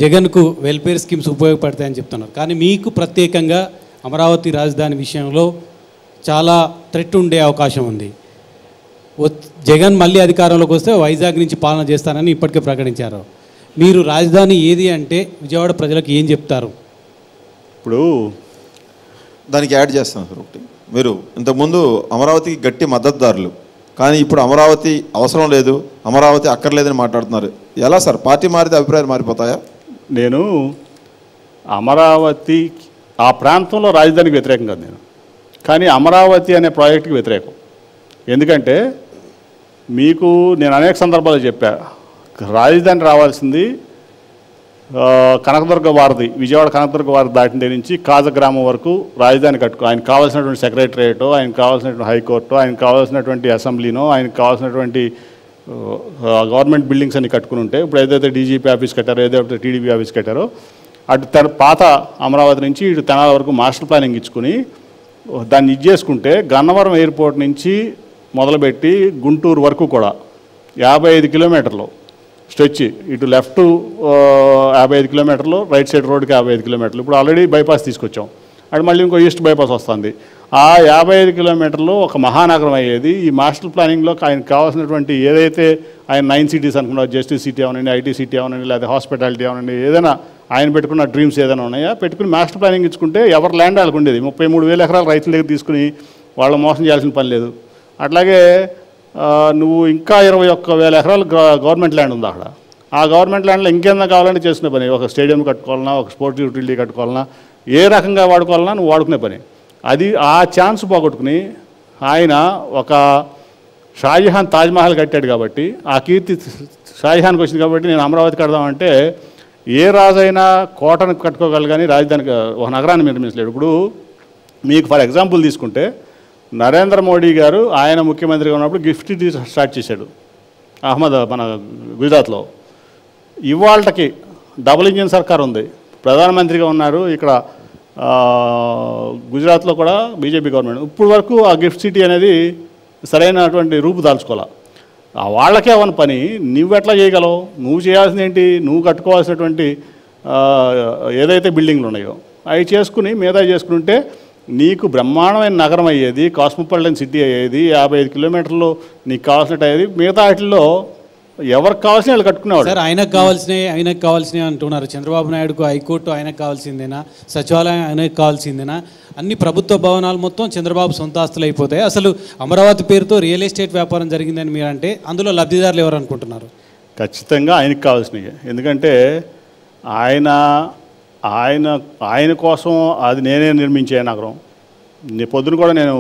జగన్కు వెల్ఫేర్ స్కీమ్స్ ఉపయోగపడతాయని చెప్తున్నారు. కానీ మీకు ప్రత్యేకంగా అమరావతి రాజధాని విషయంలో చాలా థ్రెట్ ఉండే అవకాశం ఉంది. జగన్ మళ్ళీ అధికారంలోకి వస్తే వైజాగ్ నుంచి పాలన చేస్తానని ఇప్పటికే ప్రకటించారు. మీరు రాజధాని ఏది అంటే విజయవాడ ప్రజలకు ఏం చెప్తారు? ఇప్పుడు దానికి యాడ్ చేస్తాను సార్ ఒకటి. మీరు ఇంతకుముందు అమరావతికి గట్టి మద్దతుదారులు, కానీ ఇప్పుడు అమరావతి అవసరం లేదు, అమరావతి అక్కర్లేదని మాట్లాడుతున్నారు. ఎలా సార్, పార్టీ మారితే అభిప్రాయాలు మారిపోతాయా? నేను అమరావతి ఆ ప్రాంతంలో రాజధానికి వ్యతిరేకం కాదు నేను, కానీ అమరావతి అనే ప్రాజెక్టుకి వ్యతిరేకం. ఎందుకంటే మీకు నేను అనేక సందర్భాల్లో చెప్పా, రాజధాని రావాల్సింది కనకదుర్గ వారధి, విజయవాడ కనకదుర్గ వారధి దాటిన దగ్గర నుంచి కాజగ్రామం వరకు రాజధాని కట్టుకో. ఆయనకు కావాల్సినటువంటి సెక్రటరియటో, ఆయనకు కావాల్సినటువంటి హైకోర్టు, ఆయనకు కావాల్సినటువంటి అసెంబ్లీనో, ఆయనకు కావాల్సినటువంటి గవర్నమెంట్ బిల్డింగ్స్ అన్ని కట్టుకుని ఉంటే, ఇప్పుడు ఏదైతే డీజీపీ ఆఫీస్ కట్టారో, ఏదైతే టీడీపీ ఆఫీస్ కట్టారో, అటు పాత అమరావతి నుంచి ఇటు తెనాల వరకు మాస్టర్ ప్లానింగ్ ఇచ్చుకుని దాన్ని ఇది చేసుకుంటే గన్నవరం ఎయిర్పోర్ట్ నుంచి మొదలుపెట్టి గుంటూరు వరకు కూడా 55 కిలోమీటర్లు స్ట్రెచ్, ఇటు లెఫ్ట్ 55 కిలోమీటర్లు, రైట్ సైడ్ రోడ్కి 55 కిలోమీటర్లు. ఇప్పుడు ఆల్రెడీ బైపాస్ తీసుకొచ్చాం, అటు మళ్ళీ ఇంకో ఈస్ట్ బైపాస్ వస్తుంది. ఆ 55 కిలోమీటర్లు ఒక మహానగరం అయ్యేది. ఈ మాస్టర్ ప్లానింగ్లో ఆయనకు కావాల్సినటువంటి ఏదైతే ఆయన 9 సిటీస్ అనుకున్నారు, జస్టిస్ సిటీ అవనండి, ఐటీ సిటీ అవనండి, లేదా హాస్పిటాలిటీ అవనండి, ఏదైనా ఆయన పెట్టుకున్న డ్రీమ్స్ ఏదైనా ఉన్నాయా పెట్టుకుని మాస్టర్ ప్లానింగ్ ఇచ్చుకుంటే ఎవరు ల్యాండ్ వాళ్ళకు ఉండేది. 33,000 ఎకరాలు రైతుల దగ్గర తీసుకుని వాళ్ళ మోసం చేయాల్సిన పని లేదు. అట్లాగే నువ్వు ఇంకా 21,000 ఎకరాలు గవర్నమెంట్ ల్యాండ్ ఉంది అక్కడ. ఆ గవర్నమెంట్ ల్యాండ్లో ఇంకేందా కావాలంటే చేసిన పని. ఒక స్టేడియం కట్టుకోవాలన్నా, ఒక స్పోర్ట్స్ యూటిలిటీ కట్టుకోవాలన్నా, ఏ రకంగా వాడుకోవాలన్నా నువ్వు వాడుకునే పని. అది ఆ ఛాన్స్ పోగొట్టుకుని ఆయన ఒక షాజహాన్ తాజ్మహల్ కట్టాడు కాబట్టి ఆ కీర్తి షాజహాన్కి వచ్చింది కాబట్టి నేను అమరావతి కడదామంటే ఏ రాజైనా కోటను కట్టుకోగలరు కానీ రాజధానికి ఒక నగరాన్ని నిర్మించలేడు. ఇప్పుడు మీకు ఫర్ ఎగ్జాంపుల్ తీసుకుంటే నరేంద్ర మోడీ గారు ఆయన ముఖ్యమంత్రిగా ఉన్నప్పుడు గిఫ్ట్ సిటీ స్టార్ట్ చేశాడు మన గుజరాత్లో. ఇవాళకి డబుల్ ఇంజిన్ సర్కార్ ఉంది, ప్రధానమంత్రిగా ఉన్నారు ఇక్కడ గుజరాత్లో కూడా బీజేపీ గవర్నమెంట్. ఇప్పుడు వరకు ఆ గిఫ్ట్ సిటీ అనేది సరైనటువంటి రూపు దాల్చుకోవాలి. వాళ్ళకే అవన్న పని నువ్వు ఎట్లా చేయగలవు? నువ్వు చేయాల్సింది ఏంటి? నువ్వు కట్టుకోవాల్సినటువంటి ఏదైతే బిల్డింగ్లు ఉన్నాయో అవి చేసుకుని మీద చేసుకుంటే నీకు బ్రహ్మాండమైన నగరం అయ్యేది, కాస్మోపాలిటన్ సిటీ అయ్యేది, 55 కిలోమీటర్లు నీకు కావాల్సినట్టు అయ్యేది. మిగతా వాటిల్లో ఎవరికి కావాల్సిన వాళ్ళు కట్టుకునేవాడు. సార్ ఆయనకు కావాల్సినవి అంటున్నారు. చంద్రబాబు నాయుడుకు హైకోర్టు ఆయనకు కావాల్సిందేనా, సచివాలయం ఆయనకు కావాల్సిందేనా, అన్ని ప్రభుత్వ భవనాలు మొత్తం చంద్రబాబు సొంత ఆస్తులు అయిపోతాయి. అసలు అమరావతి పేరుతో రియల్ ఎస్టేట్ వ్యాపారం జరిగిందని మీరు అంటే అందులో లబ్ధిదారులు ఎవరు అనుకుంటున్నారు? ఖచ్చితంగా ఆయనకు కావాల్సినవి. ఎందుకంటే ఆయన కోసం అది నేనే నిర్మించే నగరం. పొద్దున కూడా నేను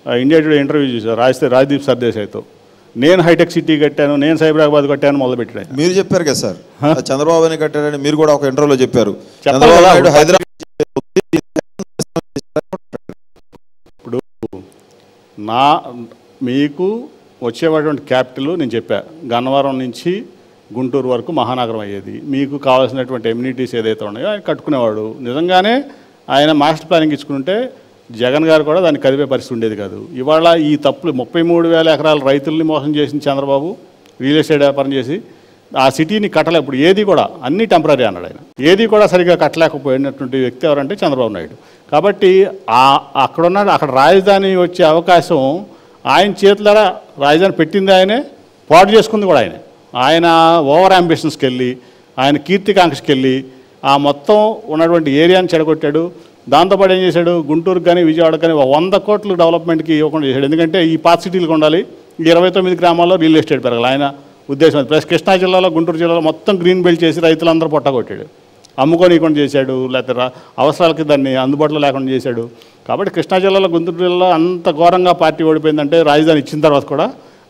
ఇండియా టుడే ఇంటర్వ్యూ చేశాను రాజ్దీప్ సర్దేశాయ్తో. నేను హైటెక్ సిటీ కట్టాను, నేను సైబరాబాద్ కట్టాను మొదలుపెట్టాను. మీరు చెప్పారు కదా సార్, చంద్రబాబు అని కట్టారని మీరు కూడా ఒక ఇంటర్వ్యూలో చెప్పారు. చంద్రబాబు నాయుడు హైదరాబాద్ ఇప్పుడు మీకు వచ్చేటువంటి క్యాపిటల్ నేను చెప్పా, గన్నవరం నుంచి గుంటూరు వరకు మహానగరం అయ్యేది. మీకు కావాల్సినటువంటి ఎమ్యూనిటీస్ ఏదైతే ఉన్నాయో ఆయన కట్టుకునేవాడు. నిజంగానే ఆయన మాస్టర్ ప్లానింగ్ ఇచ్చుకుంటే జగన్ గారు కూడా దాన్ని కదిపే పరిస్థితి ఉండేది కాదు. ఇవాళ ఈ తప్పులు 33,000 ఎకరాల రైతుల్ని మోసం చేసిన చంద్రబాబు రియల్ ఎస్టేట్ వ్యాపారం చేసి ఆ సిటీని కట్టలే. ఇప్పుడు ఏది కూడా అన్నీ టెంపరీ అన్నాడు ఆయన. ఏది కూడా సరిగ్గా కట్టలేకపోయినటువంటి వ్యక్తి ఎవరంటే చంద్రబాబు నాయుడు. కాబట్టి అక్కడ రాజధాని వచ్చే అవకాశం ఆయన చేతులారా రాజధాని పెట్టింది ఆయనే, పాటు చేసుకుంది కూడా ఆయనే. ఆయన ఓవర్ అంబిషన్స్కి వెళ్ళి, ఆయన కీర్తికాంక్షకి వెళ్ళి ఆ మొత్తం ఉన్నటువంటి ఏరియాని చెడగొట్టాడు. దాంతోపాటు ఏం చేశాడు, గుంటూరుకు కానీ విజయవాడకు కానీ 100 కోట్లు డెవలప్మెంట్కి ఇవ్వకుండా చేశాడు. ఎందుకంటే ఈ పాత సిటీలకు ఉండాలి, ఈ 29 గ్రామాల్లో రియల్ ఎస్టేట్ పెరగాలి ఆయన ఉద్దేశం. ప్లస్ కృష్ణా జిల్లాలో, గుంటూరు జిల్లాలో మొత్తం గ్రీన్ బెల్ట్ చేసి రైతులందరూ పొట్టగొట్టాడు, అమ్ముకోనికుండా చేశాడు, లేకపోతే అవసరాలకి దాన్ని అందుబాటులో లేకుండా చేశాడు. కాబట్టి కృష్ణా జిల్లాలో, గుంటూరు జిల్లాలో అంత ఘోరంగా పార్టీ ఓడిపోయిందంటే రాజధాని ఇచ్చిన తర్వాత కూడా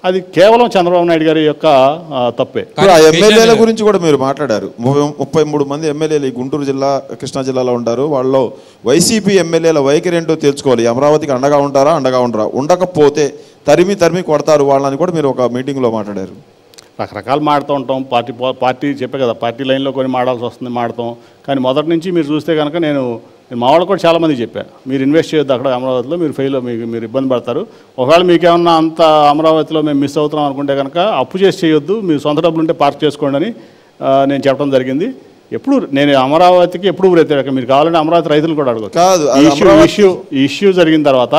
అది కేవలం చంద్రబాబు నాయుడు గారి యొక్క తప్పే. ఆ ఎమ్మెల్యేల గురించి కూడా మీరు మాట్లాడారు. 33 మంది ఎమ్మెల్యేలు ఈ గుంటూరు జిల్లా, కృష్ణా జిల్లాలో ఉంటారు. వాళ్ళు వైసీపీ ఎమ్మెల్యేల వైఖరి ఏంటో తెలుసుకోవాలి. అమరావతికి అండగా ఉంటారా, అండగా ఉండరా, ఉండకపోతే తరిమి కొడతారు వాళ్ళని కూడా మీరు ఒక మీటింగ్లో మాట్లాడారు. రకరకాలు మాడుతూ ఉంటాం. పార్టీ చెప్పే కదా, పార్టీ లైన్లో కొన్ని మాడాల్సి వస్తుంది, మాడతాం. కానీ మొదటి నుంచి మీరు చూస్తే కనుక నేను మా వాళ్ళు కూడా చాలామంది చెప్పాను, మీరు ఇన్వెస్ట్ చేయొద్దు అక్కడ అమరావతిలో, మీరు ఫెయిల్, మీరు ఇబ్బంది పడతారు. ఒకవేళ మీకేమన్నా అంత అమరావతిలో మేము మిస్ అవుతున్నాం అనుకుంటే కనుక అప్పు చేసి చేయొద్దు, మీరు సొంత డబ్బులు ఉంటే పార్క్ చేసుకోండి అని నేను చెప్పడం జరిగింది. ఎప్పుడు నేను అమరావతికి ఎప్పుడు వ్యతిరేక, మీరు కావాలంటే అమరావతి రైతులు కూడా అడగచ్చు. ఈ ఇష్యూ జరిగిన తర్వాత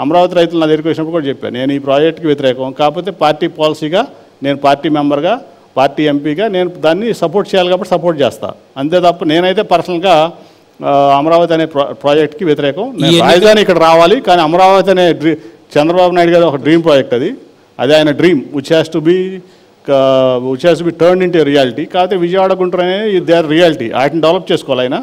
అమరావతి రైతులు నా దగ్గరికి వచ్చినప్పుడు కూడా చెప్పాను, నేను ఈ ప్రాజెక్ట్కి వ్యతిరేకం, కాకపోతే పార్టీ పాలసీగా నేను పార్టీ మెంబర్గా, పార్టీ ఎంపీగా నేను దాన్ని సపోర్ట్ చేయాలి కాబట్టి సపోర్ట్ చేస్తాను. అంతే తప్ప నేనైతే పర్సనల్గా అమరావతి అనే ప్రాజెక్ట్కి వ్యతిరేకం. రాజధాని ఇక్కడ రావాలి, కానీ అమరావతి అనే చంద్రబాబు నాయుడు గారు ఒక డ్రీమ్ ప్రాజెక్ట్ అది ఆయన dream which has to be turn into reality. కాకపోతే విజయవాడ, గుంటూరు అనేది దే ఆర్ రియాలిటీ, వాటిని డెవలప్ చేసుకోవాలి ఆయన.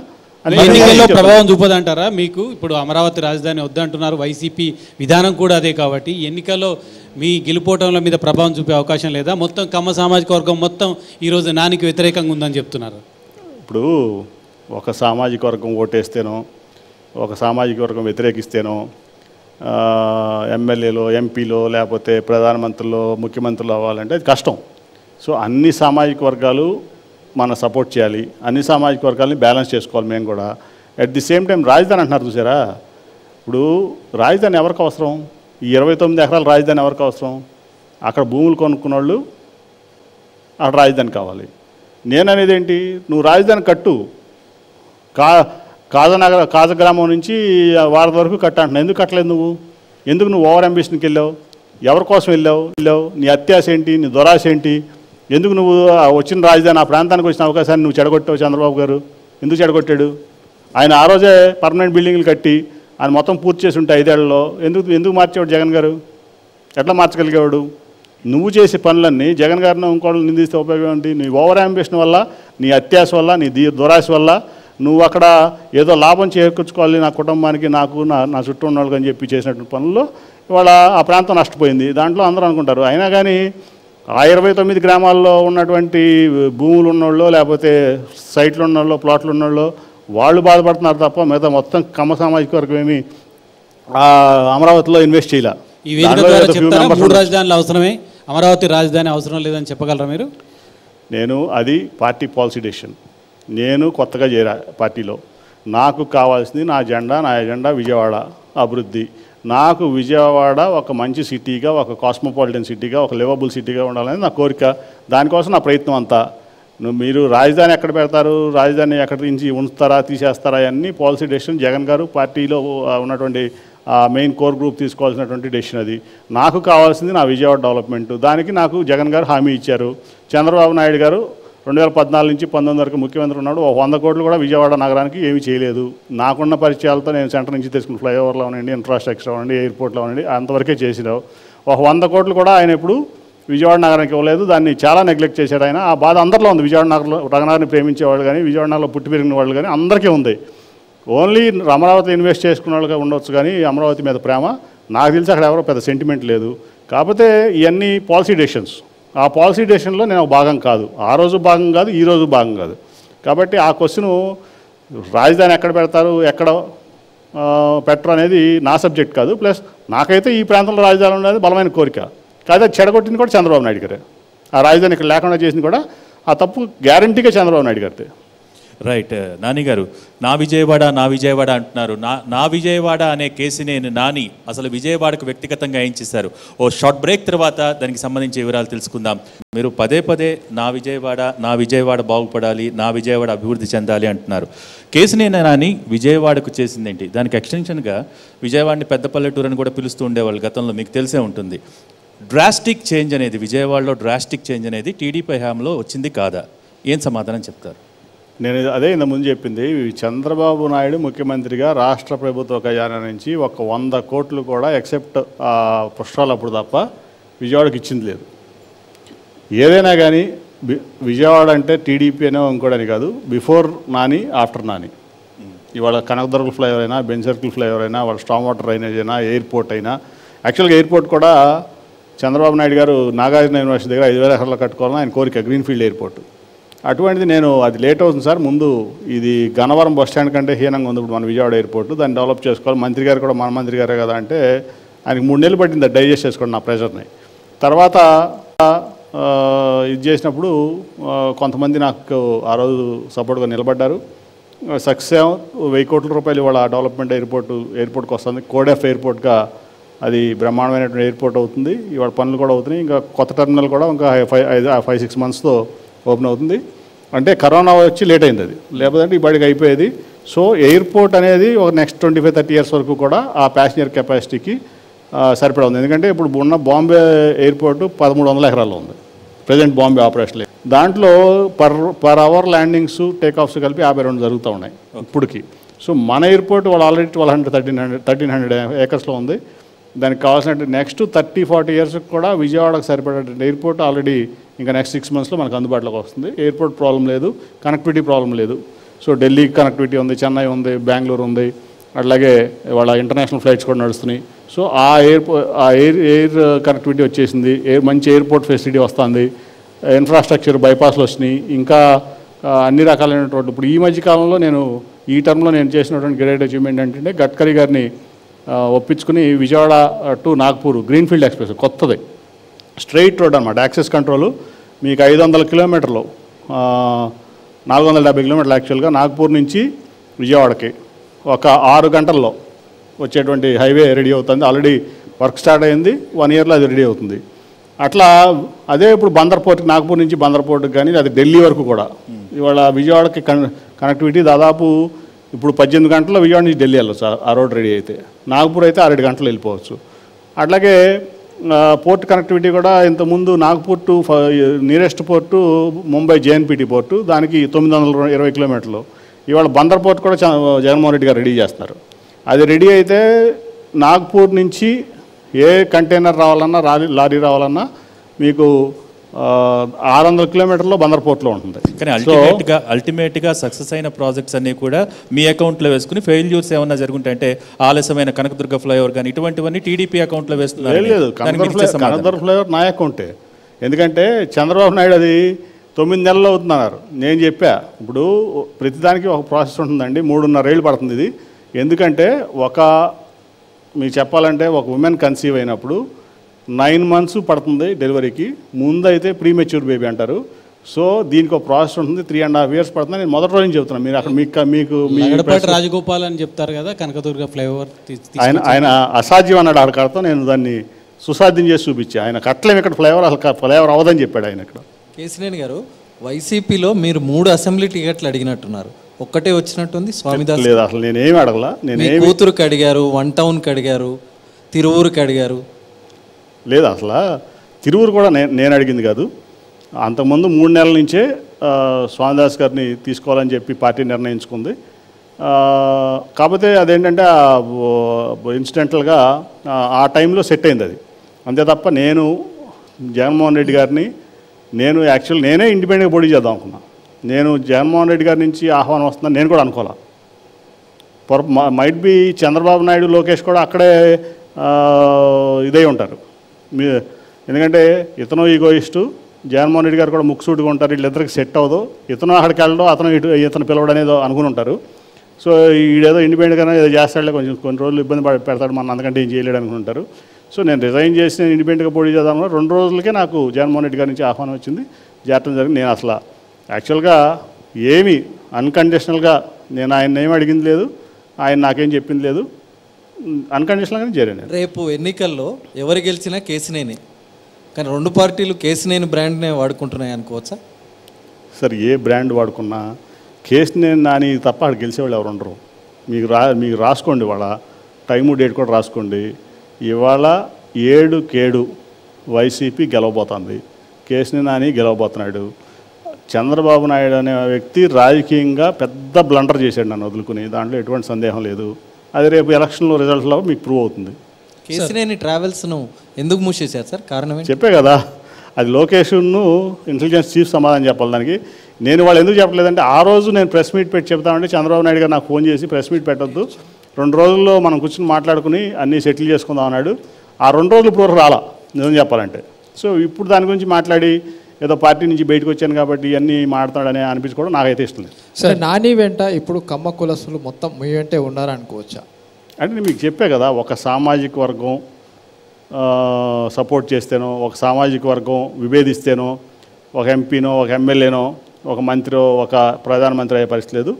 ఎన్నికల్లో ప్రభావం చూపదంటారా మీకు? ఇప్పుడు అమరావతి రాజధాని వద్దంటున్నారు, వైసీపీ విధానం కూడా అదే. కాబట్టి ఎన్నికల్లో మీ గెలుపోవటంల మీద ప్రభావం చూపే అవకాశం లేదా? మొత్తం కమ్మ సామాజిక వర్గం మొత్తం ఈరోజు నానికి వ్యతిరేకంగా ఉందని చెప్తున్నారు. ఇప్పుడు ఒక సామాజిక వర్గం ఓటేస్తేనో, ఒక సామాజిక వర్గం వ్యతిరేకిస్తేనో ఎమ్మెల్యేలో, ఎంపీలో, లేకపోతే ప్రధానమంత్రులు, ముఖ్యమంత్రులు అవ్వాలంటే అది కష్టం. సో అన్ని సామాజిక వర్గాలు మనం సపోర్ట్ చేయాలి, అన్ని సామాజిక వర్గాలని బ్యాలెన్స్ చేసుకోవాలి మేము కూడా. అట్ ది సేమ్ టైం రాజధాని అంటున్నారు చూసారా, ఇప్పుడు రాజధాని ఎవరికి అవసరం? ఈ 29 ఎకరాల రాజధాని ఎవరికి అవసరం? అక్కడ భూములు కొనుక్కున్న వాళ్ళు అక్కడ రాజధాని కావాలి. నేననేది ఏంటి, నువ్వు రాజధాని కట్టు, కాజగ్రామం నుంచి వారధి వరకు కట్టంటున్నావు. ఎందుకు కట్టలేదు నువ్వు? ఎందుకు నువ్వు ఓవర్ అంబిషన్కి వెళ్ళావు? ఎవరి కోసం వెళ్ళావు? నీ అత్యాశ ఏంటి? నీ దురాశ ఏంటి? ఎందుకు నువ్వు వచ్చిన రాజధాని ఆ ప్రాంతానికి వచ్చిన అవకాశాన్ని నువ్వు చెడగొట్టావు? చంద్రబాబు గారు ఎందుకు చెడగొట్టాడు? ఆయన ఆ రోజే పర్మనెంట్ బిల్డింగ్లు కట్టి ఆయన మొత్తం పూర్తి చేసి ఉంటే 5 ఏళ్లలో ఎందుకు మార్చేవాడు జగన్ గారు? ఎట్లా మార్చగలిగేవాడు? నువ్వు చేసే పనులన్నీ జగన్ గారిని ఇంకోళ్ళు నిందిస్తే ఉపయోగం ఏంటి? నీ ఓవర్ అంబిషన్ వల్ల, నీ అత్యాశ వల్ల, నీ దురాశ వల్ల నువ్వు అక్కడ ఏదో లాభం చేకూర్చుకోవాలి నా కుటుంబానికి, నాకు నా చుట్టూ ఉన్న వాళ్ళకి అని చెప్పి చేసినటువంటి పనుల్లో ఇవాళ ఆ ప్రాంతం నష్టపోయింది. దాంట్లో అందరూ అనుకుంటారు. అయినా కానీ ఆ 29 గ్రామాల్లో ఉన్నటువంటి భూములు ఉన్నోళ్ళు, లేకపోతే సైట్లు ఉన్నోళ్ళు, ప్లాట్లు ఉన్నోళ్ళు వాళ్ళు బాధపడుతున్నారు తప్ప మిగతా మొత్తం కమ్మ సామాజిక వర్గం ఏమి అమరావతిలో ఇన్వెస్ట్ చేయాల. ఈ వేదిక ద్వారా చెప్తారా 3 రాజధానులు అవసరమే, అమరావతి రాజధాని అవసరం లేదని చెప్పగలరా మీరు? అది పార్టీ పాలసీ డెసిషన్. నేను కొత్తగా చేరా పార్టీలో. నాకు కావాల్సింది నా ఎజెండా విజయవాడ అభివృద్ధి. నాకు విజయవాడ ఒక మంచి సిటీగా, ఒక కాస్మోపాలిటన్ సిటీగా, ఒక లివబుల్ సిటీగా ఉండాలని నా కోరిక. దానికోసం నా ప్రయత్నం అంతా. మీరు రాజధాని ఎక్కడ పెడతారు, రాజధాని ఎక్కడ నుంచి ఉంచుతారా, తీసేస్తారా, అన్నీ పాలసీ డెసిషన్ జగన్ గారు పార్టీలో ఉన్నటువంటి మెయిన్ కోర్ గ్రూప్ తీసుకోవాల్సినటువంటి డెసిషన్ అది. నాకు కావాల్సింది నా విజయవాడ డెవలప్మెంట్. దానికి నాకు జగన్ గారు హామీ ఇచ్చారు. చంద్రబాబు నాయుడు గారు 2014 నుంచి 19 వరకు ముఖ్యమంత్రి ఉన్నాడు. 100 కోట్లు కూడా విజయవాడ నగరానికి ఏమీ చేయలేదు. నాకున్న పరిచయాలతో నేను సెంటర్ నుంచి తీసుకున్న ఫ్లైఓవర్లో ఉండండి, ఇన్ఫ్రాస్ట్రక్చర్ అవ్వండి, ఎయిర్పోర్ట్లో ఉండండి, అంతవరకే చేసినావు. 100 కోట్లు కూడా ఆయన ఇప్పుడు విజయవాడ నగరానికి ఇవ్వలేదు. దాన్ని చాలా నెగ్లెక్ట్ చేశాడు ఆయన. ఆ బాధ అందరిలో ఉంది. విజయవాడ నగరాన్ని ప్రేమించేవాళ్ళు కానీ, విజయవాడ నగరంలో పుట్టి పెరిగిన వాళ్ళు కానీ అందరికీ ఉంది. ఓన్లీ అమరావతి ఇన్వెస్ట్ చేసుకున్న వాళ్ళకి ఉండొచ్చు కానీ అమరావతి మీద ప్రేమ నాకు తెలిసి అక్కడ ఎవరో పెద్ద సెంటిమెంట్ లేదు. కాకపోతే ఇవన్నీ పాలసీ డెసిషన్స్. ఆ పాలసీ డెసిషన్లో నేను భాగం కాదు. ఆ రోజు భాగం కాదు, ఈ రోజు భాగం కాదు. కాబట్టి ఆ క్వశ్చను రాజధాని ఎక్కడ పెడతారు, ఎక్కడ పెట్టరు అనేది నా సబ్జెక్ట్ కాదు. ప్లస్ నాకైతే ఈ ప్రాంతంలో రాజధాని ఉండేది బలమైన కోరిక. కాదు చెడగొట్టింది కూడా చంద్రబాబు నాయుడు గారే. ఆ రాజధాని ఇక్కడ లేకుండా చేసింది కూడా ఆ తప్పు గ్యారంటీగా చంద్రబాబు నాయుడు గారితే. రైట్. నాని గారు, నా విజయవాడ అంటున్నారు. నా విజయవాడ అనే కేసుని నాని అసలు విజయవాడకు వ్యక్తిగతంగా ఏం చేశారు? ఓ షార్ట్ బ్రేక్ తర్వాత దానికి సంబంధించి వివరాలు తెలుసుకుందాం. మీరు పదే నా విజయవాడ బాగుపడాలి, నా విజయవాడ అభివృద్ధి చెందాలి అంటున్నారు. కేసుని నాని విజయవాడకు చేసిందేంటి? దానికి ఎక్స్టెన్షన్గా విజయవాడని పెద్ద పల్లెటూరు అని కూడా పిలుస్తూ ఉండేవాళ్ళు గతంలో, మీకు తెలిసే ఉంటుంది. డ్రాస్టిక్ చేంజ్ అనేది, విజయవాడలో డ్రాస్టిక్ చేంజ్ అనేది టీడీపీ హయాంలో వచ్చింది కాదా? ఏం సమాధానం చెప్తారు? నేను అదే ఇంత ముందు చెప్పింది. చంద్రబాబు నాయుడు ముఖ్యమంత్రిగా రాష్ట్ర ప్రభుత్వ ఖజానా నుంచి 100 కోట్లు కూడా ఎక్సెప్ట్ పుష్పాలు అప్పుడు తప్ప విజయవాడకి ఇచ్చింది లేదు. ఏదైనా కానీ విజయవాడ అంటే టీడీపీ అయినా ఇంకోడని కాదు, బిఫోర్ నాని ఆఫ్టర్ నాని. ఇవాళ కనకదుర్గ ఫ్లైఓవర్ అయినా, బెంజ్ సర్కిల్ ఫ్లైఓవర్ అయినా, వాళ్ళ స్టామ్ వాటర్ డ్రైనేజ్ అయినా, ఎయిర్పోర్ట్ అయినా. యాక్చువల్గా ఎయిర్పోర్ట్ కూడా చంద్రబాబు నాయుడు గారు నాగార్జున యూనివర్సిటీ దగ్గర 5,000 ఎకరాలు కట్టుకోవాలని ఆయన కోరిక, గ్రీన్ఫీల్డ్ ఎయిర్పోర్ట్. అటువంటిది అది లేట్ అవుతుంది సార్. ముందు ఇది గన్నవరం బస్ స్టాండ్ కంటే హీనంగా ఉంది ఇప్పుడు మన విజయవాడ ఎయిర్పోర్ట్. దాన్ని డెవలప్ చేసుకోవాలి. మంత్రి గారు కూడా మన మంత్రి గారే కదా అంటే ఆయనకి 3 నెలలు పట్టింది డైజెస్ట్ చేసుకోండి నా ప్రెషర్ని. తర్వాత ఇది చేసినప్పుడు కొంతమంది నాకు ఆ రోజు సపోర్ట్గా నిలబడ్డారు. సక్సెస్ 1,000 కోట్ల రూపాయలు ఇవాళ డెవలప్మెంట్ ఎయిర్పోర్ట్కి వస్తుంది. కోడెఫ్ ఎయిర్పోర్ట్గా అది బ్రహ్మాండమైనటువంటి ఎయిర్పోర్ట్ అవుతుంది. ఇవాళ పనులు కూడా అవుతున్నాయి. ఇంకా కొత్త టెర్మినల్ కూడా ఇంకా 5-6 మంత్స్తో ఓపెన్ అవుతుంది. అంటే కరోనా వచ్చి లేట్ అయింది, అది లేకపోతే ఈ బడికి అయిపోయేది. సో ఎయిర్పోర్ట్ అనేది ఒక నెక్స్ట్ 25-30 ఇయర్స్ వరకు కూడా ఆ ప్యాసింజర్ కెపాసిటీకి సరిపడా ఉంది. ఎందుకంటే ఇప్పుడు ఉన్న బాంబే ఎయిర్పోర్టు 1,300 ఎకరాల్లో ఉంది ప్రజెంట్ బాంబే ఆపరేషన్. దాంట్లో పర్ అవర్ ల్యాండింగ్స్ టేకాఫ్స్ కలిపి 52 జరుగుతూ ఉన్నాయి ఇప్పటికి. సో మన ఎయిర్పోర్ట్ వాళ్ళు ఆల్రెడీ 1,300 ఏకర్స్లో ఉంది. దానికి కావాల్సిన నెక్స్ట్ 30-40 ఇయర్స్కి కూడా విజయవాడకు సరిపడే ఎయిర్పోర్ట్ ఆల్రెడీ ఇంకా నెక్స్ట్ 6 మంత్స్లో మనకు అందుబాటులోకి వస్తుంది. ఎయిర్పోర్ట్ ప్రాబ్లం లేదు, కనెక్టివిటీ ప్రాబ్లం లేదు. సో ఢిల్లీకి కనెక్టివిటీ ఉంది, చెన్నై ఉంది, బెంగళూరు ఉంది, అట్లాగే వాళ్ళ ఇంటర్నేషనల్ ఫ్లైట్స్ కూడా నడుస్తున్నాయి. సో ఆ ఎయిర్ కనెక్టివిటీ వచ్చేసింది. మంచి ఎయిర్పోర్ట్ ఫెసిలిటీ వస్తుంది, ఇన్ఫ్రాస్ట్రక్చర్ బైపాస్లు వచ్చినాయి, ఇంకా అన్ని రకాలైనటువంటి. ఇప్పుడు ఈ మధ్యకాలంలో ఈ టర్మ్లో నేను చేసినటువంటి గ్రేట్ అచీవ్మెంట్ ఏంటంటే గడ్కరీ గారిని ఒప్పించుకుని Vijayawada to Nagpur greenfield express కొత్తది స్ట్రైట్ రోడ్ అనమాట, యాక్సెస్ కంట్రోల్. మీకు 500 కిలోమీటర్లు, 470 కిలోమీటర్లు యాక్చువల్గా నాగ్పూర్ నుంచి విజయవాడకి ఒక 6 గంటల్లో వచ్చేటువంటి హైవే రెడీ అవుతుంది. ఆల్రెడీ వర్క్ స్టార్ట్ అయింది, 1 ఇయర్లో అది రెడీ అవుతుంది. అట్లా అదే ఇప్పుడు బందర్ పోర్ట్కి, నాగపూర్ నుంచి బందర్ పోర్ట్కి కానీ అది ఢిల్లీ వరకు కూడా ఇవాళ విజయవాడకి కనెక్టివిటీ దాదాపు ఇప్పుడు 18 గంటల్లో విజయవాడ నుంచి ఢిల్లీ వెళ్ళొచ్చు ఆ రోడ్ రెడీ అయితే. నాగపూర్ అయితే 6 గంటలు వెళ్ళిపోవచ్చు. అట్లాగే పోర్ట్ కనెక్టివిటీ కూడా ఇంతకుముందు Nagpur to nearest port Mumbai JNPT port, దానికి 920 కిలోమీటర్లు. ఇవాళ బందర్ పోర్ట్ కూడా జగన్మోహన్ రెడ్డి గారు రెడీ చేస్తున్నారు. అది రెడీ అయితే నాగపూర్ నుంచి ఏ కంటైనర్ రావాలన్నా లారీ రావాలన్నా మీకు 600 కిలోమీటర్లో బందర్ పోర్ట్లో ఉంటుంది. కానీ అల్టిమేట్గా సక్సెస్ అయిన ప్రాజెక్ట్స్ అన్నీ కూడా మీ అకౌంట్లో వేసుకుని ఫెయిల్యూర్స్ ఏమన్నా జరుగుంటాయంటే ఆలస్యమైన కనకదుర్గ ఫ్లైఓవర్ కానీ ఇటువంటివన్నీ టీడీపీ అకౌంట్లో వేస్తున్నారు. లేదు, కనకదుర్గ ఫ్లైఓవర్ నా అకౌంటే. ఎందుకంటే చంద్రబాబు నాయుడు అది 9 నెలలు అవుతున్నారు. నేను చెప్పా, ఇప్పుడు ప్రతిదానికి ఒక ప్రాసెస్ ఉంటుందండి, 3.5 ఏళ్ళు పడుతుంది ఇది. ఎందుకంటే మీకు చెప్పాలంటే ఒక ఉమెన్ కన్సీవ్ అయినప్పుడు 9 మంత్స్ పడుతుంది డెలివరీకి. ముందు అయితే ప్రీమెచ్యూర్ బేబీ అంటారు. సో దీనికి ఒక ప్రాసెస్ ఉంటుంది, 3.5 years పడుతుంది. నేను మొదటి రోజు చెప్తున్నాను. మీరు అక్కడ మీకు రాజగోపాల్ అని చెప్తారు కదా కనకదుర్గ ఫ్లైఓవర్, ఆయన అసాధ్యం అన్నాడు. ఆడ కడతాం, నేను దాన్ని సుసాధ్యం చేసి చూపించా. ఆయన కట్టలేము ఇక్కడ ఫ్లైఓవర్, అసలు ఫ్లైఓవర్ అవ్వదని చెప్పాడు ఆయన ఇక్కడ. కేసినేని గారు, వైసీపీలో మీరు 3 అసెంబ్లీ టికెట్లు అడిగినట్టున్నారు, ఒక్కటే వచ్చినట్టుంది స్వామిదాస్. లేదు, అసలు నేనేమి అడగలా. నేను కూతురుకి అడిగారు, 1 టౌన్కి అడిగారు, తిరువూరుకి అడిగారు. లేదు, అసలు తిరువూరు కూడా నేను అడిగింది కాదు. అంతకుముందు 3 నెలల నుంచే స్వామిదాస్ గారిని తీసుకోవాలని చెప్పి పార్టీ నిర్ణయించుకుంది. కాకపోతే అదేంటంటే ఇన్సిడెంటల్గా ఆ టైంలో సెట్ అయింది అది, అంతే తప్ప నేను జగన్మోహన్ రెడ్డి గారిని నేనే ఇండిపెండెంట్గా పోటీ చేద్దాం అనుకున్నా. నేను జగన్మోహన్ రెడ్డి గారి నుంచి ఆహ్వానం వస్తుందని నేను కూడా అనుకోలే. మైట్ బి చంద్రబాబు నాయుడు, లోకేష్ కూడా అక్కడే ఇదే ఉంటారు. ఎందుకంటే ఇతను ఈగోయిస్టు, జగన్మోహన్ రెడ్డి గారు కూడా ముక్కుసూటిగా ఉంటారు. వీళ్ళిద్దరికి సెట్ అవ్వదు. ఇతను అక్కడికి వెళ్ళడం, ఇతను పిలవడం అనేది అనుకుని ఉంటారు. సో ఈడేదో ఇండిపెండెంట్గానే ఏదో చేస్తాడులే, కొన్ని రోజులు ఇబ్బంది పెడతాడు, మన అంతకంటే ఏం చేయలేడు అనుకుంటారు. సో నేను రిజైన్ చేసి నేను ఇండిపెండెంట్గా పోటీ చేద్దామని 2 రోజులకే నాకు జగన్మోహన్ రెడ్డి గారి నుంచి ఆహ్వానం వచ్చింది, చేరటం జరిగింది. నేను అసలు యాక్చువల్గా ఏమి అన్కండిషనల్గా నేను ఆయన ఏమి అడిగింది లేదు, ఆయన నాకేం చెప్పింది లేదు, అన్కండిషనల్గానే చేరాను. రేపు ఎన్నికల్లో ఎవరు గెలిచినా కేసినేని, కానీ 2 పార్టీలు కేసినేని బ్రాండ్నే వాడుకుంటున్నాయి అనుకోవచ్చా? సార్, ఏ బ్రాండ్ వాడుకున్నా కేసినేని నాని తప్ప అక్కడ గెలిచేవాళ్ళు ఎవరు ఉండరు. మీకు రాసుకోండి, వాళ్ళ టైము డేట్ కూడా రాసుకోండి. ఇవాళ 7-7 వైసీపీ గెలవబోతుంది, కేసినేని నాని గెలవబోతున్నాడు. చంద్రబాబు నాయుడు అనే వ్యక్తి రాజకీయంగా పెద్ద బ్లండర్ చేశాడు నన్ను వదులుకుని, దాంట్లో ఎటువంటి సందేహం లేదు. అది రేపు ఎలక్షన్లో రిజల్ట్లో మీకు ప్రూవ్ అవుతుంది. కేసినేని ట్రావెల్స్ను ఎందుకు మూసేశారు సార్? కారణం చెప్పే కదా, అది లోకేష్ను ఇంటెలిజెన్స్ చీఫ్ సమాధానం చెప్పాలి దానికి. నేను వాళ్ళు ఎందుకు చెప్పలేదంటే, ఆ రోజు నేను ప్రెస్ మీట్ పెట్టి చెప్తామంటే చంద్రబాబు నాయుడు గారు నాకు ఫోన్ చేసి ప్రెస్ మీట్ పెట్టొద్దు, 2 రోజుల్లో మనం కూర్చొని మాట్లాడుకుని అన్నీ సెటిల్ చేసుకుందాం అన్నాడు. ఆ 2 రోజులు ఇప్పుడు రాలా నిజం చెప్పాలంటే. సో ఇప్పుడు దాని గురించి మాట్లాడి ఏదో పార్టీ నుంచి బయటకు వచ్చాను కాబట్టి ఇవన్నీ మాట్లాడాడని అనిపించుకోవడం నాకైతే ఇష్టం లేదు. సరే, నాని వెంట ఇప్పుడు కమ్మ కులస్తులు మొత్తం మీ వెంటే ఉన్నారనుకోవచ్చా? అంటే నేను మీకు చెప్పే కదా, ఒక సామాజిక వర్గం సపోర్ట్ చేస్తేనో, ఒక సామాజిక వర్గం విభేదిస్తేనో, ఒక ఎంపీనో, ఒక ఎమ్మెల్యేనో, ఒక మంత్రో, ఒక ప్రధానమంత్రి అయ్యే పరిస్థితి లేదు.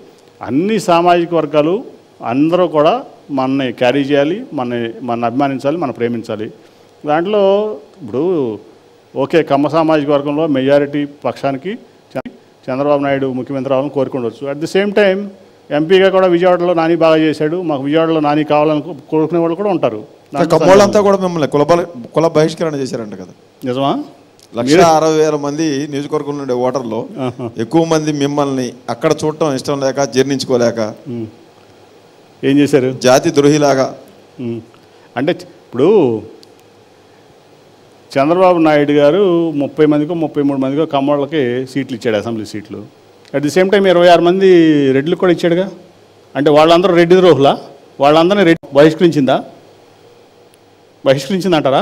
అన్ని సామాజిక వర్గాలు అందరూ కూడా మనని క్యారీ చేయాలి, మన అభిమానించాలి, మనం ప్రేమించాలి. దాంట్లో ఇప్పుడు ఓకే, కమ్మ సామాజిక వర్గంలో మెజారిటీ పక్షానికి చంద్రబాబు నాయుడు ముఖ్యమంత్రి అవ్వాలని కోరుకుండవచ్చు. అట్ ది సేమ్ టైం ఎంపీగా కూడా విజయవాడలో నాని బాగా చేశాడు, మాకు విజయవాడలో నాని కావాలని కోరుకునే వాళ్ళు కూడా ఉంటారు. కమ్మోళ్ళంతా కూడా మిమ్మల్ని కుల బహిష్కరణ చేశారంట కదా, నిజమా? 1,60,000 మంది నియోజకవర్గంలో ఉండే ఓటర్లో ఎక్కువ మంది మిమ్మల్ని అక్కడ చూడటం ఇష్టం లేక, జీర్ణించుకోలేక ఏం చేశారు? జాతి ద్రోహిలాగా. అంటే ఇప్పుడు చంద్రబాబు నాయుడు గారు 30 మందికో 33 మందికో కమ్మోళ్ళకి సీట్లు ఇచ్చాడు, అసెంబ్లీ సీట్లు. అట్ ది సేమ్ టైం 26 మంది రెడ్లకు కూడా ఇచ్చాడుగా. అంటే వాళ్ళందరూ రెడ్డి ద్రోహులా? వాళ్ళందరినీ రెడ్డి బహిష్కరించిందంటారా?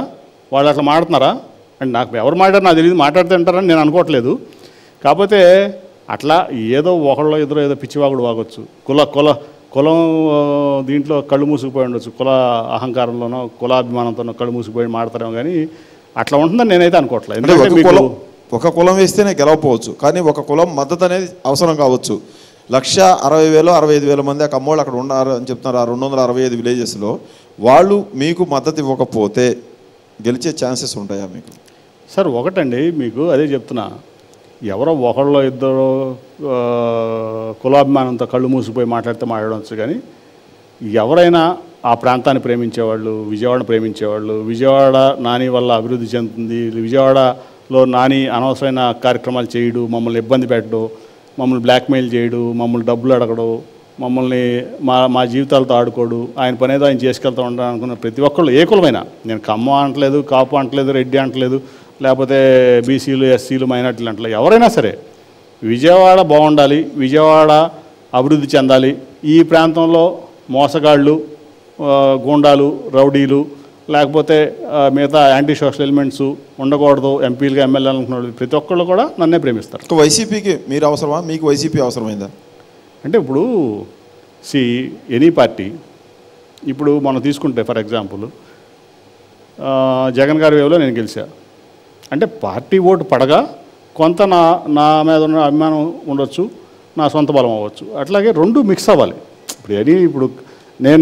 వాళ్ళు అట్లా మాట్లాడుతున్నారా? అంటే నాకు ఎవరు మాట్లాడారు నాకు తెలియదు, మాట్లాడితే అంటారని నేను అనుకోవట్లేదు. కాకపోతే అట్లా ఏదో ఒకళ్ళు ఎదురో ఏదో పిచ్చివాగుడు వాగొచ్చు, కులం దీంట్లో కళ్ళు మూసుకుపోయి ఉండొచ్చు, కుల అహంకారంలోనో కులాభిమానంతోనో కళ్ళు మూసుకుపోయి మాడతారేమో, కానీ అట్లా ఉంటుందని నేనైతే అనుకోవట్లేదు. ఎందుకంటే ఒక కులం వేస్తేనే గెలవకపోవచ్చు, కానీ ఒక కులం మద్దతు అనేది అవసరం కావచ్చు. 1,60,000 65,000 మంది ఆ కమ్మోళ్ళు అక్కడ ఉన్నారు అని చెప్తున్నారు. ఆ 265 విలేజెస్లో వాళ్ళు మీకు మద్దతు ఇవ్వకపోతే గెలిచే ఛాన్సెస్ ఉంటాయా మీకు? సార్ ఒకటండి, మీకు అదే చెప్తున్నా, ఎవరో ఒకళ్ళో ఇద్దరు కులాభిమానంతో కళ్ళు మూసిపోయి మాట్లాడితే మాట్లాడవచ్చు, కానీ ఎవరైనా ఆ ప్రాంతాన్ని ప్రేమించేవాళ్ళు, విజయవాడను ప్రేమించేవాళ్ళు, విజయవాడ నాని వల్ల అభివృద్ధి చెందుతుంది, విజయవాడలో నాని అనవసరమైన కార్యక్రమాలు చేయడు, మమ్మల్ని ఇబ్బంది పెట్టడు, మమ్మల్ని బ్లాక్మెయిల్ చేయడు, మమ్మల్ని డబ్బులు అడగడు, మమ్మల్ని మా జీవితాలతో ఆడుకోడు, ఆయన పనేదో ఆయన చేసుకెళ్తూ ఉంటాను అనుకున్న ప్రతి ఒక్కళ్ళు ఏ కులమైనా, నేను కమ్మ అంటలేదు, కాపు అంటలేదు, రెడ్డి అంటలేదు, లేకపోతే బీసీలు ఎస్సీలు మైనార్టీలు అంటలేదు, ఎవరైనా సరే విజయవాడ బాగుండాలి, విజయవాడ అభివృద్ధి చెందాలి, ఈ ప్రాంతంలో మోసగాళ్ళు, గూండాలు, రౌడీలు, లేకపోతే మిగతా యాంటీ సోషల్ ఎలిమెంట్స్ ఉండకూడదు, ఎంపీలుగా ఎమ్మెల్యేలు అనుకున్న ప్రతి ఒక్కళ్ళు కూడా నన్నే ప్రేమిస్తారు. వైసీపీకి మీరు అవసరమా, మీకు వైసీపీ అవసరమైందా? అంటే ఇప్పుడు ఎనీ పార్టీ, ఇప్పుడు మనం తీసుకుంటే ఫర్ ఎగ్జాంపుల్ జగన్ గారి వేవ్లో నేను గెలిచా అంటే పార్టీ ఓటు పడగా కొంత నా మీద ఉన్న అభిమానం ఉండొచ్చు, నా సొంత బలం అవ్వచ్చు, అట్లాగే రెండు మిక్స్ అవ్వాలి. ఇప్పుడు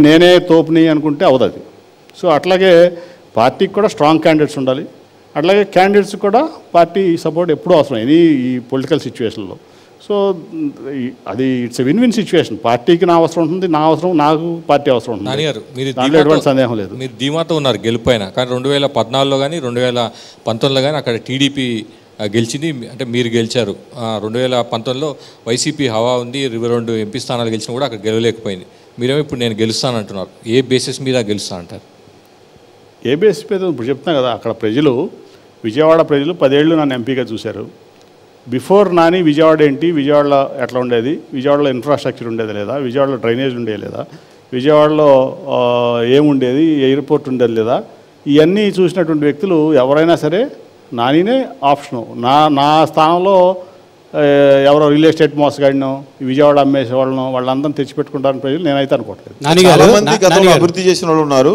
నేనే తోపుని అనుకుంటే అవదది. సో అట్లాగే పార్టీకి కూడా స్ట్రాంగ్ క్యాండిడేట్స్ ఉండాలి, అట్లాగే క్యాండిడేట్స్ కూడా పార్టీ సపోర్ట్ ఎప్పుడూ అవసరం ఈ పొలిటికల్ సిచ్యువేషన్లో. సో అది it's a win win situation. పార్టీకి నా అవసరం ఉంటుంది, నా అవసరం నాకు పార్టీ అవసరం ఉంటుంది, దాంట్లో ఎటువంటి సందేహం లేదు. మీరు ధీమాతో ఉన్నారు గెలుపైన, కానీ 2014లో కానీ 2019లో కానీ అక్కడ టీడీపీ గెలిచింది, అంటే మీరు గెలిచారు. 2019లో వైసీపీ హవా ఉంది, 22 ఎంపీ స్థానాలు గెలిచినా కూడా అక్కడ గెలవలేకపోయింది. మీరేమో ఇప్పుడు నేను గెలుస్తానంటున్నారు, ఏ బేసిస్ మీద గెలుస్తా అంటారు? ఏ బేసిస్ మీద ఇప్పుడు చెప్తున్నా కదా, అక్కడ ప్రజలు, విజయవాడ ప్రజలు 10 ఏళ్ళు నన్ను ఎంపీగా చూశారు. బిఫోర్ నాని విజయవాడ ఏంటి, విజయవాడలో ఎట్లా ఉండేది, విజయవాడలో ఇన్ఫ్రాస్ట్రక్చర్ ఉండేది లేదా, విజయవాడలో డ్రైనేజ్ ఉండేది లేదా, విజయవాడలో ఏముండేది, ఎయిర్పోర్ట్ ఉండేది లేదా, ఇవన్నీ చూసినటువంటి వ్యక్తులు ఎవరైనా సరే నానినే ఆప్షను. నా స్థానంలో ఎవరో రియల్ ఎస్టేట్ మోసగాడినో విజయవాడ అమ్మేసే వాళ్ళను వాళ్ళందరినీ తెచ్చిపెట్టుకుంటారని ప్రజలు నేనైతే అనుకోవట్లేదు. చాలామంది గతంలో అభివృద్ధి చేసిన వాళ్ళు ఉన్నారు,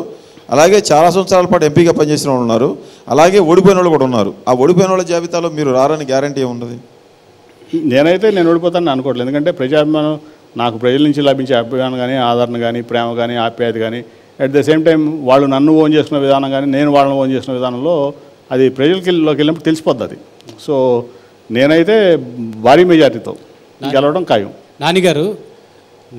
అలాగే చాలా సంవత్సరాల పాటు ఎంపీగా పనిచేసిన వాళ్ళు ఉన్నారు, అలాగే ఓడిపోయిన వాళ్ళు కూడా ఉన్నారు. ఆ ఓడిపోయిన వాళ్ళ జాబితాలో మీరు రారని గ్యారంటీ ఏమున్నది? నేను ఓడిపోతానని అనుకోవట్లేదు. ఎందుకంటే ప్రజాభిమానం నాకు ప్రజల నుంచి లభించే అభిమానం కానీ, ఆదరణ కానీ, ప్రేమ కానీ, ఆప్యాయత కానీ, అట్ ద సేమ్ టైం వాళ్ళు నన్ను ఓన్ చేసుకున్న విధానం కానీ, నేను వాళ్ళని ఓన్ చేసుకున్న విధానంలో అది ప్రజలకిలోకి వెళ్ళినప్పుడు తెలిసిపోద్ది అది. సో నేనైతే భారీ మెజార్టీతో గెలవడం ఖాయం.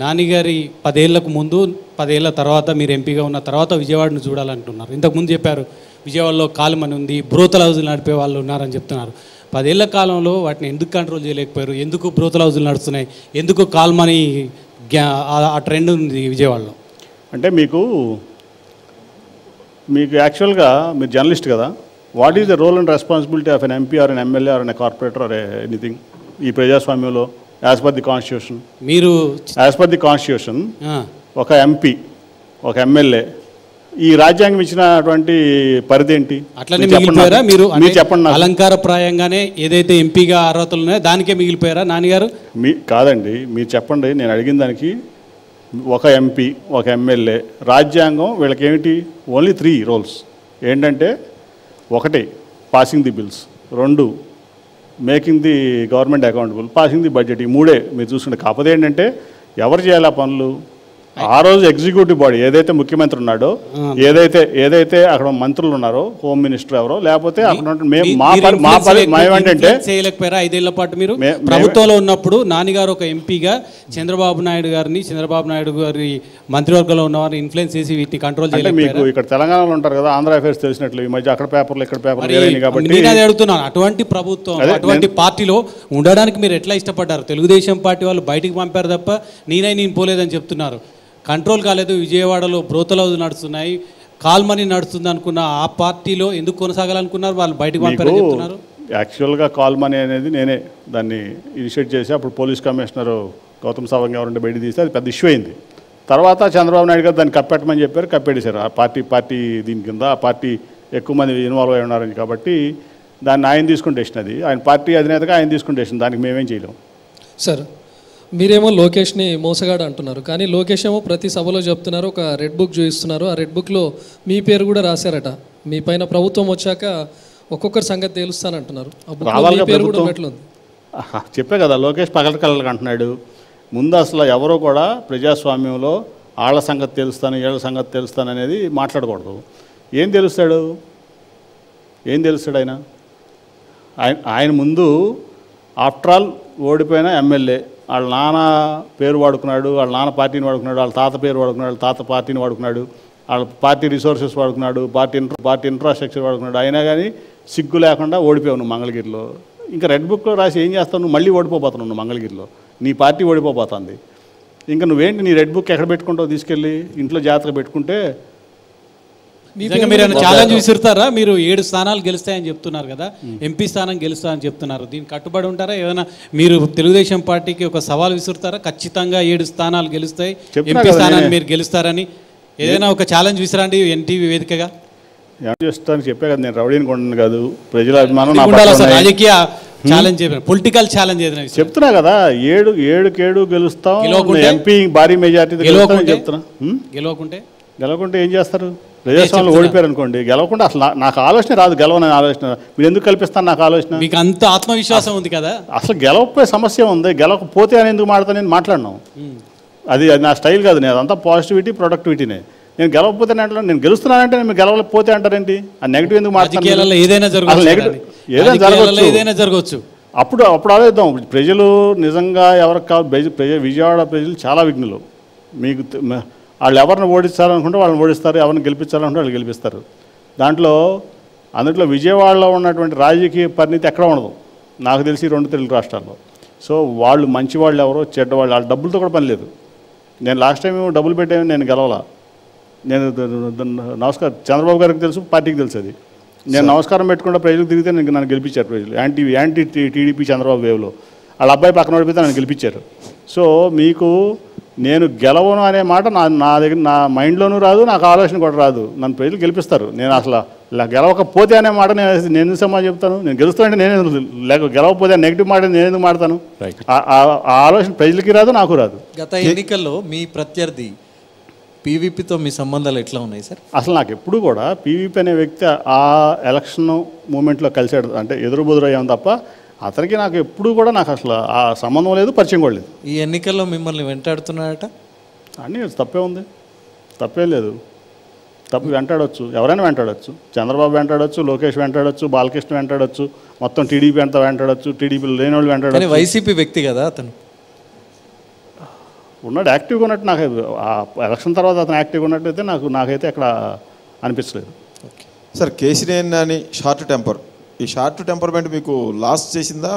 నానిగారి 10 ఏళ్లకు ముందు 10 ఏళ్ల తర్వాత మీరు ఎంపీగా ఉన్న తర్వాత విజయవాడను చూడాలంటున్నారు. ఇంతకుముందు చెప్పారు విజయవాడలో కాలుమని ఉంది, బ్రోతల్ హౌజులు నడిపే వాళ్ళు ఉన్నారని చెప్తున్నారు. 10 ఏళ్ల కాలంలో వాటిని ఎందుకు కంట్రోల్ చేయలేకపోయారు? ఎందుకు బ్రోతల్ హౌజులు నడుస్తున్నాయి? ఎందుకు కాల్మని ఆ ట్రెండ్ ఉంది విజయవాడలో? అంటే మీకు యాక్చువల్గా మీరు జర్నలిస్ట్ కదా, what is the role and responsibility of an MP or an MLA or an corporator or anything ఈ ప్రజాస్వామ్యంలో? As per the constitution, as per the constitution ఒక ఎంపీ, ఒక ఎమ్మెల్యే ఈ రాజ్యాంగం ఇచ్చినటువంటి పరిధి ఏంటి? అట్లనే మిగిలిపోయారా మీరు? చెప్పండి. అలంకారప్రాయంగానే ఏదైతే ఎంపీగా అర్హతలు ఉన్నాయో దానికే మిగిలిపోయారా నాన్నగారు? కాదండి, మీరు చెప్పండి. నేను అడిగిన దానికి ఒక ఎంపీ, ఒక ఎమ్మెల్యే, రాజ్యాంగం వీళ్ళకి ఏమిటి? ఓన్లీ 3 రోల్స్ ఏంటంటే, 1 passing the bills, 2 making the government accountable, passing the budget. ఈ 3 మీరు చూసుకుంటే. కాకపోతే ఏంటంటే ఎవరు చేయాలి ఆ పనులు? ఆ రోజు ఎగ్జిక్యూటివ్ బాడీ ఏదైతే ముఖ్యమంత్రి ఉన్నాడో, ఏదైతే అక్కడ మంత్రులు ఉన్నారో, హోమ్ మినిస్టర్ ఎవరో, లేకపోతే అక్కడ చేయలేకపోయారా 5 ఏళ్ల పాటు? మీరు ప్రభుత్వంలో ఉన్నప్పుడు నాన్నగారు ఒక ఎంపీగా చంద్రబాబు నాయుడు గారి మంత్రివర్గంలో ఉన్నవారిని ఇన్ఫ్లుయెన్స్ చేసి వీటిని కంట్రోల్ చేయలేదు. మీకు ఇక్కడ తెలంగాణలో ఉంటారు కదా, ఆంధ్ర అఫేర్స్ తెలిసినట్లు ఈ మధ్య అక్కడ పేపర్లు ఇక్కడ పేపర్లు కాబట్టి నేను అదే అడుగుతున్నాను. అటువంటి ప్రభుత్వం, అటువంటి పార్టీలో ఉండడానికి మీరు ఎట్లా ఇష్టపడ్డారు? తెలుగుదేశం పార్టీ వాళ్ళు బయటికి పంపారు తప్ప నేను పోలేదని చెప్తున్నారు. కంట్రోల్ కాలేదు. విజయవాడలో బ్రోతల్ హౌస్ నడుస్తున్నాయి, కాల్మనీ నడుస్తుంది అనుకున్న ఆ పార్టీలో ఎందుకు కొనసాగాలనుకున్నారు? వాళ్ళు బయటకు పంపారని చెప్తున్నారు. యాక్చువల్గా కాల్మనీ అనేది నేనే దాన్ని ఇనిషియేట్ చేసి అప్పుడు పోలీస్ కమిషనర్ గౌతమ్ సవాంగ్ ఎవరంటే బయట తీస్తే అది పెద్ద ఇష్యూ అయింది. తర్వాత చంద్రబాబు నాయుడు గారు దాన్ని కప్పెట్టమని చెప్పారు, కప్పెట్టేశారు. ఆ పార్టీ దీని కింద ఆ పార్టీ ఎక్కువ మంది ఇన్వాల్వ్ అయి ఉన్నారని కాబట్టి దాన్ని ఆయన తీసుకుని డెసిషన్, అది ఆయన పార్టీ అధినేతగా ఆయన తీసుకుని డెసిషన్, దానికి మేమేం చేయలేము. సార్ మీరేమో లోకేష్ని మోసగాడు అంటున్నారు, కానీ లోకేష్ ఏమో ప్రతి సభలో చెప్తున్నారు, ఒక రెడ్ బుక్ చూపిస్తున్నారు, ఆ రెడ్ బుక్లో మీ పేరు కూడా రాశారట. మీ పైన ప్రభుత్వం వచ్చాక ఒక్కొక్కరి సంగతి తెలుస్తానంటున్నారు. చెప్పే కదా, లోకేష్ పగల కళ్ళకి అంటున్నాడు, ముందు అసలు ఎవరో కూడా ప్రజాస్వామ్యంలో వాళ్ళ సంగతి తెలుస్తాను వీళ్ళ సంగతి తెలుస్తాను అనేది మాట్లాడకూడదు. ఏం తెలుస్తాడు ఆయన ముందు ఆఫ్టర్ ఆల్ ఓడిపోయిన ఎమ్మెల్యే, వాళ్ళ నాన్న పేరు వాడుకున్నాడు, వాళ్ళ నాన్న పార్టీని వాడుకున్నాడు, వాళ్ళ తాత పేరు వాడుకున్నాడు, వాళ్ళ తాత పార్టీని వాడుకున్నాడు, వాళ్ళ పార్టీ రిసోర్సెస్ వాడుకున్నాడు, పార్టీ ఇన్ఫ్రాస్ట్రక్చర్ వాడుకున్నాడు. అయినా కానీ సిగ్గు లేకుండా ఓడిపోయావు నువ్వు మంగళగిరిలో. ఇంకా రెడ్ బుక్లో రాసి ఏం చేస్తావు? నువ్వు మళ్ళీ ఓడిపోతున్నావు నువ్వు మంగళగిరిలో, నీ పార్టీ ఓడిపోతుంది. ఇంకా నువ్వేంటి నీ రెడ్ బుక్ ఎక్కడ పెట్టుకుంటావు? తీసుకెళ్ళి ఇంట్లో జాగ్రత్తగా పెట్టుకుంటే. నిజంగా మీరు ఏమైనా ఛాలెంజ్ విసురుతారా? మీరు 7 స్థానాలు గెలుస్తాయని చెప్తున్నారు కదా, ఎంపీ స్థానం గెలుస్తాయని చెప్తున్నారు, దీనికి కట్టుబడి ఉంటారా? ఏమైనా మీరు తెలుగుదేశం పార్టీకి ఒక సవాల్ విసురుతారా? ఖచ్చితంగా 7 స్థానాలు గెలుస్తాయి, ఎంపీ స్థానాన్ని మీరు గెలుస్తారని ఏదైనా ఒక ఛాలెంజ్ విసిరండి ఎన్టీవీ వేదికగా. చేస్తానికి చెప్పే కదా, నేను రౌడీని కొండను కాదు, ప్రజల అభిమానం రాజకీయ ఛాలెంజ్ పొలిటికల్ ఛాలెంజ్ ఏదైనా చెప్తున్నా కదా. 7 గెలుస్తాం, ఎంపీ భారీ మెజార్టీ చెప్తున్నా. గెలవకుంటే ఏం చేస్తారు? ప్రజాస్వామ్యంలో ఓడిపోయారు అనుకోండి, గెలవకుండా అసలు నాకు ఆలోచన రాదు, గెలవని ఆలోచన. మీరు ఎందుకు కల్పిస్తాను నాకు ఆలోచన? మీకు అంత ఆత్మవిశ్వాసం ఉంది కదా. అసలు గెలవకపోయే సమస్య ఉంది, గెలవకపోతే అని ఎందుకు మాట్లాడతాను? నేను మాట్లాడినాను, అది నా స్టైల్ కాదు. నేను అదంతా పాజిటివిటీ ప్రొడక్టివిటీనే. నేను గెలవకపోతే అంటాను, నేను గెలుస్తున్నానంటే నేను గెలవలేకపోతే అంటారేంటి? ఆ నెగిటివ్ ఎందుకు మాట్లాడతాను? ఏదైనా జరగవచ్చు. అప్పుడు ఆలోచిద్దాం. ప్రజలు నిజంగా ఎవరికి కావాలి? విజయవాడ ప్రజలు చాలా విఘ్నులు. మీకు వాళ్ళు ఎవరిని ఓడించాలనుకుంటే వాళ్ళని ఓడిస్తారు, ఎవరిని గెలిపించాలనుకుంటే వాళ్ళు గెలిపిస్తారు. అందులో విజయవాడలో ఉన్నటువంటి రాజకీయ పరిణితి ఎక్కడ ఉండదు నాకు తెలిసి 2 తెలుగు రాష్ట్రాల్లో. సో వాళ్ళు మంచి వాళ్ళు ఎవరో చెడ్డవాళ్ళు, వాళ్ళ డబ్బులతో కూడా పని లేదు. నేను లాస్ట్ టైం డబ్బులు పెట్టాను, నేను గెలవాలా. నేను నమస్కారం చంద్రబాబు గారికి తెలుసు, పార్టీకి తెలుసు. అది నేను నమస్కారం పెట్టుకుంటే ప్రజలకు తిరిగితే నన్ను గెలిపించారు ప్రజలు. యాంటీ టీడీపీ చంద్రబాబు వేవ్లో వాళ్ళ అబ్బాయి పక్కన ఓడిపోతే నన్ను గెలిపించారు. సో మీకు నేను గెలవను అనే మాట నా దగ్గర నా మైండ్లోనూ రాదు, నాకు ఆలోచన కూడా రాదు. నన్ను ప్రజలు గెలిపిస్తారు. నేను అసలు గెలవకపోతే అనే మాట నేను సమాజం చెప్తాను. నేను గెలుస్తానంటే నేను గెలవకపోతే నెగిటివ్ మాట నేను ఎందుకు మాడతాను? ఆ ఆలోచన ప్రజలకి రాదు, నాకు రాదు. గత ఎన్నికల్లో మీ ప్రత్యర్థి పీవీపీతో మీ సంబంధాలు ఎట్లా ఉన్నాయి సార్? అసలు నాకు ఎప్పుడు కూడా పీవీపీ అనే వ్యక్తి ఆ ఎలక్షన్ మూమెంట్లో కలిసాడు, అంటే ఎదురుబెదురయ్యాం తప్ప అతనికి నాకు ఎప్పుడు కూడా నాకు అసలు ఆ సంబంధం లేదు, పరిచయం కూడా లేదు. ఈ ఎన్నికల్లో మిమ్మల్ని వెంటాడుతున్నాడట అన్నీ తప్పే ఉంది, తప్పేం లేదు. తప్పు వెంటాడవచ్చు, ఎవరైనా వెంటాడవచ్చు. చంద్రబాబు వెంటాడవచ్చు, లోకేష్ వెంటాడవచ్చు, బాలకృష్ణ వెంటాడవచ్చు, మొత్తం టీడీపీ అంతా వెంటాడవచ్చు, టీడీపీలో లేని వాళ్ళు వెంటాడవచ్చు. వైసీపీ వ్యక్తి కదా అతను, ఉన్నాడు యాక్టివ్గా ఉన్నట్టు నాకు ఆ ఎలక్షన్ తర్వాత అతను యాక్టివ్గా ఉన్నట్టయితే నాకైతే అక్కడ అనిపించలేదు. సార్ కేసీఆర్ అని షార్ట్ టెంపర్, ఈ షార్ట్ టెంపర్మెంట్ మీకు లాస్ చేసిందా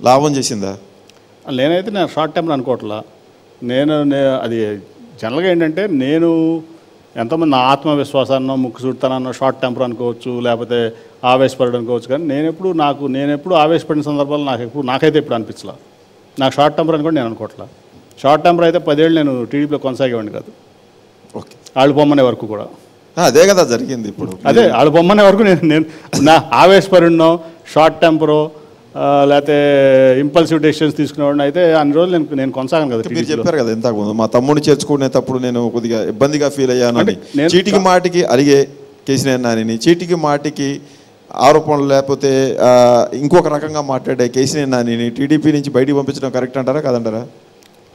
లాభం చేసిందా? నేనైతే నేను షార్ట్ టెంపర్ అనుకోవట్లా. అది జనరల్గా ఏంటంటే నేను ఎంతోమంది నా ఆత్మవిశ్వాసాన్నో ముక్కు చుడతానన్నో షార్ట్ టెంపర్ అనుకోవచ్చు, లేకపోతే ఆవేశపడడం అనుకోవచ్చు. కానీ నేను ఎప్పుడు ఆవేశపడిన సందర్భాలు నాకైతే ఎప్పుడు అనిపించలా. నాకు షార్ట్ టెంపర్ అనుకోండి నేను అనుకోవట్లా. షార్ట్ టెంపర్ అయితే 10 ఏళ్ళు నేను టీడీపీలో కొనసాగేవాడిని కాదు. ఓకే, వాళ్ళు పొమ్మనే వరకు కూడా అదే కదా జరిగింది. ఇప్పుడు అదే వాళ్ళు పొమ్మనే వరకు నేను నా ఆవేశపడినో షార్ట్ టెంపరో లేకపోతే ఇంపల్సివ్ డెసిషన్స్ తీసుకునేవాడిని అయితే అన్ని రోజులు నేను కొనసాగను కదా. మీరు చెప్పారు కదా ఇంతకుముందు, మా తమ్ముడిని చేర్చుకునేటప్పుడు నేను కొద్దిగా ఇబ్బందిగా ఫీల్ అయ్యాను అని. చీటికి మాటికి అడిగే కేసీఆర్ నానిని, చీటికి మాటికి ఆరోపణలు లేకపోతే ఇంకొక రకంగా మాట్లాడే కేసీఆర్ నానిని టీడీపీ నుంచి బయటికి పంపించడం కరెక్ట్ అంటారా కాదంటారా?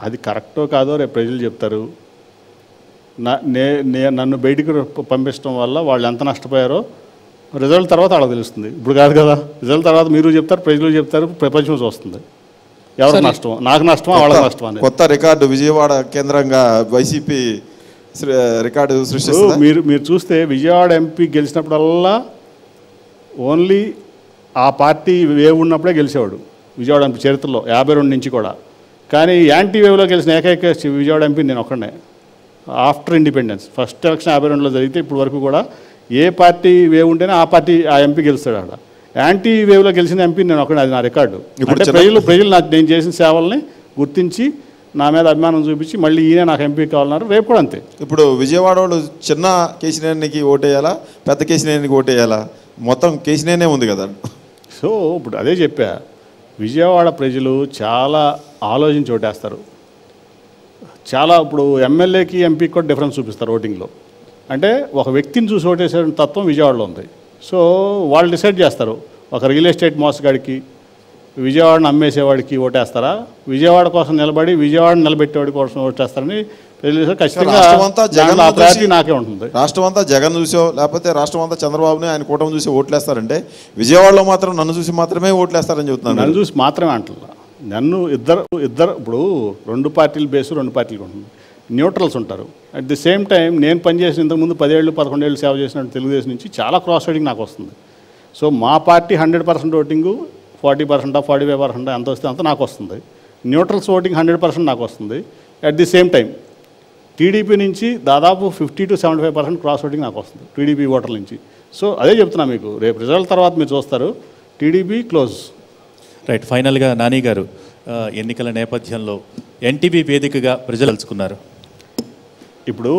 అది కరెక్టో కాదో రేపు ప్రజలు చెప్తారు. నన్ను బయటికి పంపించడం వల్ల వాళ్ళు ఎంత నష్టపోయారో రిజల్ట్ తర్వాత వాళ్ళకి తెలుస్తుంది. ఇప్పుడు కాదు కదా, రిజల్ట్ తర్వాత మీరు చెప్తారు, ప్రజలు చెప్తారు, ప్రపంచం చూస్తుంది. ఎవరికి నష్టం? నాకు నష్టమా వాళ్ళకి నష్టమా? కొత్త రికార్డు విజయవాడ కేంద్రంగా వైసీపీ రికార్డు సృష్టిస్తుంది. మీరు చూస్తే విజయవాడ ఎంపీ గెలిచినప్పుడల్లా ఓన్లీ ఆ పార్టీ వేవ్ ఉన్నప్పుడే గెలిచేవాడు విజయవాడ ఎంపీ చరిత్రలో 52 నుంచి కూడా. కానీ యాంటీ వేవ్లో గెలిచిన ఏకైక విజయవాడ ఎంపీ నేను ఒక్కడే ఆఫ్టర్ ఇండిపెండెన్స్. ఫస్ట్ ఎలక్షన్ 52లో జరిగితే ఇప్పుడు వరకు కూడా ఏ పార్టీ వేవ్ ఉంటేనే ఆ పార్టీ ఆ ఎంపీ గెలుస్తాడు. అక్కడ యాంటీ వేవ్లో గెలిచిన ఎంపీ నేను ఒకటే, అది నా రికార్డు. అంటే ప్రజలు నేను చేసిన సేవల్ని గుర్తించి నా మీద అభిమానం చూపించి మళ్ళీ ఈయన నాకు ఎంపీ కావాలన్నారు. రేపు కూడా అంతే. ఇప్పుడు విజయవాడ వాళ్ళు చిన్న కేసీఆర్కి ఓటేయాలా, పెద్ద కేసీఆర్కి ఓటేయాలా? మొత్తం కేసీఆర్నే ఉంది కదా. సో ఇప్పుడు అదే చెప్పా, విజయవాడ ప్రజలు చాలా ఆలోచించి ఓటేస్తారు. చాలా ఇప్పుడు ఎమ్మెల్యేకి ఎంపీకి కూడా డిఫరెన్స్ చూపిస్తారు ఓటింగ్లో. అంటే ఒక వ్యక్తిని చూసి ఓటేసే తత్వం విజయవాడలో ఉంది. సో వాళ్ళు డిసైడ్ చేస్తారు. ఒక రియల్ ఎస్టేట్ మోసగాడికి విజయవాడను అమ్మేసేవాడికి ఓటేస్తారా, విజయవాడ కోసం నిలబడి విజయవాడను నిలబెట్టేవాడి కోసం ఓటేస్తారని ప్రజలు ఖచ్చితంగా రాష్ట్రమంతా జగన్ ఆ ప్రయారిటీ నాకే ఉంటుంది. రాష్ట్రం అంతా జగన్ చూసో లేకపోతే రాష్ట్రం అంతా చంద్రబాబుని ఆయన కూటమి చూసి ఓట్లేస్తారంటే విజయవాడలో మాత్రం నన్ను చూసి మాత్రమే ఓట్లేస్తారని చెబుతున్నాను. నన్ను చూసి మాత్రమే అంటున్నా. నన్ను ఇద్దరు ఇప్పుడు 2 పార్టీల బేసు 2 పార్టీలకు ఉంటుంది. న్యూట్రల్స్ ఉంటారు. అట్ ది సేమ్ టైం నేను పనిచేసిన ఇంతకుముందు 10 ఏళ్ళు 11 ఏళ్ళు సేవ చేసిన తెలుగుదేశం నుంచి చాలా క్రాస్ ఓటింగ్ నాకు వస్తుంది. సో మా పార్టీ 100% ఓటింగు 40% 45% ఎంత వస్తే అంత నాకు వస్తుంది. న్యూట్రల్స్ ఓటింగ్ 100% నాకు వస్తుంది. At the same time TDP నుంచి దాదాపు 50 to 75% క్రాస్ ఓటింగ్ నాకు వస్తుంది టీడీపీ ఓటర్ల నుంచి. సో అదే చెప్తున్నా మీకు, రేపు రిజల్ట్ తర్వాత మీరు చూస్తారు టీడీపీ క్లోజ్. రైట్. ఫైనల్గా నాని గారు, ఎన్నికల నేపథ్యంలో ఎన్టీవీ వేదికగా ప్రజలు తెలుసుకున్నారు. ఇప్పుడు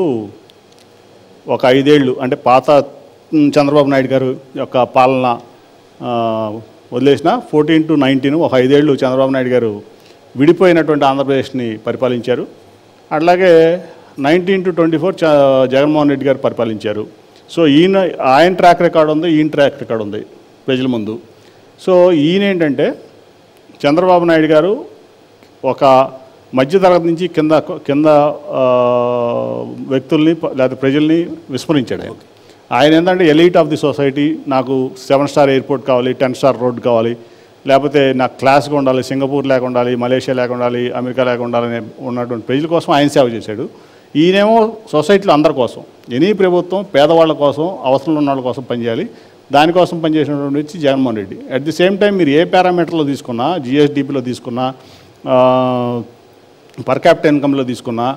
ఒక 5 ఏళ్ళు అంటే పాత చంద్రబాబు నాయుడు గారు యొక్క పాలన వదిలేసిన 14 to 19 ఒక 5 ఏళ్ళు చంద్రబాబు నాయుడు గారు విడిపోయినటువంటి ఆంధ్రప్రదేశ్ని పరిపాలించారు. అట్లాగే 19 to 24 జగన్మోహన్ రెడ్డి గారు పరిపాలించారు. సో ఆయన ట్రాక్ రికార్డ్ ఉంది, ఈయన ట్రాక్ రికార్డ్ ఉంది ప్రజల ముందు. సో ఈయన ఏంటంటే చంద్రబాబు నాయుడు గారు ఒక మధ్యతరగతి నుంచి కింద వ్యక్తుల్ని లేదా ప్రజల్ని విస్మరించాడు. ఆయన ఏంటంటే ఎలీట్ ఆఫ్ ది సొసైటీ, నాకు 7 స్టార్ ఎయిర్పోర్ట్ కావాలి, 10 స్టార్ రోడ్ కావాలి, లేకపోతే నాకు క్లాస్గా ఉండాలి, సింగపూర్ లేక ఉండాలి, మలేషియా లేక ఉండాలి, అమెరికా లేక ఉండాలని ఉన్నటువంటి ప్రజల కోసం ఆయన సేవ చేశాడు. ఈయనేమో సొసైటీలో అందరి కోసం, ఎనీ ప్రభుత్వం పేదవాళ్ళ కోసం, అవసరంలో ఉన్న వాళ్ళ కోసం పనిచేయాలి, దానికోసం పనిచేసినటువంటి వచ్చి Jaganmohan Reddy. At the same time మీరు ఏ పారామీటర్లో తీసుకున్నా, జిఎస్డిపిలో తీసుకున్నా, పర్ క్యాపిటల్ ఇన్కంలో తీసుకున్నా,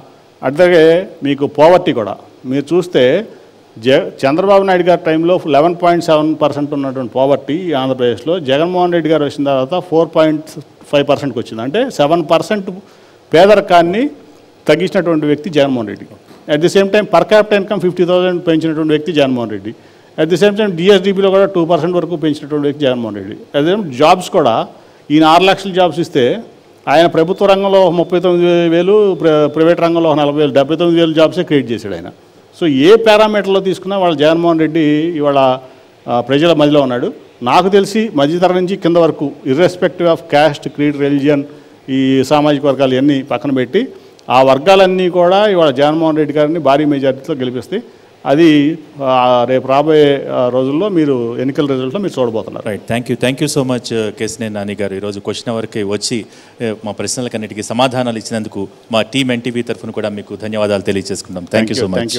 అట్లాగే మీకు పోవర్టీ కూడా మీరు చూస్తే చంద్రబాబు నాయుడు గారి టైంలో 11.7% ఉన్నటువంటి పోవర్టీ ఆంధ్రప్రదేశ్లో జగన్మోహన్ రెడ్డి గారు వచ్చిన తర్వాత 4.5%కి వచ్చింది. అంటే 7% పేదరికాన్ని తగ్గించినటువంటి వ్యక్తి Jaganmohan Reddy. At the same time per capital income 50,000 పెంచినటువంటి వ్యక్తి Jaganmohan Reddy. At the same time డిఎస్డిపిలో కూడా 2% వరకు పెంచినటువంటి వ్యక్తి జగన్మోహన్ రెడ్డి. అదే జాబ్స్ కూడా ఈయన 6 లక్షల జాబ్స్ ఇస్తే ఆయన ప్రభుత్వ రంగంలో 39,000, ప్రైవేట్ రంగంలో 40,000, 79,000 జాబ్సే క్రియేట్ చేశాడు ఆయన. సో ఏ పారామీటర్లో తీసుకున్నా వాళ్ళ జగన్మోహన్ రెడ్డి ఇవాళ ప్రజల మధ్యలో ఉన్నాడు. నాకు తెలిసి మధ్యతరం నుంచి కింద వరకు irrespective of caste, creed, religion, ఈ సామాజిక వర్గాలు ఇవన్నీ పక్కన పెట్టి ఆ వర్గాలన్నీ కూడా ఇవాళ జగన్మోహన్ రెడ్డి గారిని భారీ మెజారిటీతో గెలిపిస్తాయి. అది రేపు రాబోయే రోజుల్లో మీరు ఎన్నికల రిజల్ట్లో మీరు చూడబోతున్నారు. Right. Thank you so much Kesineni Nani గారు. ఈరోజు క్వశ్చన్ అవర్కి వచ్చి మా ప్రశ్నలకన్నిటికీ సమాధానాలు ఇచ్చినందుకు మా టీం ఎన్టీవీ తరఫున కూడా మీకు ధన్యవాదాలు తెలియజేసుకుందాం. Thank you so much.